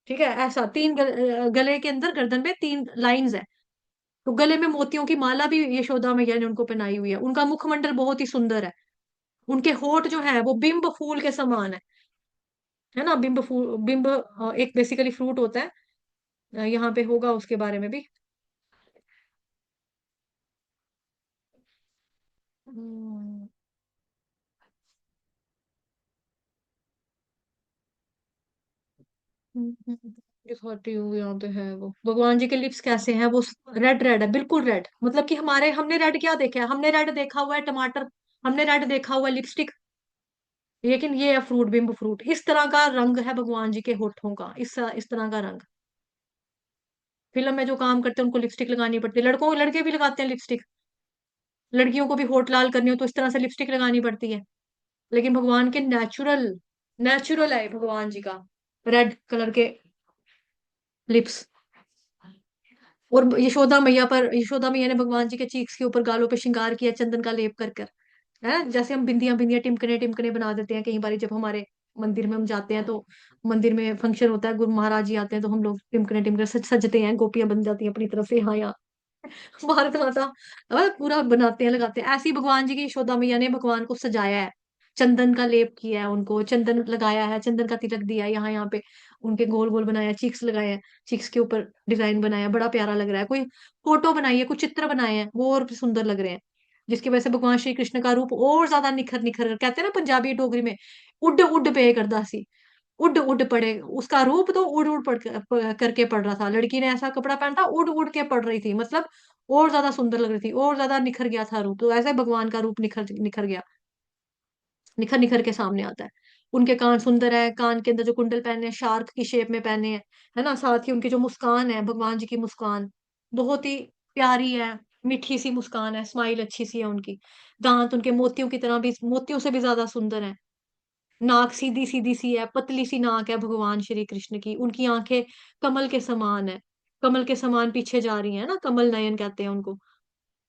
ठीक है, ऐसा गले के अंदर गर्दन पे 3 लाइंस है। तो गले में मोतियों की माला भी यशोदा मैया ने उनको पहनाई हुई है। उनका मुखमंडल बहुत ही सुंदर है। उनके होठ जो है वो बिंब फूल के समान है ना, बिंब फूल, बिंब एक बेसिकली फ्रूट होता है। यहाँ पे होगा उसके बारे में भी। हम्म, दिखाती हूँ, यहाँ पे है वो भगवान जी के लिप्स कैसे हैं, वो रेड रेड है, बिल्कुल रेड। मतलब कि हमारे, हमने रेड क्या देखा है, हमने रेड देखा हुआ है टमाटर, हमने रेड देखा हुआ है लिपस्टिक, लेकिन ये है फ्रूट, बिंब फ्रूट। इस तरह का रंग है भगवान जी के होठों का, इस तरह का रंग। फिल्म में जो काम करते हैं उनको लिपस्टिक लगानी पड़ती है, लड़कों लड़के भी लगाते हैं लिपस्टिक। लड़कियों को भी होठ लाल करनी हो तो इस तरह से लिपस्टिक लगानी पड़ती है। लेकिन भगवान के नेचुरल, नेचुरल है भगवान जी का, रेड कलर के लिप्स। और यशोदा मैया ने भगवान जी के चीक्स के ऊपर, गालों पे श्रृंगार किया चंदन का लेप कर कर। है जैसे हम बिंदियां बिंदियां टिमकने टिमकने बना देते हैं कई बार, जब हमारे मंदिर में हम जाते हैं तो, मंदिर में फंक्शन होता है, गुरु महाराज जी आते हैं तो हम लोग टिमकने टिमकने सजते हैं, गोपियां बन जाती हैं अपनी तरफ से, हाँ यहाँ भारत माता, पूरा बनाते हैं लगाते हैं। ऐसे ही भगवान जी की यशोदा मैया ने भगवान को सजाया है, चंदन का लेप किया है, उनको चंदन लगाया है, चंदन का तिलक दिया है, यहाँ यहाँ पे उनके गोल गोल बनाया, चीक्स लगाए हैं, चीक्स के ऊपर डिजाइन बनाया, बड़ा प्यारा लग रहा है। कोई फोटो बनाई है, कुछ चित्र बनाए हैं, वो और भी सुंदर लग रहे हैं। जिसकी वजह से भगवान श्री कृष्ण का रूप और ज्यादा निखर निखर कर, कहते हैं ना पंजाबी डोगरी में, उड उड पे करदा सी, उड उड पड़े। उसका रूप तो उड़ उड़ करके पड़ रहा था। लड़की ने ऐसा कपड़ा पहना था, उड़ उड़ के पड़ रही थी, मतलब और ज्यादा सुंदर लग रही थी, और ज्यादा निखर गया था रूप। तो ऐसे भगवान का रूप निखर निखर गया, निखर निखर के सामने आता है। उनके कान सुंदर है, कान के अंदर जो कुंडल पहने हैं शार्क की शेप में पहने हैं, है ना। साथ ही उनकी जो मुस्कान है, भगवान जी की मुस्कान बहुत ही प्यारी है, मीठी सी मुस्कान है, स्माइल अच्छी सी है उनकी। दांत उनके मोतियों की तरह भी, मोतियों से भी ज्यादा सुंदर है। नाक सीधी सीधी सी है, पतली सी नाक है भगवान श्री कृष्ण की। उनकी आंखें कमल के समान है, कमल के समान पीछे जा रही है ना, कमल नयन कहते हैं उनको।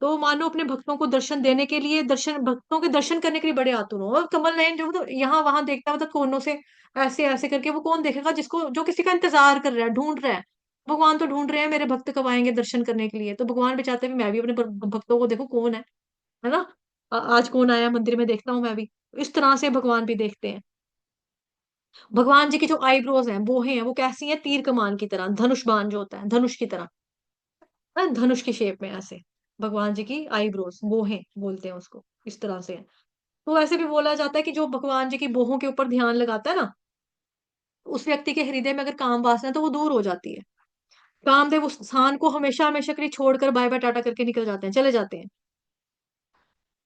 तो मानो अपने भक्तों को दर्शन देने के लिए, दर्शन, भक्तों के दर्शन करने के लिए बड़े आतुर हो। और कमल नयन जो तो यहाँ वहां देखता है, मतलब कोनों से ऐसे ऐसे करके, वो कौन देखेगा जिसको, जो किसी का इंतजार कर रहा है, ढूंढ रहा है। भगवान तो ढूंढ रहे हैं मेरे भक्त कब आएंगे दर्शन करने के लिए। तो भगवान भी चाहते हैं मैं भी अपने भक्तों को देखूं कौन है ना, आज कौन आया मंदिर में, देखता हूँ मैं भी। इस तरह से भगवान भी देखते हैं। भगवान जी की जो आईब्रोज हैं, वो हैं, वो कैसी हैं, तीर कमान की तरह, धनुष बाण जो होता है धनुष की तरह, धनुष की शेप में ऐसे। भगवान जी की आईब्रोज वो हैं, बोलते हैं उसको, इस तरह से है। तो ऐसे भी बोला जाता है कि जो भगवान जी की बाहों के ऊपर ध्यान लगाता है ना, उस व्यक्ति के हृदय में अगर काम वासना है तो वो दूर हो जाती है। कामदेव उस स्थान को हमेशा हमेशा के लिए छोड़कर बाय बाय टाटा करके निकल जाते हैं, चले जाते हैं।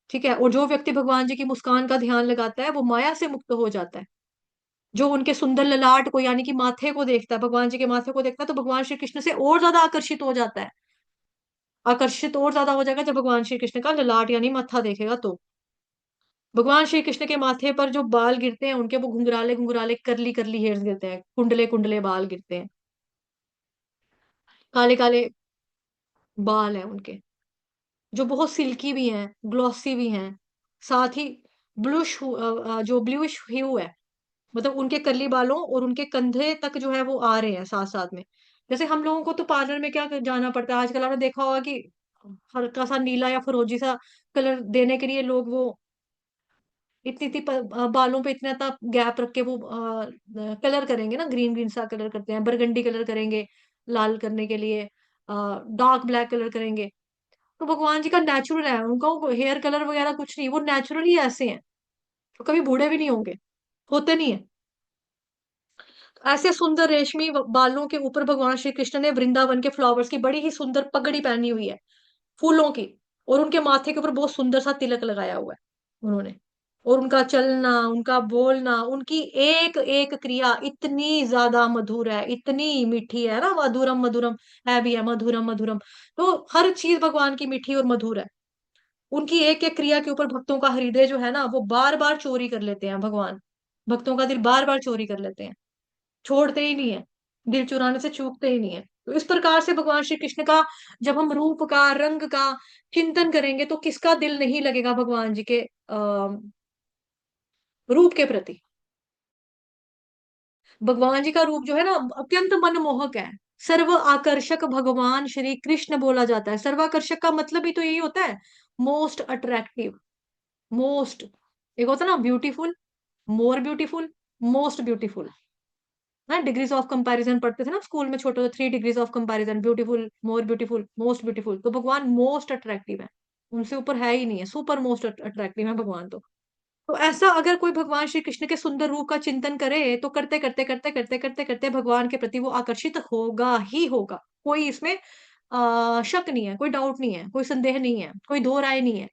ठीक है। और जो व्यक्ति भगवान जी की मुस्कान का ध्यान लगाता है, वो माया से मुक्त हो जाता है। जो उनके सुंदर ललाट को, यानी कि माथे को देखता है, भगवान जी के माथे को देखता है, तो भगवान श्री कृष्ण से और ज्यादा आकर्षित हो जाता है। आकर्षित और ज्यादा हो जाएगा जब भगवान श्री कृष्ण का ललाट यानी मत्था देखेगा तो। भगवान श्री कृष्ण के माथे पर जो बाल गिरते हैं उनके, वो घुंघराले घुंघराले करली करली हेयर्स गिरते हैं, कुंडले कुंडले बाल गिरते हैं, काले काले बाल हैं उनके, जो बहुत सिल्की भी हैं, ग्लॉसी भी हैं। साथ ही ब्लूश, जो ब्लूइश ह्यू है, मतलब उनके कर्ली बालों और उनके कंधे तक जो है वो आ रहे हैं साथ साथ में। जैसे हम लोगों को तो पार्लर में क्या जाना पड़ता है आजकल, आपने देखा होगा कि हल्का सा नीला या फिरोजी सा कलर देने के लिए लोग वो इतनी इतनी बालों पे इतना इतना गैप रख के वो कलर करेंगे ना, ग्रीन ग्रीन सा कलर करते हैं, बरगंडी कलर करेंगे लाल करने के लिए, डार्क ब्लैक कलर करेंगे। तो भगवान जी का नेचुरल है, उनका हेयर कलर वगैरह कुछ नहीं, वो नेचुरली ऐसे हैं, तो कभी बूढ़े भी नहीं होंगे, होते नहीं है। ऐसे सुंदर रेशमी बालों के ऊपर भगवान श्री कृष्ण ने वृंदावन के फ्लावर्स की बड़ी ही सुंदर पगड़ी पहनी हुई है, फूलों की। और उनके माथे के ऊपर बहुत सुंदर सा तिलक लगाया हुआ है उन्होंने। और उनका चलना, उनका बोलना, उनकी एक एक क्रिया इतनी ज्यादा मधुर है, इतनी मीठी है ना, मधुरम मधुरम है भी है, मधुरम मधुरम। तो हर चीज भगवान की मीठी और मधुर है। उनकी एक एक क्रिया के ऊपर भक्तों का हृदय जो है ना, वो बार बार चोरी कर लेते हैं भगवान, भक्तों का दिल बार बार चोरी कर लेते हैं, छोड़ते ही नहीं है, दिल चुराने से चूकते ही नहीं है। तो इस प्रकार से भगवान श्री कृष्ण का जब हम रूप का, रंग का चिंतन करेंगे, तो किसका दिल नहीं लगेगा भगवान जी के रूप के प्रति। भगवान जी का रूप जो है ना, अत्यंत मनमोहक है। सर्व आकर्षक भगवान श्री कृष्ण बोला जाता है। सर्वाकर्षक का मतलब ही तो यही होता है, मोस्ट अट्रैक्टिव, मोस्ट। एक होता है ना beautiful, more beautiful, most beautiful. ना डिग्रीज ऑफ कंपैरिजन पढ़ते थे ना स्कूल में छोटे, 3 degrees of comparison, beautiful, more beautiful, most beautiful. तो भगवान मोस्ट अट्रैक्टिव है, उनसे ऊपर है ही नहीं है, सुपर मोस्ट अट्रैक्टिव है भगवान। तो ऐसा अगर कोई भगवान श्री कृष्ण के सुंदर रूप का चिंतन करे, तो करते करते करते करते करते करते भगवान के प्रति वो आकर्षित होगा ही होगा। कोई इसमें शक नहीं है, कोई डाउट नहीं है, कोई संदेह नहीं है, कोई दो राय नहीं है।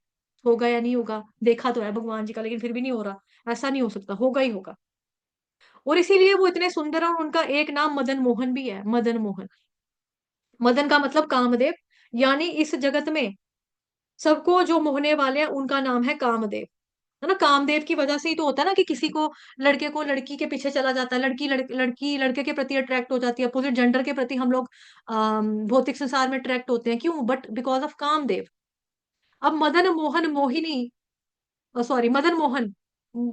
होगा या नहीं होगा, देखा तो है भगवान जी का, लेकिन फिर भी नहीं हो रहा, ऐसा नहीं हो सकता, होगा ही होगा। और इसीलिए वो इतने सुंदर हैं, और उनका एक नाम मदन मोहन भी है, मदन मोहन। मदन का मतलब कामदेव, यानी इस जगत में सबको जो मोहने वाले हैं उनका नाम है कामदेव। है ना, कामदेव की वजह से ही तो होता है ना कि किसी को, लड़के को लड़की के पीछे चला जाता है, लड़की लड़के के प्रति अट्रैक्ट हो जाती है, अपोजिट जेंडर के प्रति हम लोग भौतिक संसार में अट्रैक्ट होते हैं, क्यों? But because of Kamdev. अब मदन मोहन मोहिनी, सॉरी मदन मोहन,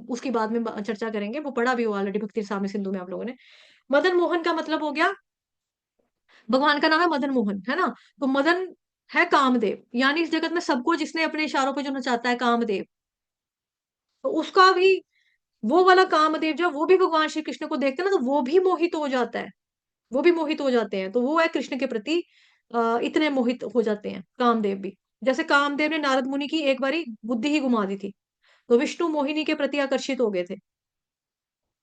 उसकी बाद में चर्चा करेंगे, वो पढ़ा भी हुआ ऑलरेडी भक्ति साम्य सिंधु में आप लोगों ने। मदन मोहन का मतलब हो गया, भगवान का नाम है मदन मोहन, है ना। तो मदन है कामदेव, यानी इस जगत में सबको जिसने अपने इशारों पे जो नचाता है कामदेव, तो उसका भी, वो वाला कामदेव जब वो भी भगवान श्री कृष्ण को देखते हैं ना, तो वो भी मोहित हो जाता है, वो भी मोहित हो जाते हैं। तो वो है कृष्ण के प्रति इतने मोहित हो जाते हैं कामदेव भी। जैसे कामदेव ने नारद मुनि की एक बारी बुद्धि ही घुमा दी थी, तो विष्णु मोहिनी के प्रति आकर्षित हो गए थे।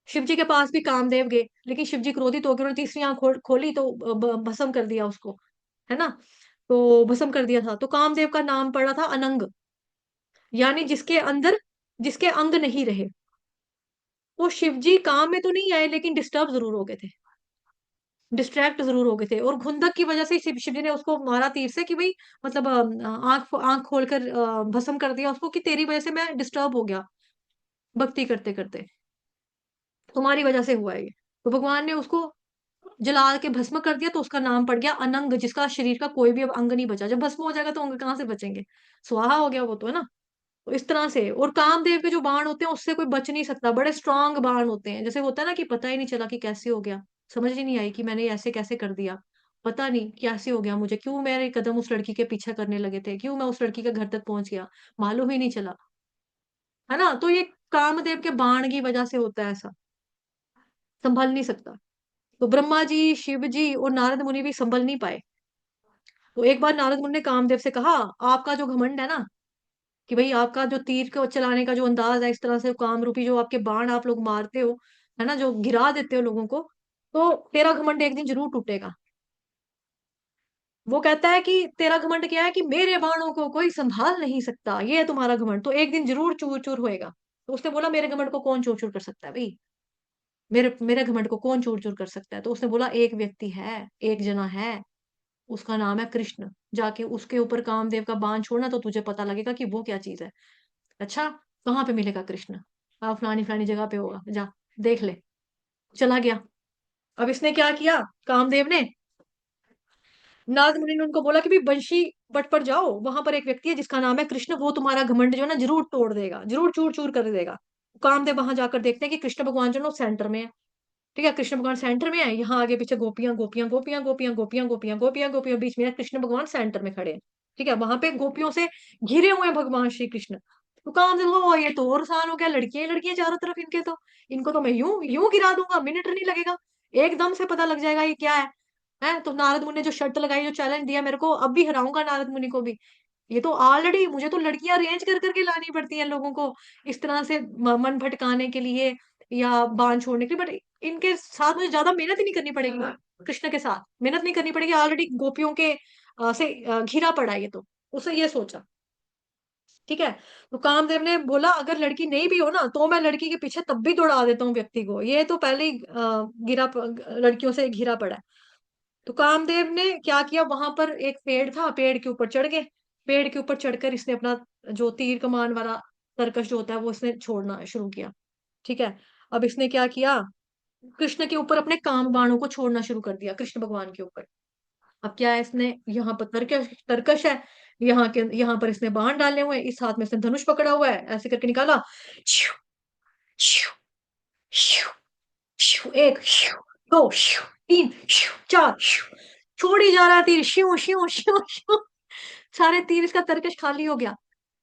शिव जी के पास भी कामदेव गए, लेकिन शिव जी क्रोधित होकर उन्होंने तीसरी आंख खोली, तो भस्म कर दिया उसको, है ना। तो भस्म कर दिया था। तो कामदेव का नाम पड़ा था अनंग, यानी जिसके अंदर, जिसके अंग नहीं रहे। तो शिव जी काम में तो नहीं आए, लेकिन डिस्टर्ब जरूर हो गए थे, डिस्ट्रैक्ट जरूर हो गए थे। और खुंदक की वजह से शिव जी ने उसको मारा तीर से, कि भाई मतलब आंख आंख खोलकर भस्म कर दिया उसको, कि तेरी वजह से मैं डिस्टर्ब हो गया भक्ति करते करते, तुम्हारी वजह से हुआ है ये। तो भगवान ने उसको जला के भस्म कर दिया, तो उसका नाम पड़ गया अनंग, जिसका शरीर का कोई भी अब अंग नहीं बचा। जब भस्म हो जाएगा तो अंग कहाँ से बचेंगे, स्वाहा हो गया वो तो, है ना। तो इस तरह से, और कामदेव के जो बाण होते हैं उससे कोई बच नहीं सकता, बड़े स्ट्रांग बाण होते हैं। जैसे होता है ना कि पता ही नहीं चला कि कैसे हो गया, समझ ही नहीं आई कि मैंने ऐसे कैसे कर दिया, पता नहीं कैसे हो गया मुझे, क्यों मेरे कदम उस लड़की के पीछे करने लगे थे, क्यों मैं उस लड़की के घर तक पहुंच गया, मालूम ही नहीं चला, है ना। तो ये कामदेव के बाण की वजह से होता है ऐसा, संभल नहीं सकता। तो ब्रह्मा जी, शिव जी और नारद मुनि भी संभल नहीं पाए। तो एक बार नारद मुनि ने कामदेव से कहा, आपका जो घमंड है ना, कि भाई आपका जो तीर को चलाने का जो अंदाज है, इस तरह से काम रूपी जो आपके बाण आप लोग मारते हो, है ना, जो गिरा देते हो लोगों को, तो तेरा घमंड एक दिन जरूर टूटेगा। वो कहता है कि तेरा घमंड क्या है, कि मेरे बाणों को कोई संभाल नहीं सकता, ये है तुम्हारा घमंड, तो एक दिन जरूर चूर चूर होएगा। तो उसने बोला, मेरे घमंड को कौन चूर चूर कर सकता है भाई, मेरे मेरे घमंड को कौन चूर चूर कर सकता है? तो उसने बोला, एक व्यक्ति है, एक जना है, उसका नाम है कृष्ण। जाके उसके ऊपर कामदेव का बाण छोड़ना, तो तुझे पता लगेगा कि वो क्या चीज है। अच्छा, कहाँ पे मिलेगा कृष्ण? आप फलानी फलानी जगह पे होगा, जा देख ले। चला गया। अब इसने क्या किया, कामदेव ने, नारद मुनि ने उनको बोला कि भाई बंशी बट पर जाओ, वहां पर एक व्यक्ति है जिसका नाम है कृष्ण, वो तुम्हारा घमंड जो है ना जरूर तोड़ देगा, जरूर चूर चूर कर देगा। कामदेव वहां जाकर देखते हैं कि कृष्ण भगवान जो है ना सेंटर में है। ठीक है, कृष्ण भगवान सेंटर में है, यहाँ आगे पीछे गोपियां गोपियां गोपियां गोपियां गोपियां गोपियां गोपियां गोपियां, बीच में कृष्ण भगवान सेंटर में खड़े हैं। ठीक है, वहां पे गोपियों से घिरे हुए हैं भगवान श्री कृष्ण। तो काम देखो, ये तो और आसान हो गया, लड़कियां ही लड़कियां चारों तरफ इनके, तो इनको तो मैं यूं यूं गिरा दूंगा, मिनट नहीं लगेगा, एकदम से पता लग जाएगा ये क्या है। तो नारद मुनि ने जो शर्त लगाई, जो चैलेंज दिया मेरे को, अब भी हराऊंगा नारद मुनि को भी। ये तो ऑलरेडी मुझे तो लड़कियां अरेंज कर करके लानी पड़ती हैं लोगों को, इस तरह से मन भटकाने के लिए या बांध छोड़ने के लिए। बट इनके साथ मुझे ज्यादा मेहनत ही नहीं करनी पड़ेगी, कृष्ण के साथ मेहनत नहीं करनी पड़ेगी, ऑलरेडी गोपियों के से घिरा पड़ा है ये तो। उसने ये सोचा, ठीक है। तो कामदेव ने बोला अगर लड़की नहीं भी हो ना, तो मैं लड़की के पीछे तब भी दौड़ा देता हूँ व्यक्ति को, ये तो पहले ही लड़कियों से घिरा पड़ा है। तो कामदेव ने क्या किया, वहां पर एक पेड़ था, पेड़ के ऊपर चढ़ गए। पेड़ के ऊपर चढ़कर इसने अपना जो तीर कमान वाला तरकश जो होता है वो इसने छोड़ना शुरू किया, ठीक है। अब इसने क्या किया, कृष्ण के ऊपर अपने काम बाणों को छोड़ना शुरू कर दिया, कृष्ण भगवान के ऊपर। अब क्या है, इसने यहाँ पर तरकश तरकश है, यहाँ पर इसने बाण डाले हुए हैं, इस हाथ में इसने धनुष पकड़ा हुआ है, ऐसे करके निकाला, श्यू, श्यू, श्यू, श्यू, एक, श्यू, दो, श्यू, तीन, श्यू, चार, श्यू, छोड़ी जा रहा है तीर, श्यू श्यू श्यू श्यू, सारे तीर, इसका तरकश खाली हो गया,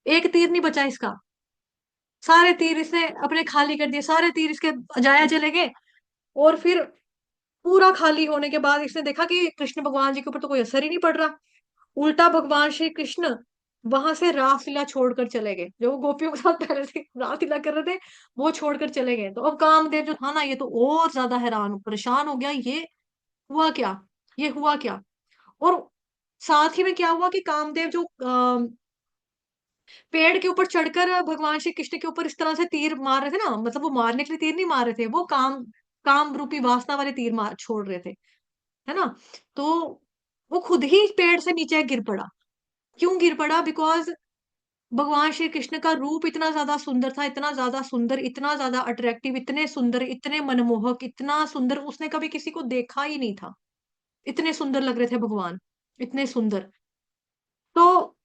एक तीर नहीं बचा इसका, सारे तीर इसने अपने खाली कर दिए, सारे तीर इसके जाया चले गए। और फिर पूरा खाली होने के बाद इसने देखा कि कृष्ण भगवान जी के ऊपर तो कोई असर ही नहीं पड़ रहा, उल्टा भगवान श्री कृष्ण वहां से रासलीला छोड़कर चले गए, जो वो गोपियों के साथ पहले से रासलीला कर रहे थे वो छोड़कर चले गए। तो अब कामदेव जो था ना, ये तो और ज्यादा हैरान परेशान हो गया, ये हुआ क्या, ये हुआ क्या। और साथ ही में क्या हुआ कि कामदेव जो पेड़ के ऊपर चढ़कर भगवान श्री कृष्ण के ऊपर इस तरह से तीर मार रहे थे ना, मतलब वो मारने के लिए तीर नहीं मार रहे थे, वो काम काम रूपी वासना वाले तीर मार छोड़ रहे थे, है ना। तो वो खुद ही पेड़ से नीचे गिर पड़ा। क्यों गिर पड़ा, बिकॉज भगवान श्री कृष्ण का रूप इतना ज्यादा सुंदर था, इतना ज्यादा सुंदर, इतना ज्यादा अट्रैक्टिव, इतने सुंदर, इतने मनमोहक, इतना सुंदर उसने कभी किसी को देखा ही नहीं था, इतने सुंदर लग रहे थे भगवान, इतने सुंदर। तो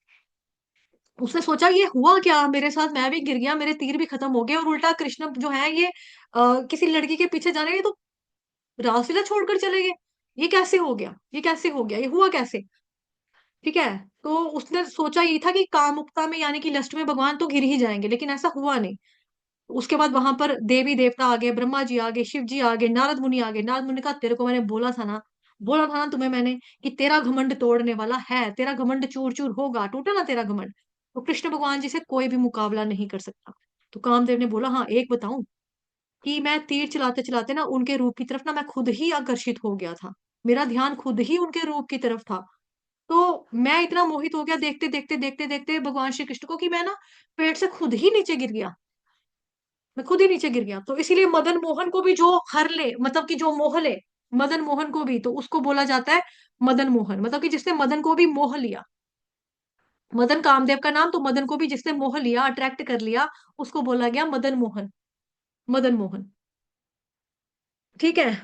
उसने सोचा ये हुआ क्या मेरे साथ, मैं भी गिर गया, मेरे तीर भी खत्म हो गए, और उल्टा कृष्ण जो है ये किसी लड़की के पीछे जाने गए तो रासलीला छोड़कर चले गए, ये कैसे हो गया, ये कैसे हो गया, ये हुआ कैसे, ठीक है। तो उसने सोचा ये था कि कामुकता में यानी कि लस्ट में भगवान तो गिर ही जाएंगे, लेकिन ऐसा हुआ नहीं। उसके बाद वहां पर देवी देवता आ गए, ब्रह्मा जी आ गए, शिव जी आ गए, नारद मुनि आ गए। नारद मुनि का तेरे को मैंने बोला था ना तुम्हें मैंने, कि तेरा घमंड तोड़ने वाला है, तेरा घमंड चूर चूर होगा, टूटा ना तेरा घमंड। तो कृष्ण भगवान जी से कोई भी मुकाबला नहीं कर सकता। तो कामदेव ने बोला हाँ एक बताऊं, कि मैं तीर चलाते चलाते ना उनके रूप की तरफ ना मैं खुद ही आकर्षित हो गया था, मेरा ध्यान खुद ही उनके रूप की तरफ था। तो मैं इतना मोहित हो गया देखते देखते देखते देखते भगवान श्री कृष्ण को, कि मैं ना पेड़ से खुद ही नीचे गिर गया, मैं खुद ही नीचे गिर गया। तो इसीलिए मदन मोहन को भी जो हर ले, मतलब कि जो मोह ले, मदन मोहन को भी तो उसको बोला जाता है मदन मोहन, मतलब कि जिसने मदन को भी मोह लिया। मदन कामदेव का नाम, तो मदन को भी जिसने मोह लिया, अट्रैक्ट कर लिया, उसको बोला गया मदन मोहन, मदन मोहन, ठीक है।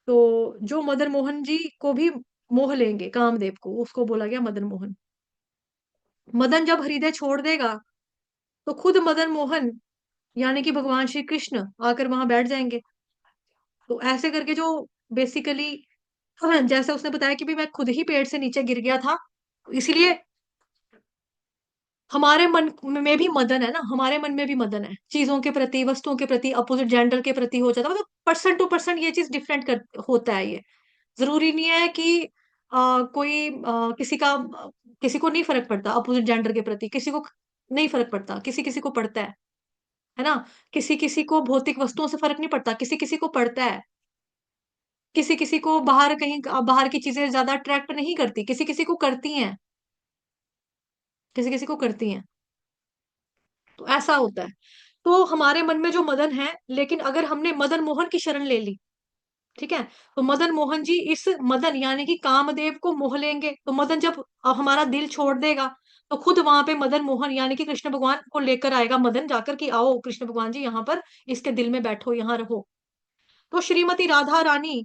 तो जो मदन मोहन जी को भी मोह लेंगे कामदेव को, उसको बोला गया मदन मोहन। मदन जब हृदय छोड़ देगा तो खुद मदन मोहन यानी कि भगवान श्री कृष्ण आकर वहां बैठ जाएंगे। तो ऐसे करके जो बेसिकली, जैसे उसने बताया कि भी मैं खुद ही पेड़ से नीचे गिर गया था, इसीलिए हमारे मन में भी मदन है ना, हमारे मन में भी मदन है चीजों के प्रति, वस्तुओं के प्रति, अपोजिट जेंडर के प्रति हो जाता है, मतलब पर्सन टू पर्सन ये चीज डिफरेंट कर होता है ये। जरूरी नहीं है कि कोई किसी को नहीं फर्क पड़ता अपोजिट जेंडर के प्रति, किसी को नहीं फर्क पड़ता, किसी किसी को पड़ता है ना। किसी किसी को भौतिक वस्तुओं से फर्क नहीं पड़ता, किसी किसी को पड़ता है। किसी किसी को बाहर कहीं बाहर की चीजें ज्यादा अट्रैक्ट नहीं करती, किसी किसी को करती हैं, किसी किसी को करती हैं। तो ऐसा होता है। तो हमारे मन में जो मदन है, लेकिन अगर हमने मदन मोहन की शरण ले ली, ठीक है, तो मदन मोहन जी इस मदन यानी कि कामदेव को मोह लेंगे। तो मदन जब हमारा दिल छोड़ देगा, तो खुद वहां पे मदन मोहन यानी कि कृष्ण भगवान को लेकर आएगा मदन, जाकर कि आओ कृष्ण भगवान जी यहाँ पर इसके दिल में बैठो, यहाँ रहो। तो श्रीमती राधा रानी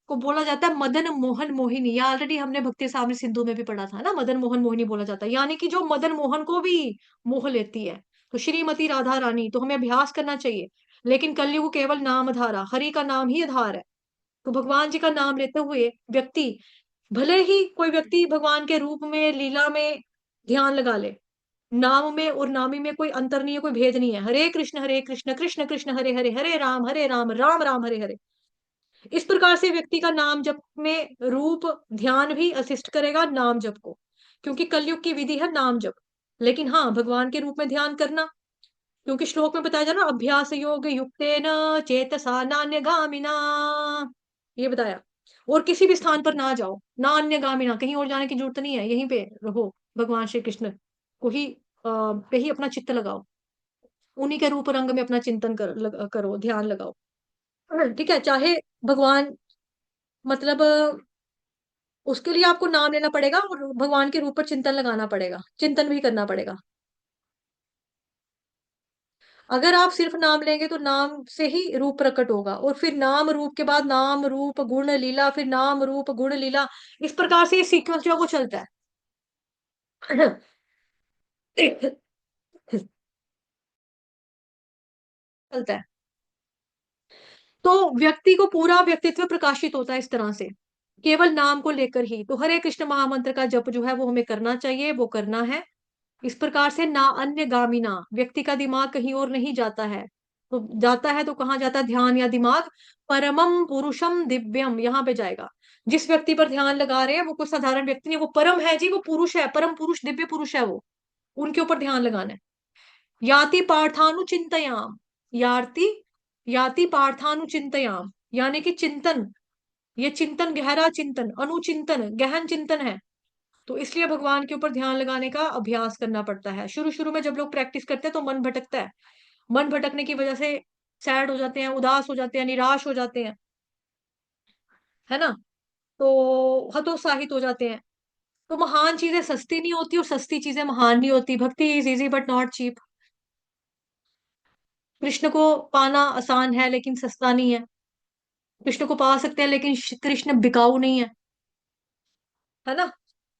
को बोला जाता है मदन मोहन मोहिनी, ये ऑलरेडी हमने भक्ति सामने सिंधु में भी पढ़ा था ना, मदन मोहन मोहिनी बोला जाता है, यानी कि जो मदन मोहन को भी मोह लेती है। तो श्रीमती राधा रानी, तो हमें अभ्यास करना चाहिए। लेकिन कलयुग केवल नाम धारा, हरि का नाम ही आधार है। तो भगवान जी का नाम लेते हुए व्यक्ति, भले ही कोई व्यक्ति भगवान के रूप में लीला में ध्यान लगा ले, नाम में और नामी में कोई अंतर नहीं है, कोई भेद नहीं है। हरे कृष्ण कृष्ण कृष्ण हरे हरे, हरे राम राम हरे हरे। इस प्रकार से व्यक्ति का नाम जप में रूप ध्यान भी असिस्ट करेगा नाम जप को, क्योंकि कलयुग की विधि है नाम जप। लेकिन हाँ, भगवान के रूप में ध्यान करना, क्योंकि श्लोक में बताया जा रहा अभ्यास योग युक्तेन चेतसा नान्यगामिना, ये बताया। और किसी भी स्थान पर ना जाओ, नान्यगामिना, कहीं और जाने की जरूरत नहीं है, यहीं पे रहो, भगवान श्री कृष्ण को ही पे ही अपना चित्त लगाओ, उन्हीं के रूप रंग में अपना चिंतन करो, ध्यान लगाओ। ठीक है, चाहे भगवान, मतलब उसके लिए आपको नाम लेना पड़ेगा और भगवान के रूप पर चिंतन लगाना पड़ेगा, चिंतन भी करना पड़ेगा। अगर आप सिर्फ नाम लेंगे तो नाम से ही रूप प्रकट होगा, और फिर नाम रूप के बाद नाम रूप गुण लीला, फिर नाम रूप गुण लीला, इस प्रकार से ये सीक्वेंस जो है वो चलता है। चलता है। तो व्यक्ति को पूरा व्यक्तित्व प्रकाशित होता है इस तरह से, केवल नाम को लेकर ही। तो हरे कृष्ण महामंत्र का जप जो है वो हमें करना चाहिए, वो करना है। इस प्रकार से ना अन्य गामिना, व्यक्ति का दिमाग कहीं और नहीं जाता है। तो जाता है तो कहाँ जाता है ध्यान या दिमाग? परमम पुरुषम दिव्यम, यहाँ पे जाएगा। जिस व्यक्ति पर ध्यान लगा रहे हैं वो कोई साधारण व्यक्ति नहीं, वो परम है जी, वो पुरुष है, परम पुरुष दिव्य पुरुष है वो, उनके ऊपर ध्यान लगाना है। याति पार्थानुचिंतयाम, याति याति पार्थानुचिंतयाम, यानी कि चिंतन, ये चिंतन गहरा चिंतन, अनुचिंतन गहन चिंतन है। तो इसलिए भगवान के ऊपर ध्यान लगाने का अभ्यास करना पड़ता है। शुरू शुरू में जब लोग प्रैक्टिस करते हैं तो मन भटकता है, मन भटकने की वजह से सैड हो जाते हैं, उदास हो जाते हैं, निराश हो जाते हैं, है ना, तो हतोत्साहित हो जाते हैं। तो महान चीजें सस्ती नहीं होती और सस्ती चीजें महान नहीं होती। Bhakti is easy but not cheap. Krishna को पाना आसान है लेकिन सस्ता नहीं है। कृष्ण को पा सकते हैं लेकिन कृष्ण बिकाऊ नहीं है, है ना।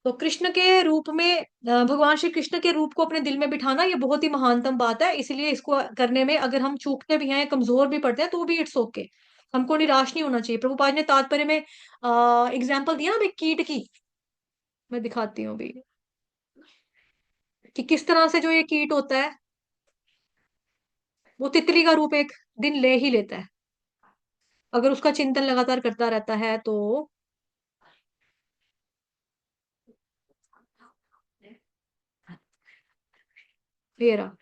तो कृष्ण के रूप में भगवान श्री कृष्ण के रूप को अपने दिल में बिठाना ये बहुत ही महानतम बात है। इसलिए इसको करने में अगर हम चूकते भी हैं, कमजोर भी पड़ते हैं, तो भी इट्स ओके। हमको निराश नहीं होना चाहिए। प्रभुपाद ने तात्पर्य में एग्जाम्पल दिया ना एक कीट की, मैं दिखाती हूँ अभी, कि किस तरह से जो ये कीट होता है वो तितली का रूप एक दिन ले ही लेता है, अगर उसका चिंतन लगातार करता रहता है तो। ये रहा,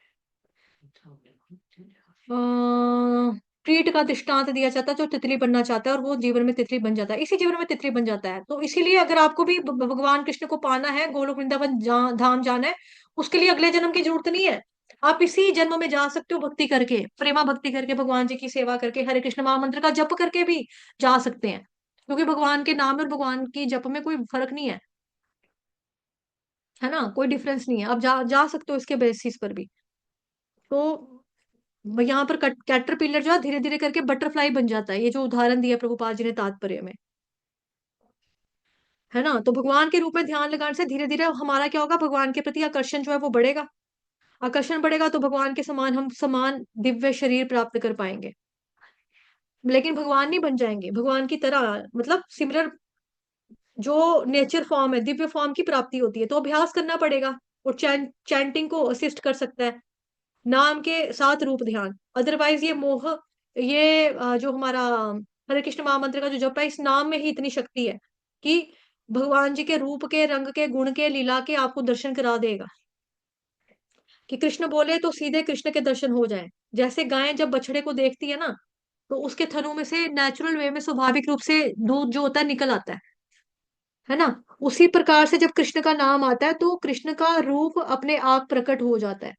कीट का दृष्टांत दिया जाता है जो तितली बनना चाहता है और वो जीवन में तितली बन जाता है, इसी जीवन में तितली बन जाता है। तो इसीलिए अगर आपको भी भगवान कृष्ण को पाना है, गोलोक वृंदावन धाम जाना है, उसके लिए अगले जन्म की जरूरत नहीं है। आप इसी जन्म में जा सकते हो, भक्ति करके, प्रेमा भक्ति करके, भगवान जी की सेवा करके, हरे कृष्ण महामंत्र का जप करके भी जा सकते हैं। क्योंकि भगवान के नाम और भगवान की जप में कोई फर्क नहीं है, है ना, कोई डिफरेंस नहीं है। आप जा जा सकते हो इसके बेसिस पर भी। तो यहाँ पर कैटरपिलर जो है धीरे धीरे करके बटरफ्लाई बन जाता है, ये जो उदाहरण दिया प्रभुपाद जी ने तात्पर्य में, है ना। तो भगवान के रूप में ध्यान लगाने से धीरे धीरे हमारा क्या होगा, भगवान के प्रति आकर्षण जो है वो बढ़ेगा। आकर्षण बढ़ेगा तो भगवान के समान हम समान दिव्य शरीर प्राप्त कर पाएंगे। लेकिन भगवान नहीं बन जाएंगे, भगवान की तरह मतलब सिमिलर जो नेचर फॉर्म है, दिव्य फॉर्म की प्राप्ति होती है, तो अभ्यास करना पड़ेगा। और चैंटिंग को असिस्ट कर सकता है नाम के साथ रूप ध्यान। अदरवाइज ये मोह, ये जो हमारा हरे कृष्ण महामंत्र का जो जप है, इस नाम में ही इतनी शक्ति है कि भगवान जी के रूप के, रंग के, गुण के, लीला के आपको दर्शन करा देगा। कि कृष्ण बोले तो सीधे कृष्ण के दर्शन हो जाएं। जैसे गाय जब बछड़े को देखती है ना, तो उसके थनों में से नेचुरल वे में स्वाभाविक रूप से दूध जो होता है निकल आता है ना। उसी प्रकार से जब कृष्ण का नाम आता है तो कृष्ण का रूप अपने आप प्रकट हो जाता है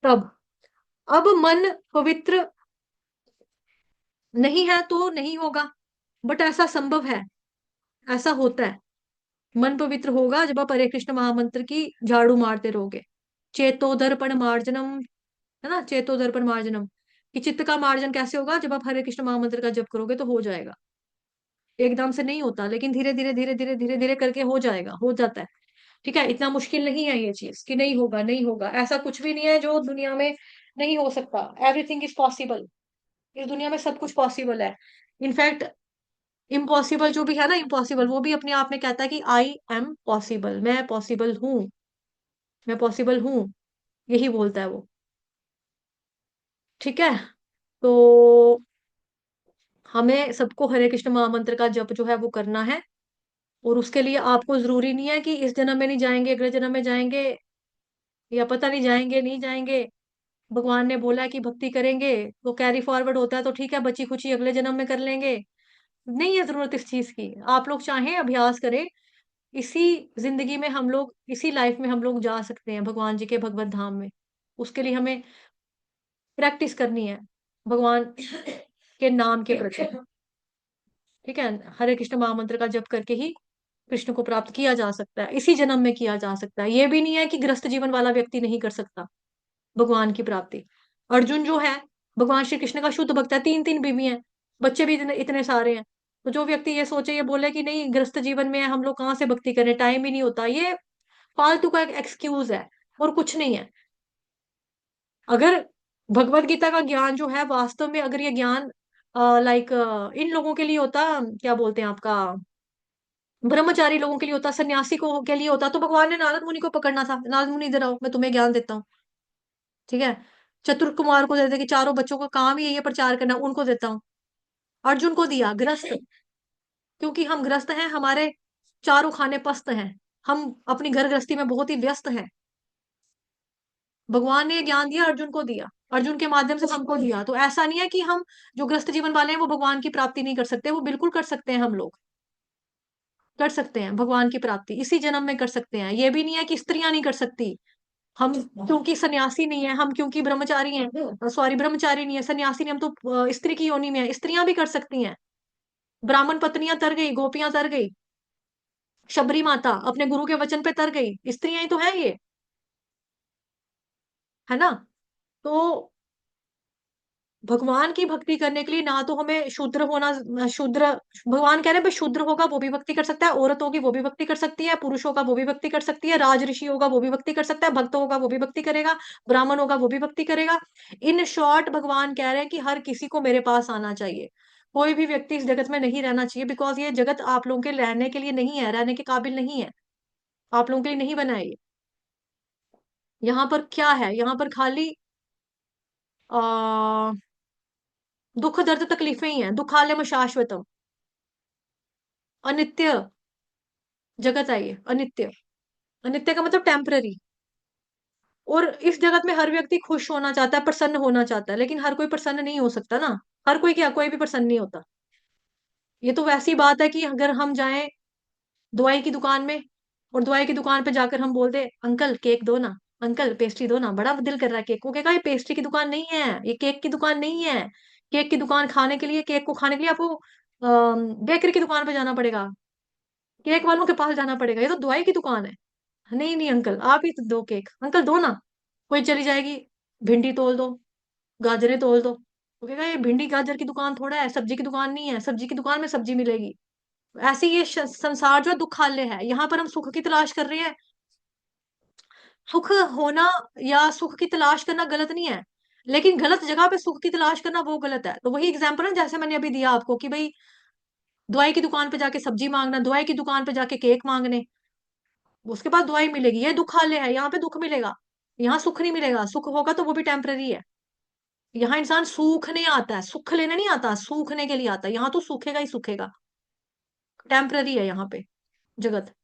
तब। अब मन पवित्र नहीं है तो नहीं होगा, बट ऐसा संभव है, ऐसा होता है। मन पवित्र होगा जब आप हरे कृष्ण महामंत्र की झाड़ू मारते रहोगे। चेतोदर्पण मार्जनम, है ना, चेतोदर्पण मार्जनम, कि चित्त का मार्जन कैसे होगा, जब आप हरे कृष्ण महामंत्र का जप करोगे तो हो जाएगा। एकदम से नहीं होता, लेकिन धीरे धीरे धीरे धीरे धीरे धीरे करके हो जाएगा, हो जाता है। ठीक है, इतना मुश्किल नहीं है ये चीज कि नहीं होगा, नहीं होगा, ऐसा कुछ भी नहीं है जो दुनिया में नहीं हो सकता। एवरीथिंग इज पॉसिबल, इस दुनिया में सब कुछ पॉसिबल है। इनफैक्ट इम्पॉसिबल जो भी है ना, इम्पॉसिबल वो भी अपने आप में कहता है कि आई एम पॉसिबल, मैं पॉसिबल हूँ। मैं पॉसिबल हूँ, यही बोलता है वो। ठीक है। तो हमें सबको हरे कृष्ण महामंत्र का जप जो है वो करना है। और उसके लिए आपको जरूरी नहीं है कि इस जन्म में नहीं जाएंगे, अगले जन्म में जाएंगे, या पता नहीं जाएंगे नहीं जाएंगे। भगवान ने बोला है कि भक्ति करेंगे तो कैरी फॉरवर्ड होता है, तो ठीक है, बची खुची अगले जन्म में कर लेंगे। नहीं है जरूरत इस चीज की। आप लोग चाहें अभ्यास करें, इसी जिंदगी में हम लोग, इसी लाइफ में हम लोग जा सकते हैं भगवान जी के भगवत धाम में। उसके लिए हमें प्रैक्टिस करनी है भगवान के नाम के प्रति। ठीक है। हरे कृष्ण महामंत्र का जप करके ही कृष्ण को प्राप्त किया जा सकता है, इसी जन्म में किया जा सकता है। ये भी नहीं है कि गृहस्थ जीवन वाला व्यक्ति नहीं कर सकता भगवान की प्राप्ति। अर्जुन जो है, भगवान श्री कृष्ण का शुद्ध भक्त है, तीन तीन बीवी हैं, बच्चे भी इतने इतने सारे हैं। तो जो व्यक्ति ये सोचे, ये बोले कि नहीं गृहस्थ जीवन में हम लोग कहाँ से भक्ति करें, टाइम ही नहीं होता, ये फालतू का एक एक्सक्यूज है और कुछ नहीं है। अगर भगवत गीता का ज्ञान जो है वास्तव में, अगर ये ज्ञान लाइक इन लोगों के लिए होता, क्या बोलते हैं आपका, ब्रह्मचारी लोगों के लिए होता, सन्यासी को के लिए होता, तो भगवान ने नारद मुनि को पकड़ना था, नारद मुनि इधर आओ, मैं तुम्हें ज्ञान देता हूँ। ठीक है। चतुर कुमार को देते कि चारों बच्चों का काम ही यही है प्रचार करना, उनको देता हूँ। अर्जुन को दिया गृहस्थ, क्योंकि हम गृहस्थ हैं, हमारे चारों खाने पस्त हैं, हम अपनी घर गृहस्थी में बहुत ही व्यस्त हैं। भगवान ने ये ज्ञान दिया, अर्जुन को दिया, अर्जुन के माध्यम से हमको दिया। तो ऐसा नहीं है कि हम जो गृहस्थ जीवन वाले हैं वो भगवान की प्राप्ति नहीं कर सकते, वो बिल्कुल कर सकते हैं। हम लोग कर सकते हैं भगवान की प्राप्ति, इसी जन्म में कर सकते हैं। ये भी नहीं है कि स्त्रियां नहीं कर सकती। हम क्योंकि सन्यासी नहीं है, हम क्योंकि ब्रह्मचारी हैं, सॉरी ब्रह्मचारी नहीं है, सन्यासी नहीं, हम तो स्त्री की योनि में है, स्त्रियां भी कर सकती हैं। ब्राह्मण पत्नियां तर गई, गोपियां तर गई, शबरी माता अपने गुरु के वचन पे तर गई, स्त्रियां ही तो है ये, है ना। तो भगवान की भक्ति करने के लिए ना तो हमें शूद्र होना, शूद्र, भगवान कह रहे हैं भाई शूद्र होगा वो भी भक्ति कर सकता है, औरत होगी वो भी भक्ति कर सकती है, पुरुष होगा वो भी भक्ति कर सकती है, राज ऋषि होगा वो भी भक्ति कर सकता है, भक्त होगा वो भी भक्ति करेगा, ब्राह्मण होगा वो भी भक्ति करेगा। इन शॉर्ट भगवान कह रहे हैं कि हर किसी को मेरे पास आना चाहिए। कोई भी व्यक्ति इस जगत में नहीं रहना चाहिए, बिकॉज ये जगत आप लोगों के रहने के लिए नहीं है, रहने के काबिल नहीं है, आप लोगों के लिए नहीं बना है ये। यहाँ पर क्या है, यहाँ पर खाली आ, दुख दर्द तकलीफें ही हैं, दुखालयम शाश्वतम, अनित्य जगत है ये, अनित्य। अनित्य का मतलब टेम्पररी। और इस जगत में हर व्यक्ति खुश होना चाहता है, प्रसन्न होना चाहता है, लेकिन हर कोई प्रसन्न नहीं हो सकता ना। हर कोई क्या, कोई भी प्रसन्न नहीं होता। ये तो वैसी बात है कि अगर हम जाएं दवाई की दुकान में, और दवाई की दुकान पे जाकर हम बोलते अंकल केक दो ना, अंकल पेस्ट्री दो ना, बड़ा दिल कर रहा है केक, वो कहेगा ये पेस्ट्री की दुकान नहीं है, ये केक की दुकान नहीं है। केक की दुकान खाने के लिए, केक को खाने के लिए आपको बेकरी की दुकान पे जाना पड़ेगा, केक वालों के पास जाना पड़ेगा, ये तो दवाई की दुकान है। नहीं नहीं अंकल आप ही तो दो केक, अंकल दो ना। कोई चली जाएगी, भिंडी तोल दो, गाजरें तोल दो, वो कहेगा ये भिंडी गाजर की दुकान थोड़ा है, सब्जी की दुकान नहीं है, सब्जी की दुकान में सब्जी मिलेगी। ऐसे ये संसार जो है दुखालय है, यहाँ पर हम सुख की तलाश कर रहे हैं। सुख होना या सुख की तलाश करना गलत नहीं है, लेकिन गलत जगह पे सुख की तलाश करना वो गलत है। तो वही एग्जाम्पल है जैसे मैंने अभी दिया आपको कि भाई दवाई की दुकान पे जाके सब्जी मांगना, दवाई की दुकान पे जाके केक मांगने, उसके बाद दवाई मिलेगी, ये दुखालय है, यहाँ पे दुख मिलेगा, यहाँ सुख नहीं मिलेगा। सुख होगा तो वो भी टेम्पररी है। यहाँ इंसान सूखने आता है, सुख लेने नहीं आता, सूखने के लिए आता है। यहाँ तो सूखेगा ही सूखेगा, टेम्पररी है यहाँ पे जगत।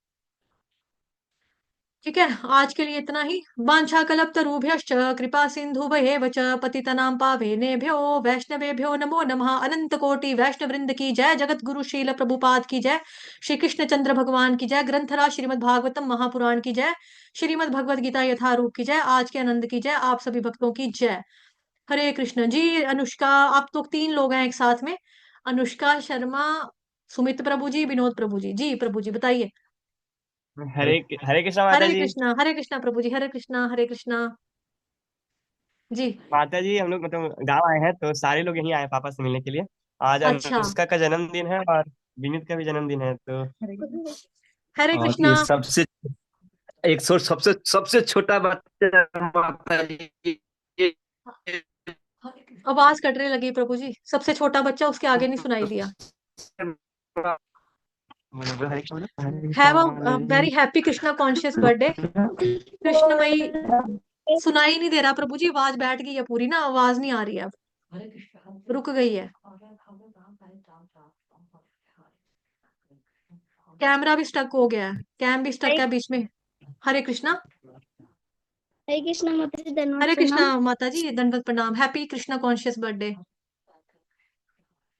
ठीक है, आज के लिए इतना ही। वाञ्छा कल्पतरुभ्यश्च कृपा सिन्धुभयेव च पतितनां पावनेभ्यो वैष्णवेभ्यो नमो नमः। अनंत कोटि वैष्णव वृंद की जय, जगत गुरु श्रील प्रभुपाद की जय, श्री कृष्ण चंद्र भगवान की जय, ग्रंथराज श्रीमद् भागवतम महापुराण की जय, श्रीमद् भगवद गीता यथारूप की जय, आज के आनंद की जय, आप सभी भक्तों की जय। हरे कृष्ण जी। अनुष्का, आप तो तीन लोग हैं एक साथ में, अनुष्का शर्मा, सुमित प्रभु जी, विनोद प्रभु जी, जी प्रभु जी बताइए। हरे हरे कृष्णा माता जी। हरे कृष्णा प्रभु जी, हरे कृष्णा हरे कृष्णा। जी। माता जी हम लोग मतलब गाँव आए हैं तो सारे लोग यहीं आए हैं पापा से मिलने के लिए। आज अच्छा। अनुष्का का जन्मदिन है और विनीत का भी जन्मदिन है तो हरे और कृष्णा। ये सबसे एक सौ सबसे सबसे छोटा बच्चा माता जी। ये- आवाज कटने लगी प्रभु जी, सबसे छोटा बच्चा, उसके आगे नहीं सुनाई दिया। हरे कृष्ण बोलो, Hare have Krishna a very happy Krishna conscious birthday. Krishnamayi सुनाई नहीं दे रहा प्रभु जी, आवाज बैठ गई है पूरी ना, आवाज नहीं आ रही है अब, रुक गई है। कैमरा भी स्टक हो गया है, कैम भी स्टक है बीच में। हरे कृष्णा। हरे कृष्णा माता जी, धन्यवाद हरे कृष्णा प्रणाम। माता जी, दंडवत प्रणाम। Happy Krishna conscious birthday.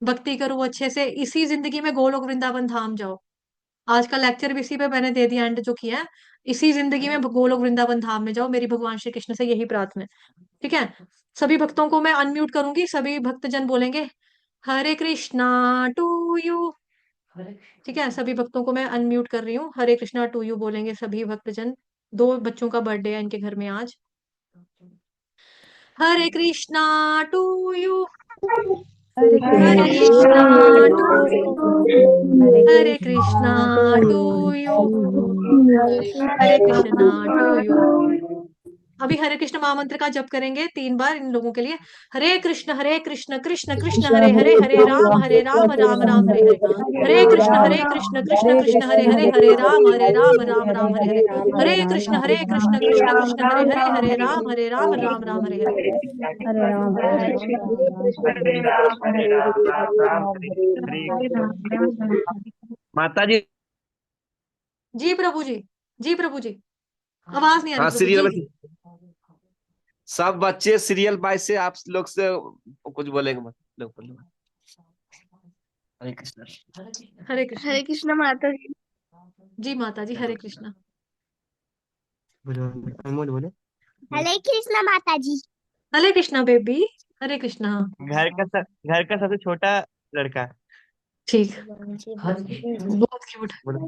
भक्ति करो अच्छे से, इसी जिंदगी में गोलोक वृंदावन धाम जाओ। आज का लेक्चर भी इसी पे मैंने दे दिया, एंड जो किया है, इसी जिंदगी में गोलोक वृंदावन धाम में जाओ, मेरी भगवान श्री कृष्ण से यही प्रार्थना है। ठीक है, सभी भक्तों को मैं अनम्यूट करूंगी, सभी भक्तजन बोलेंगे हरे कृष्णा टू यू। ठीक है, सभी भक्तों को मैं अनम्यूट कर रही हूँ, हरे कृष्णा टू यू बोलेंगे सभी भक्तजन। दो बच्चों का बर्थडे है इनके घर में आज। Hare Krishna to you. Hare Hare Krishna Krishna to to you. Hare Krishna to you. Hare Krishna to you. अभी हरे कृष्ण महामंत्र का जप करेंगे 3 बार इन लोगों के लिए। हरे कृष्ण कृष्ण कृष्ण हरे हरे, हरे राम राम राम हरे हरे। हरे कृष्ण कृष्ण हरे हरे, हरे राम राम राम हरे हरे। हरे कृष्ण कृष्ण कृष्ण हरे हरे, हरे राम राम राम हरे हरे। हरे राम हरे कृष्ण हरे राम हरे राम राम राम हरे हरे। माता जी। जी प्रभु जी। जी प्रभु जी, आवाज नहीं आ रही हाँ, प्रभु जी। सीरियल सब बच्चे सीरियल बाय से आप लोग से कुछ बोलेंगे मत, लोग बोलो। हरे कृष्ण। हरे कृष्ण। हरे कृष्णा माता जी। जी माता जी, हरे कृष्ण। बोलो, अनमोल बोलो। हरे कृष्णा माता जी। हरे कृष्णा बेबी। हरे कृष्णा। घर का सबसे छोटा लड़का। ठीक। बहुत क्यूट। बोलो।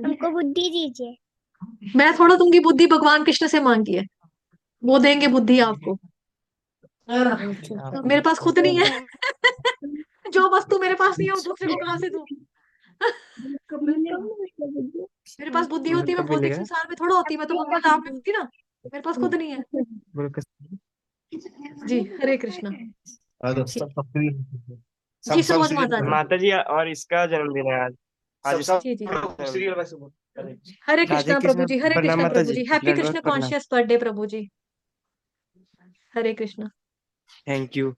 हमको बुद्धि दीजिए। मैं थोड़ा दूंगी बुद्धि, भगवान कृष्ण से मांगी है, वो देंगे बुद्धि आपको। मेरे पास खुद नहीं है। जो वस्तु मेरे पास नहीं है वो दूसरे को कहाँ से दूं। मेरे पास बुद्धि होती मैं कब भौतिक मिलेगा? संसार में थोड़ा होती, मैं तो मंगल धाम में होती ना। मेरे पास खुद नहीं है। बोलो जी हरे कृष्णा। जी सब सरोज सीरियल माता जी। माता जी, और इसका जन्मदिन है आज। आज सब जी जी। सीरियल बाय से बोल। हरे राधे कृष्णा प्रभु कृष्ण। जी, हरे प्रणाम कृष्णा माता प्रभु जी, जी, हैप्पी दंडवत कृष्ण प्रणाम। कॉन्शियस बर्थडे प्रभु जी। हरे कृष्णा। Thank you.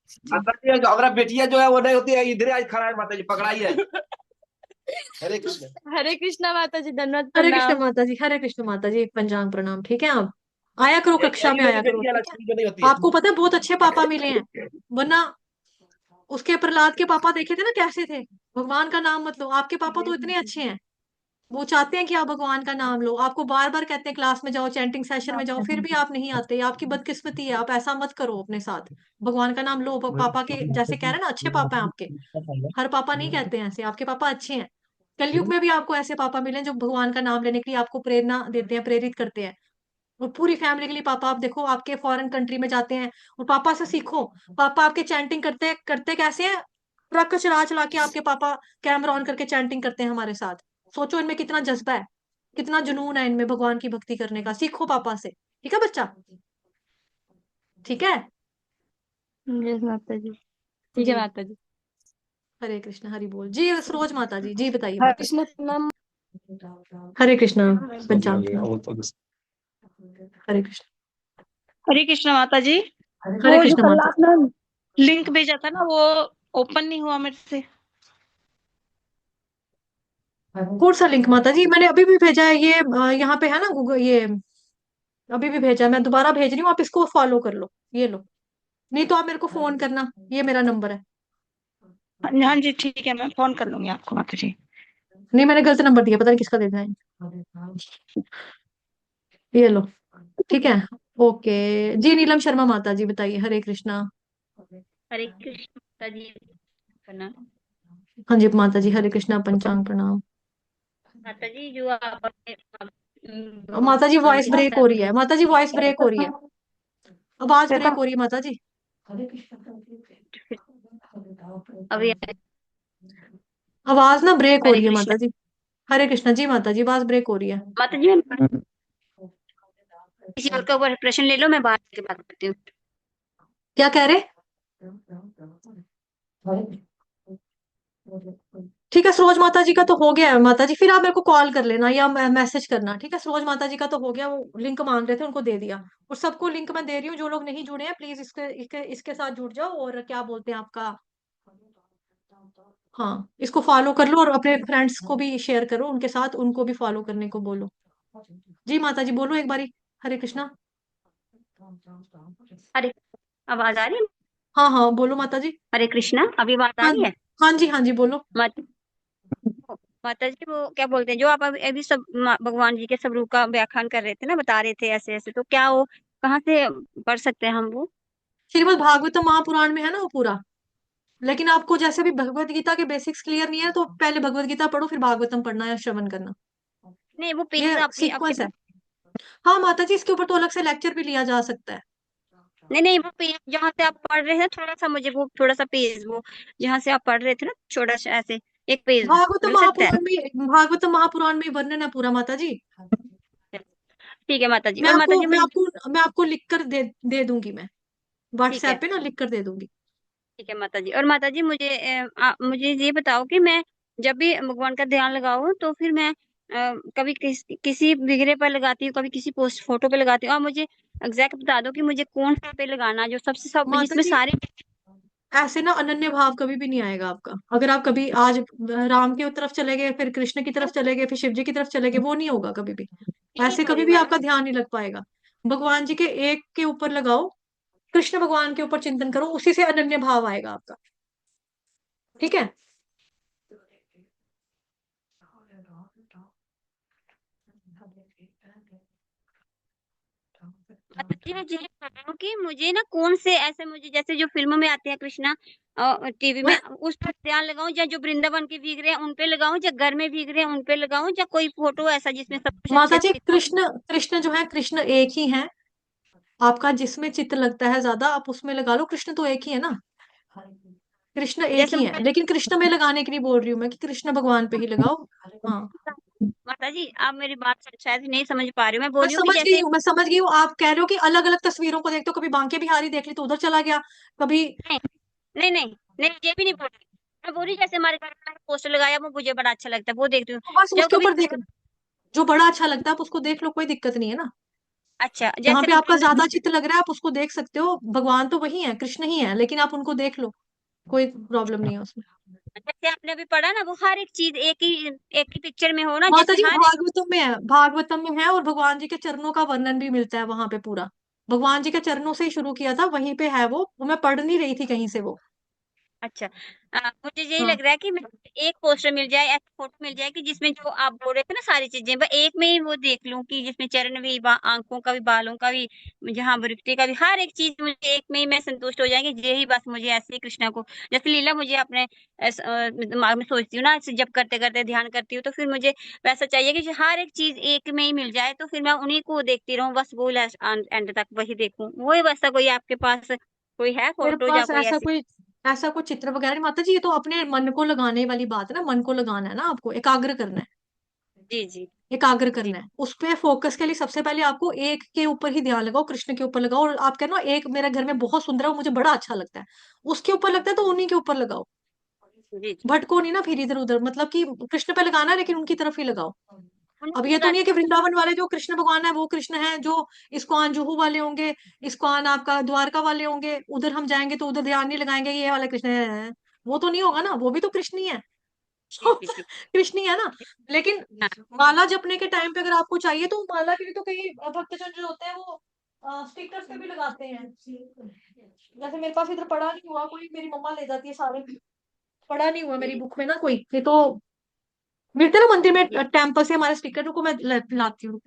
जी माता जी, हमारा बेटिया जो है वो नहीं होती है, इधर आज खड़ा है माता जी, पकड़ाई है। हरे कृष्ण। हरे कृष्णा माता जी, धन्यवाद हरे कृष्ण प्रणाम। माता जी, हरे कृष्ण माता जी, पंचांग प्रणाम। ठीक है, आप आया करो कक्षा यही में, मेरी आया करो। बेटी है, ठीक है, लक्ष्मी जो नहीं होती है। आपको पता है बहुत अच्छे पापा मिले हैं, वरना उसके प्रहलाद के पापा देखे थे ना कैसे थे। भगवान का नाम मत लो, आपके पापा तो इतने अच्छे हैं, वो चाहते हैं कि आप भगवान का नाम लो, आपको बार बार कहते हैं क्लास में जाओ, चैंटिंग सेशन में जाओ, फिर भी आप नहीं आते। आपकी बदकिस्मती है, आप ऐसा मत करो अपने साथ। भगवान का नाम लो। पापा के जैसे कह रहे हैं ना, अच्छे पापा हैं आपके। हर पापा नहीं कहते हैं ऐसे, आपके पापा अच्छे हैं। कलयुग में भी आपको ऐसे पापा मिले हैं जो भगवान का नाम लेने के लिए आपको प्रेरणा देते हैं, प्रेरित करते हैं। और पूरी फैमिली के लिए पापा, आप देखो आपके फॉरेन कंट्री में जाते हैं और पापा से सीखो। पापा आपके चैंटिंग करते करते कैसे हैं, ट्रक चला चला के आपके पापा कैमरा ऑन करके चैंटिंग करते हैं हमारे साथ। सोचो इनमें कितना जज्बा है, कितना जुनून है इनमें भगवान की भक्ति करने का। सीखो पापा से, ठीक है बच्चा, ठीक है। यस माता जी। ठीक है जी माता जी। हरे कृष्ण, हरि बोल जी। सरोज माता जी, जी बताइए हरे माता कृष्णा प्रणाम। जी। हरे कृष्ण पंचांग प्रणाम। हरे कृष्ण। हरे कृष्णा माता जी। हरे वो जो कृष्ण कल माता। आपने लिंक भेजा था ना, वो ओपन नहीं हुआ मेरे से। कौन सा लिंक माता जी? मैंने अभी भी भेजा है, ये यहाँ पे है ना गूगल, ये अभी भी भेजा है, मैं दोबारा भेज रही हूँ, आप इसको फॉलो कर लो, ये लो। नहीं तो आप मेरे को फोन करना, ये मेरा नंबर है। हाँ जी ठीक है, मैं फोन कर लूंगी आपको माता जी। नहीं मैंने गलत नंबर दिया, पता नहीं किसका देना है। ये लो, ठीक है। ओके जी। नीलम शर्मा माता जी बताइए, हरे कृष्णा। हरे कृष्ण माता जी, प्रणाम। हाँ जी माता जी, हरे कृष्णा पंचांग प्रणाम। माता जी, जो आपने माता जी भगवान वॉइस की ब्रेक गीता हो रही है, में माता जी वॉइस ब्रेक हो रही है, आवाज ब्रेक हो रही है माता जी। अभी आवाज ना ब्रेक हो हरे रही है कृष्ण माता जी। हरे कृष्णा जी माता जी, आवाज ब्रेक हो रही है। माता जी, किसी और का ऊपर प्रश्न ले लो, मैं बाहर के बात करती हूँ। क्या कह रहे? ठीक है, सरोज माता जी का तो हो गया है माता जी, फिर आप मेरे को कॉल कर लेना या मैसेज करना। ठीक है, सरोज माता जी का तो हो गया, वो लिंक मांग रहे थे उनको दे दिया। और सबको लिंक मैं दे रही हूँ, जो लोग नहीं जुड़े हैं प्लीज इसके साथ जुड़ जाओ, और क्या बोलते हैं आपका, हाँ इसको फॉलो कर लो, और अपने फ्रेंड्स को भी शेयर करो, उनके साथ उनको भी फॉलो करने को बोलो। जी माता जी बोलो एक बारी, हरे कृष्णा। हरे, आवाज आ रही है? हाँ हाँ बोलो माता जी। हरे कृष्णा, अभी बात आ हाँ रही है? हाँ जी बोलो। माता माता जी, वो क्या बोलते हैं, जो आप अभी अभी सब भगवान जी के सब रूप का व्याख्यान कर रहे थे ना, बता रहे थे ऐसे ऐसे, तो क्या वो कहाँ से पढ़ सकते हैं हम वो? श्रीमद् भागवतम महापुराण में है ना वो पूरा। लेकिन आपको जैसे भी भगवत गीता के बेसिक्स क्लियर नहीं है, तो पहले भगवत गीता पढ़ो, फिर भागवतम पढ़ना या श्रवण करना। नहीं, वो पेज ये आपके आपके सीक्वेंस है। हाँ माता जी, इसके ऊपर तो अलग से लेक्चर भी लिया जा सकता है। नहीं नहीं, वो पेज जहाँ से आप पढ़ रहे हैं, थोड़ा सा मुझे वो थोड़ा सा पेज, वो जहाँ से आप पढ़ रहे थे ना, छोटा सा ऐसे एक पेज भागवतम मिल सकता है? महापुराण में वर्णन है पूरा माता जी। ठीक है माता जी। और माता जी मुझे, मैं आपको लिख कर दे दूंगी मैं, ठीक है व्हाट्सएप पे ना लिख कर दे दूंगी। ठीक है माता जी। और माता जी मुझे मुझे ये बताओ कि मैं जब भी भगवान का ध्यान लगाऊं, तो फिर मैं कभी किसी विग्रह पर लगाती हूँ, कभी किसी पोस्ट फोटो पे लगाती हूँ। और मुझे एग्जैक्ट बता दो कि मुझे कौन सा पे लगाना, जो सबसे सब माता जिसमें जी सारे। ऐसे ना अनन्य भाव कभी भी नहीं आएगा आपका, अगर आप कभी आज राम की तरफ चले गए, फिर कृष्ण की तरफ चले गए, फिर शिव जी की तरफ चले गए, वो नहीं होगा कभी भी। यही ऐसे बोल कभी रही हूँ भी मैं। आपका ध्यान नहीं लग पाएगा। भगवान जी के एक के ऊपर लगाओ, कृष्ण भगवान के ऊपर चिंतन करो, उसी से अनन्य भाव आएगा आपका। ठीक है। माता जी मैं ये कह रही हूँ कि मुझे ना कौन से ऐसे, मुझे जैसे जो फिल्मों में आते हैं कृष्णा टीवी में, उस पर ध्यान लगाऊं, या जो वृंदावन के भीग रहे हैं उन पे लगाऊं, या घर में भीग रहे हैं उन पे लगाऊं, या कोई फोटो ऐसा जिसमें सब कुछ माता अच्छे जी से दिखा? कृष्ण कृष्ण जो है, कृष्ण एक ही है। आपका जिसमें चित्त लगता है ज्यादा, आप उसमें लगा लो, कृष्ण तो एक ही है ना। कृष्ण एक जैसे ही है, लेकिन कृष्ण में लगाने के लिए बोल रही हूँ मैं, कि कृष्ण भगवान पे ही लगाओ। हाँ माता जी, आप मेरी बात शायद नहीं समझ पा रही हो। मैं बोल रही हूँ कि जैसे, मैं समझ गई हूँ। आप कह रहे हो कि अलग अलग तस्वीरों को देखते हो, कभी बांके बिहारी देख ली तो उधर चला गया, कभी। नहीं नहीं नहीं नहीं, ये भी नहीं बोल रही। मैं बोल रही जैसे हमारे घर में मैंने पोस्टर लगाया, वो मुझे बड़ा अच्छा लगता है, वो देखती हूँ। तो बस जब उसके कभी, ऊपर देख, जो बड़ा अच्छा लगता है आप उसको देख लो, कोई दिक्कत नहीं है ना। अच्छा जहाँ जैसे पे आपका ज्यादा चित्त लग रहा है आप उसको देख सकते हो, भगवान तो वही है, कृष्ण ही है, लेकिन आप उनको देख लो, कोई प्रॉब्लम नहीं है उसमें। जैसे आपने अभी पढ़ा ना, वो हर एक चीज एक ही पिक्चर में हो ना, माता जैसे जी हर एक। भागवतम में है, और भगवान जी के चरणों का वर्णन भी मिलता है वहां पे पूरा। भगवान जी के चरणों से ही शुरू किया था, वहीं पे है वो मैं पढ़ नहीं रही थी कहीं से वो। अच्छा, मुझे यही हाँ लग रहा है कि एक पोस्टर मिल जाए, ऐसी फोटो मिल जाए कि जिसमें जो आप बोल रहे थे ना सारी चीजें, मैं एक में ही वो देख लूं, कि जिसमें चरण भी, आंखों का भी, बालों का भी, जहाँ वृत्ति का भी, हर एक चीज मुझे एक में ही, मैं संतुष्ट हो जाएंगे। यही बस मुझे ऐसे ही कृष्णा को, जैसे लीला मुझे अपने दिमाग में सोचती हूँ ना, ऐसे जब करते करते ध्यान करती हूँ, तो फिर मुझे वैसा चाहिए कि हर एक चीज एक में ही मिल जाए, तो फिर मैं उन्हीं को देखती रहूं, बस वो एंड तक वही देखूं। वही वैसा कोई आपके पास कोई है मेरे फोटो, या पास कोई ऐसी? ऐसा कोई चित्र वगैरह नहीं माता जी, ये तो अपने मन को लगाने वाली बात है ना, मन को लगाना है ना, आपको एकाग्र करना है। जी जी एकाग्र जी। करना है उस पे फोकस के लिए, सबसे पहले आपको एक के ऊपर ही ध्यान लगाओ, कृष्ण के ऊपर लगाओ, और आप कहना एक मेरे घर में बहुत सुंदर है, वो मुझे बड़ा अच्छा लगता है, उसके ऊपर लगता है तो उन्हीं के ऊपर लगाओ। जी जी। भटको नहीं ना फिर इधर उधर, मतलब कि कृष्ण पे लगाना है, लेकिन उनकी तरफ ही लगाओ। उन्हें अब भी ये तो लगा नहीं है कि वृंदावन वाले जो कृष्ण भगवान है वो कृष्ण है, जो इस्कॉन जुहू वाले होंगे, इस्कॉन आपका द्वारका वाले होंगे, उधर हम जाएंगे तो उधर ध्यान नहीं लगाएंगे कि ये वाला कृष्ण है। वो तो नहीं होगा ना, वो भी तो कृष्ण ही है। जी जी जी। कृष्ण ही है ना। लेकिन हाँ माला जपने के टाइम पे अगर आपको चाहिए, तो माला के लिए तो कई भक्तजन जो होते हैं वो स्टिकर्स पे भी लगाते हैं। जैसे मेरे पास इधर पड़ा नहीं हुआ कोई, मेरी मम्मा ले जाती है सारे, पड़ा नहीं हुआ मेरी जी। बुक में ना कोई, ये तो मिलते ना मंदिर में टेम्पल से हमारे स्टिकर, रुको मैं लाती हूँ।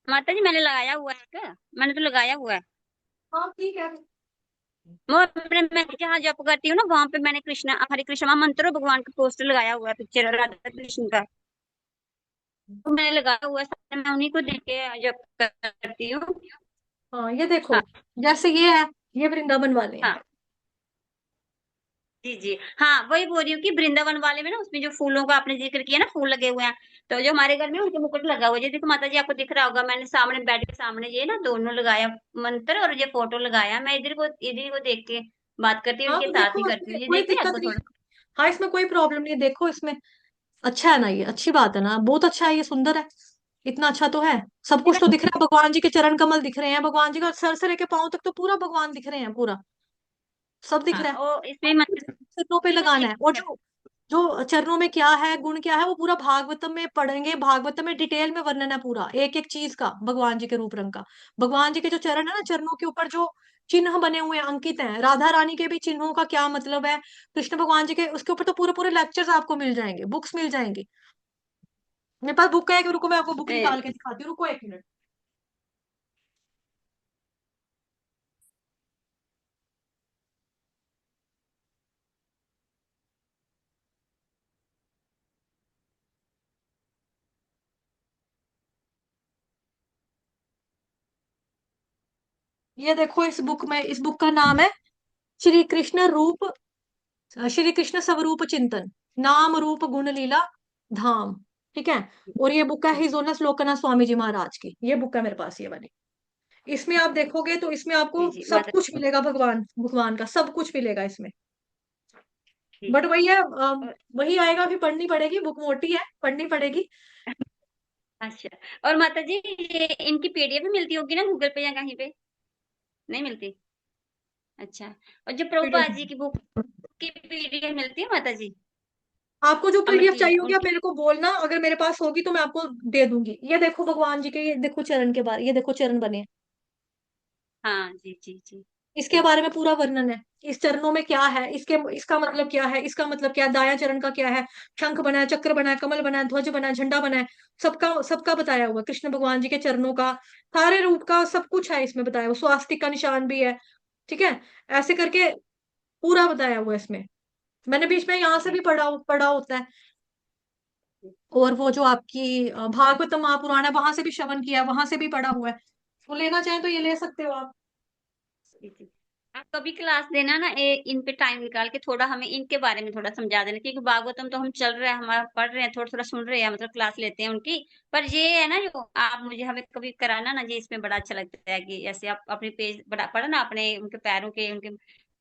माता जी, मैंने लगाया हुआ है क्या? मैंने तो लगाया हुआ है। हाँ ठीक है। मैं अपने, मैं जहाँ जप करती हूँ ना, वहां पे मैंने कृष्णा हरे कृष्णा मंत्र और भगवान का पोस्टर लगाया हुआ है, पिक्चर राधा कृष्ण का, तो मैंने लगाया हुआ है सामने, मैं उन्हीं को देख के जप करती हूँ। हाँ ये देखो, हाँ जैसे ये है, ये वृंदावन वाले हैं। हाँ जी जी। हाँ, वही बोल रही हूँ कि वृंदावन वाले में ना, उसमें जो फूलों का आपने जिक्र किया ना, फूल लगे हुए हैं, तो जो हमारे घर में उनके मुकुट लगा हुआ है, ये देखो माता जी, आपको दिख रहा होगा, मैंने सामने बेड के सामने ये ना दोनों लगाया, मंत्र और ये फोटो लगाया। मैं इधर को देख के बात करती हूँ, हाँ इनके तो साथ ही देखो, करती हूँ। ये कोई देख रहे हैं दिक्कत आपको नहीं, थोड़ा? हाँ, इसमें कोई प्रॉब्लम नहीं है, देखो इसमें अच्छा है ना, ये अच्छी बात है ना, बहुत अच्छा है, ये सुंदर है, इतना अच्छा तो है। सब कुछ तो दिख रहा है, भगवान जी के चरण कमल दिख रहे हैं, भगवान जी का सर से लेके पांव तक तो पूरा भगवान दिख रहे हैं, पूरा सब दिख हाँ, रहा है। और इसमें और मतलब चरणों पे लगाना है, और जो जो चरणों में क्या है, गुण क्या है, वो पूरा भागवतम में पढ़ेंगे, भागवतम में डिटेल में वर्णन है पूरा, एक एक चीज का, भगवान जी के रूप रंग का। भगवान जी के जो चरण है ना, चरणों के ऊपर जो चिन्ह बने हुए हैं, अंकित हैं, राधा रानी के भी चिन्हों का क्या मतलब है, कृष्ण भगवान जी के, उसके ऊपर तो पूरे पूरे लेक्चर्स आपको मिल जाएंगे, बुक्स मिल जाएंगी। मेरे पास बुक है कि, रुको मैं आपको बुक ए, निकाल के दिखाती हूँ, रुको एक मिनट। ये देखो, इस बुक में, इस बुक का नाम है श्री कृष्ण रूप, श्री कृष्ण स्वरूप चिंतन, नाम रूप गुण लीला धाम, ठीक है। और ये बुक है हिज ऑनर्स लोकनाथ स्वामी जी महाराज की, ये बुक है मेरे पास, ये वाली। इसमें आप देखोगे तो इसमें जी आपको जी सब माता कुछ मिलेगा, भगवान भगवान का सब कुछ मिलेगा इसमें। जी। बट वही है, और वही आएगा, अभी पढ़नी पड़ेगी, बुक मोटी है, पढ़नी पड़ेगी। अच्छा, और माता जी ये इनकी पीडीएफ भी मिलती होगी ना गूगल पे या कहीं पे? नहीं मिलती? अच्छा, और जो पीडीएफ, प्रभुपाद जी की बुक की पीडीएफ मिलती है माता जी? आपको जो अमर पीडीएफ की चाहिए होगी आप उनकी? मेरे को बोलना, अगर मेरे पास होगी तो मैं आपको दे दूंगी। ये देखो भगवान जी के, ये देखो चरण के बारे, ये देखो चरण बने हैं। हाँ जी जी जी। इसके बारे में पूरा वर्णन है, इस चरणों में क्या है, इसके, इसका मतलब क्या है, इसका मतलब क्या है, दाया चरण का क्या है, शंख बना है, चक्र बना है, कमल बना है, ध्वज बना है, झंडा बना है, सबका सबका बताया हुआ है। कृष्ण भगवान जी के चरणों का, सारे रूप का सब कुछ है इसमें बताया हुआ, स्वास्तिक का निशान भी है, ठीक है। ऐसे करके पूरा बताया हुआ है इसमें। मैंने बीच में यहाँ से जी भी पढ़ा होता है। और वो जो आपकी भागवत महापुराण है, वहां से भी श्रवण किया है, वहां से भी पढ़ा हुआ है। तो लेना चाहें तो ये ले सकते हो आप। जी जी। आप कभी क्लास देना ना, इन पे टाइम निकाल के थोड़ा हमें इनके बारे में थोड़ा समझा देना, क्योंकि भागवतम तो हम चल रहे हैं, हमारा पढ़ रहे हैं, थोड़ा थोड़ा सुन रहे हैं, मतलब क्लास लेते हैं उनकी। पर ये है ना, जो आप मुझे हमें कभी कराना ना जी, इसमें बड़ा अच्छा लगता है कि ऐसे आप अपने पेज बड़ा पढ़ा ना, अपने उनके पैरों के उनके,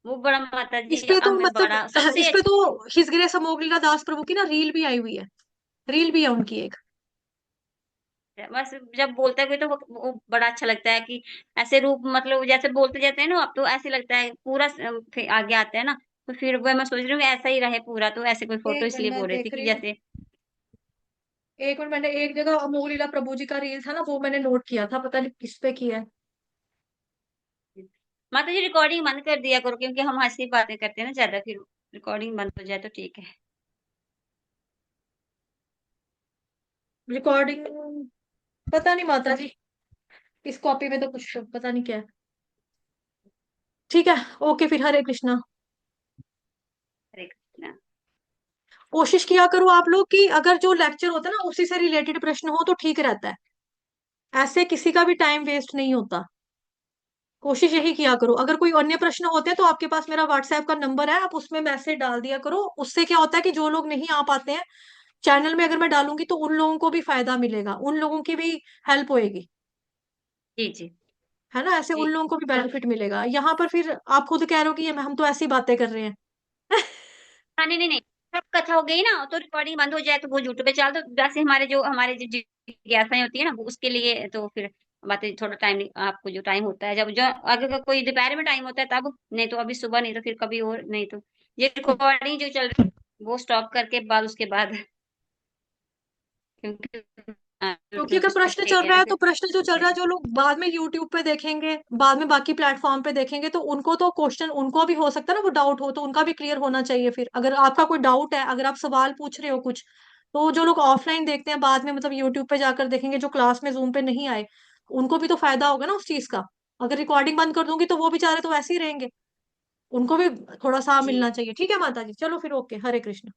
वो बड़ा माता इस जी पे तो हमें मतलब बड़ा सबसे इस पे तो हिस ग्रेस अमोघलीला दास प्रभु की ना रील भी आई हुई है, रील भी है उनकी एक। बस जब बोलता है कोई तो वो बड़ा अच्छा लगता है कि ऐसे रूप, मतलब जैसे बोलते जाते हैं ना आप, तो ऐसे लगता है पूरा फिर आगे आता है ना। तो फिर वो मैं सोच रही हूँ कि ऐसा ही रहे पूरा, तो ऐसे कोई फोटो एक मिनट इसलिए मैं बोल रही थी देख कि रही हूँ, जैसे। एक मिनट, मैंने एक जगह अमोघलीला प्रभु जी का रील था ना, वो मैंने नोट किया था, पता नहीं किस पे किया है। माता जी रिकॉर्डिंग बंद कर दिया करो, क्योंकि हम हंसी बातें करते हैं ना ज्यादा, फिर रिकॉर्डिंग बंद हो जाए तो ठीक है। रिकॉर्डिंग, पता नहीं माता जी, इस कॉपी में तो कुछ पता नहीं क्या है। ठीक है, ओके फिर, हरे कृष्णा। हरे कृष्णा। कोशिश किया करो आप लोग कि अगर जो लेक्चर होता है ना उसी से रिलेटेड प्रश्न हो तो ठीक रहता है, ऐसे किसी का भी टाइम वेस्ट नहीं होता। कोशिश यही किया करो। अगर कोई अन्य प्रश्न होते हैं तो आपके पास मेरा व्हाट्सएप का नंबर है, आप उसमें मैसेज डाल दिया करो। उससे क्या होता है कि जो लोग नहीं आ पाते हैं चैनल में, अगर मैं डालूंगी तो उन लोगों को भी फायदा मिलेगा, उन लोगों की भी हेल्प होएगी, जी जी है ना, ऐसे उन जी। लोगों को भी बेनिफिट मिलेगा। यहाँ पर फिर आप खुद कह रहे हो कि ये हम तो ऐसी बातें कर रहे हैं। हाँ, नहीं, नहीं, नहीं। जब कथा हो गई ना, तो रिकॉर्डिंग बंद हो जाए तो वो यूट्यूब पे चल दो। वैसे हमारे जो जिज्ञासाएँ होती है ना, वो उसके लिए तो फिर बातें थोड़ा टाइम, आपको जो टाइम होता है, जब जो अगर का कोई दोपहर में टाइम होता है तब, नहीं तो अभी सुबह, नहीं तो फिर कभी और, नहीं तो ये रिकॉर्डिंग जो चल रही है, वो स्टॉप करके बाद उसके बाद क्योंकि क्योंकि यूट्यूब अगर पे प्रश्न चल है रहा ना है फिर। तो प्रश्न जो चल रहा है, जो लोग बाद में यूट्यूब पे देखेंगे, बाद में बाकी प्लेटफॉर्म पे देखेंगे, तो उनको तो क्वेश्चन, उनको भी हो सकता है ना वो डाउट हो, तो उनका भी क्लियर होना चाहिए। फिर अगर आपका कोई डाउट है, अगर आप सवाल पूछ रहे हो कुछ, तो जो लोग ऑफलाइन देखते हैं बाद में, मतलब यूट्यूब पे जाकर देखेंगे, जो क्लास में जूम पे नहीं आए, उनको भी तो फायदा होगा ना उस चीज का। अगर रिकॉर्डिंग बंद कर दूंगी तो वो बेचारे तो वैसे ही रहेंगे, उनको भी थोड़ा सा जी। मिलना चाहिए। ठीक है माता जी, चलो फिर, ओके, हरे कृष्ण।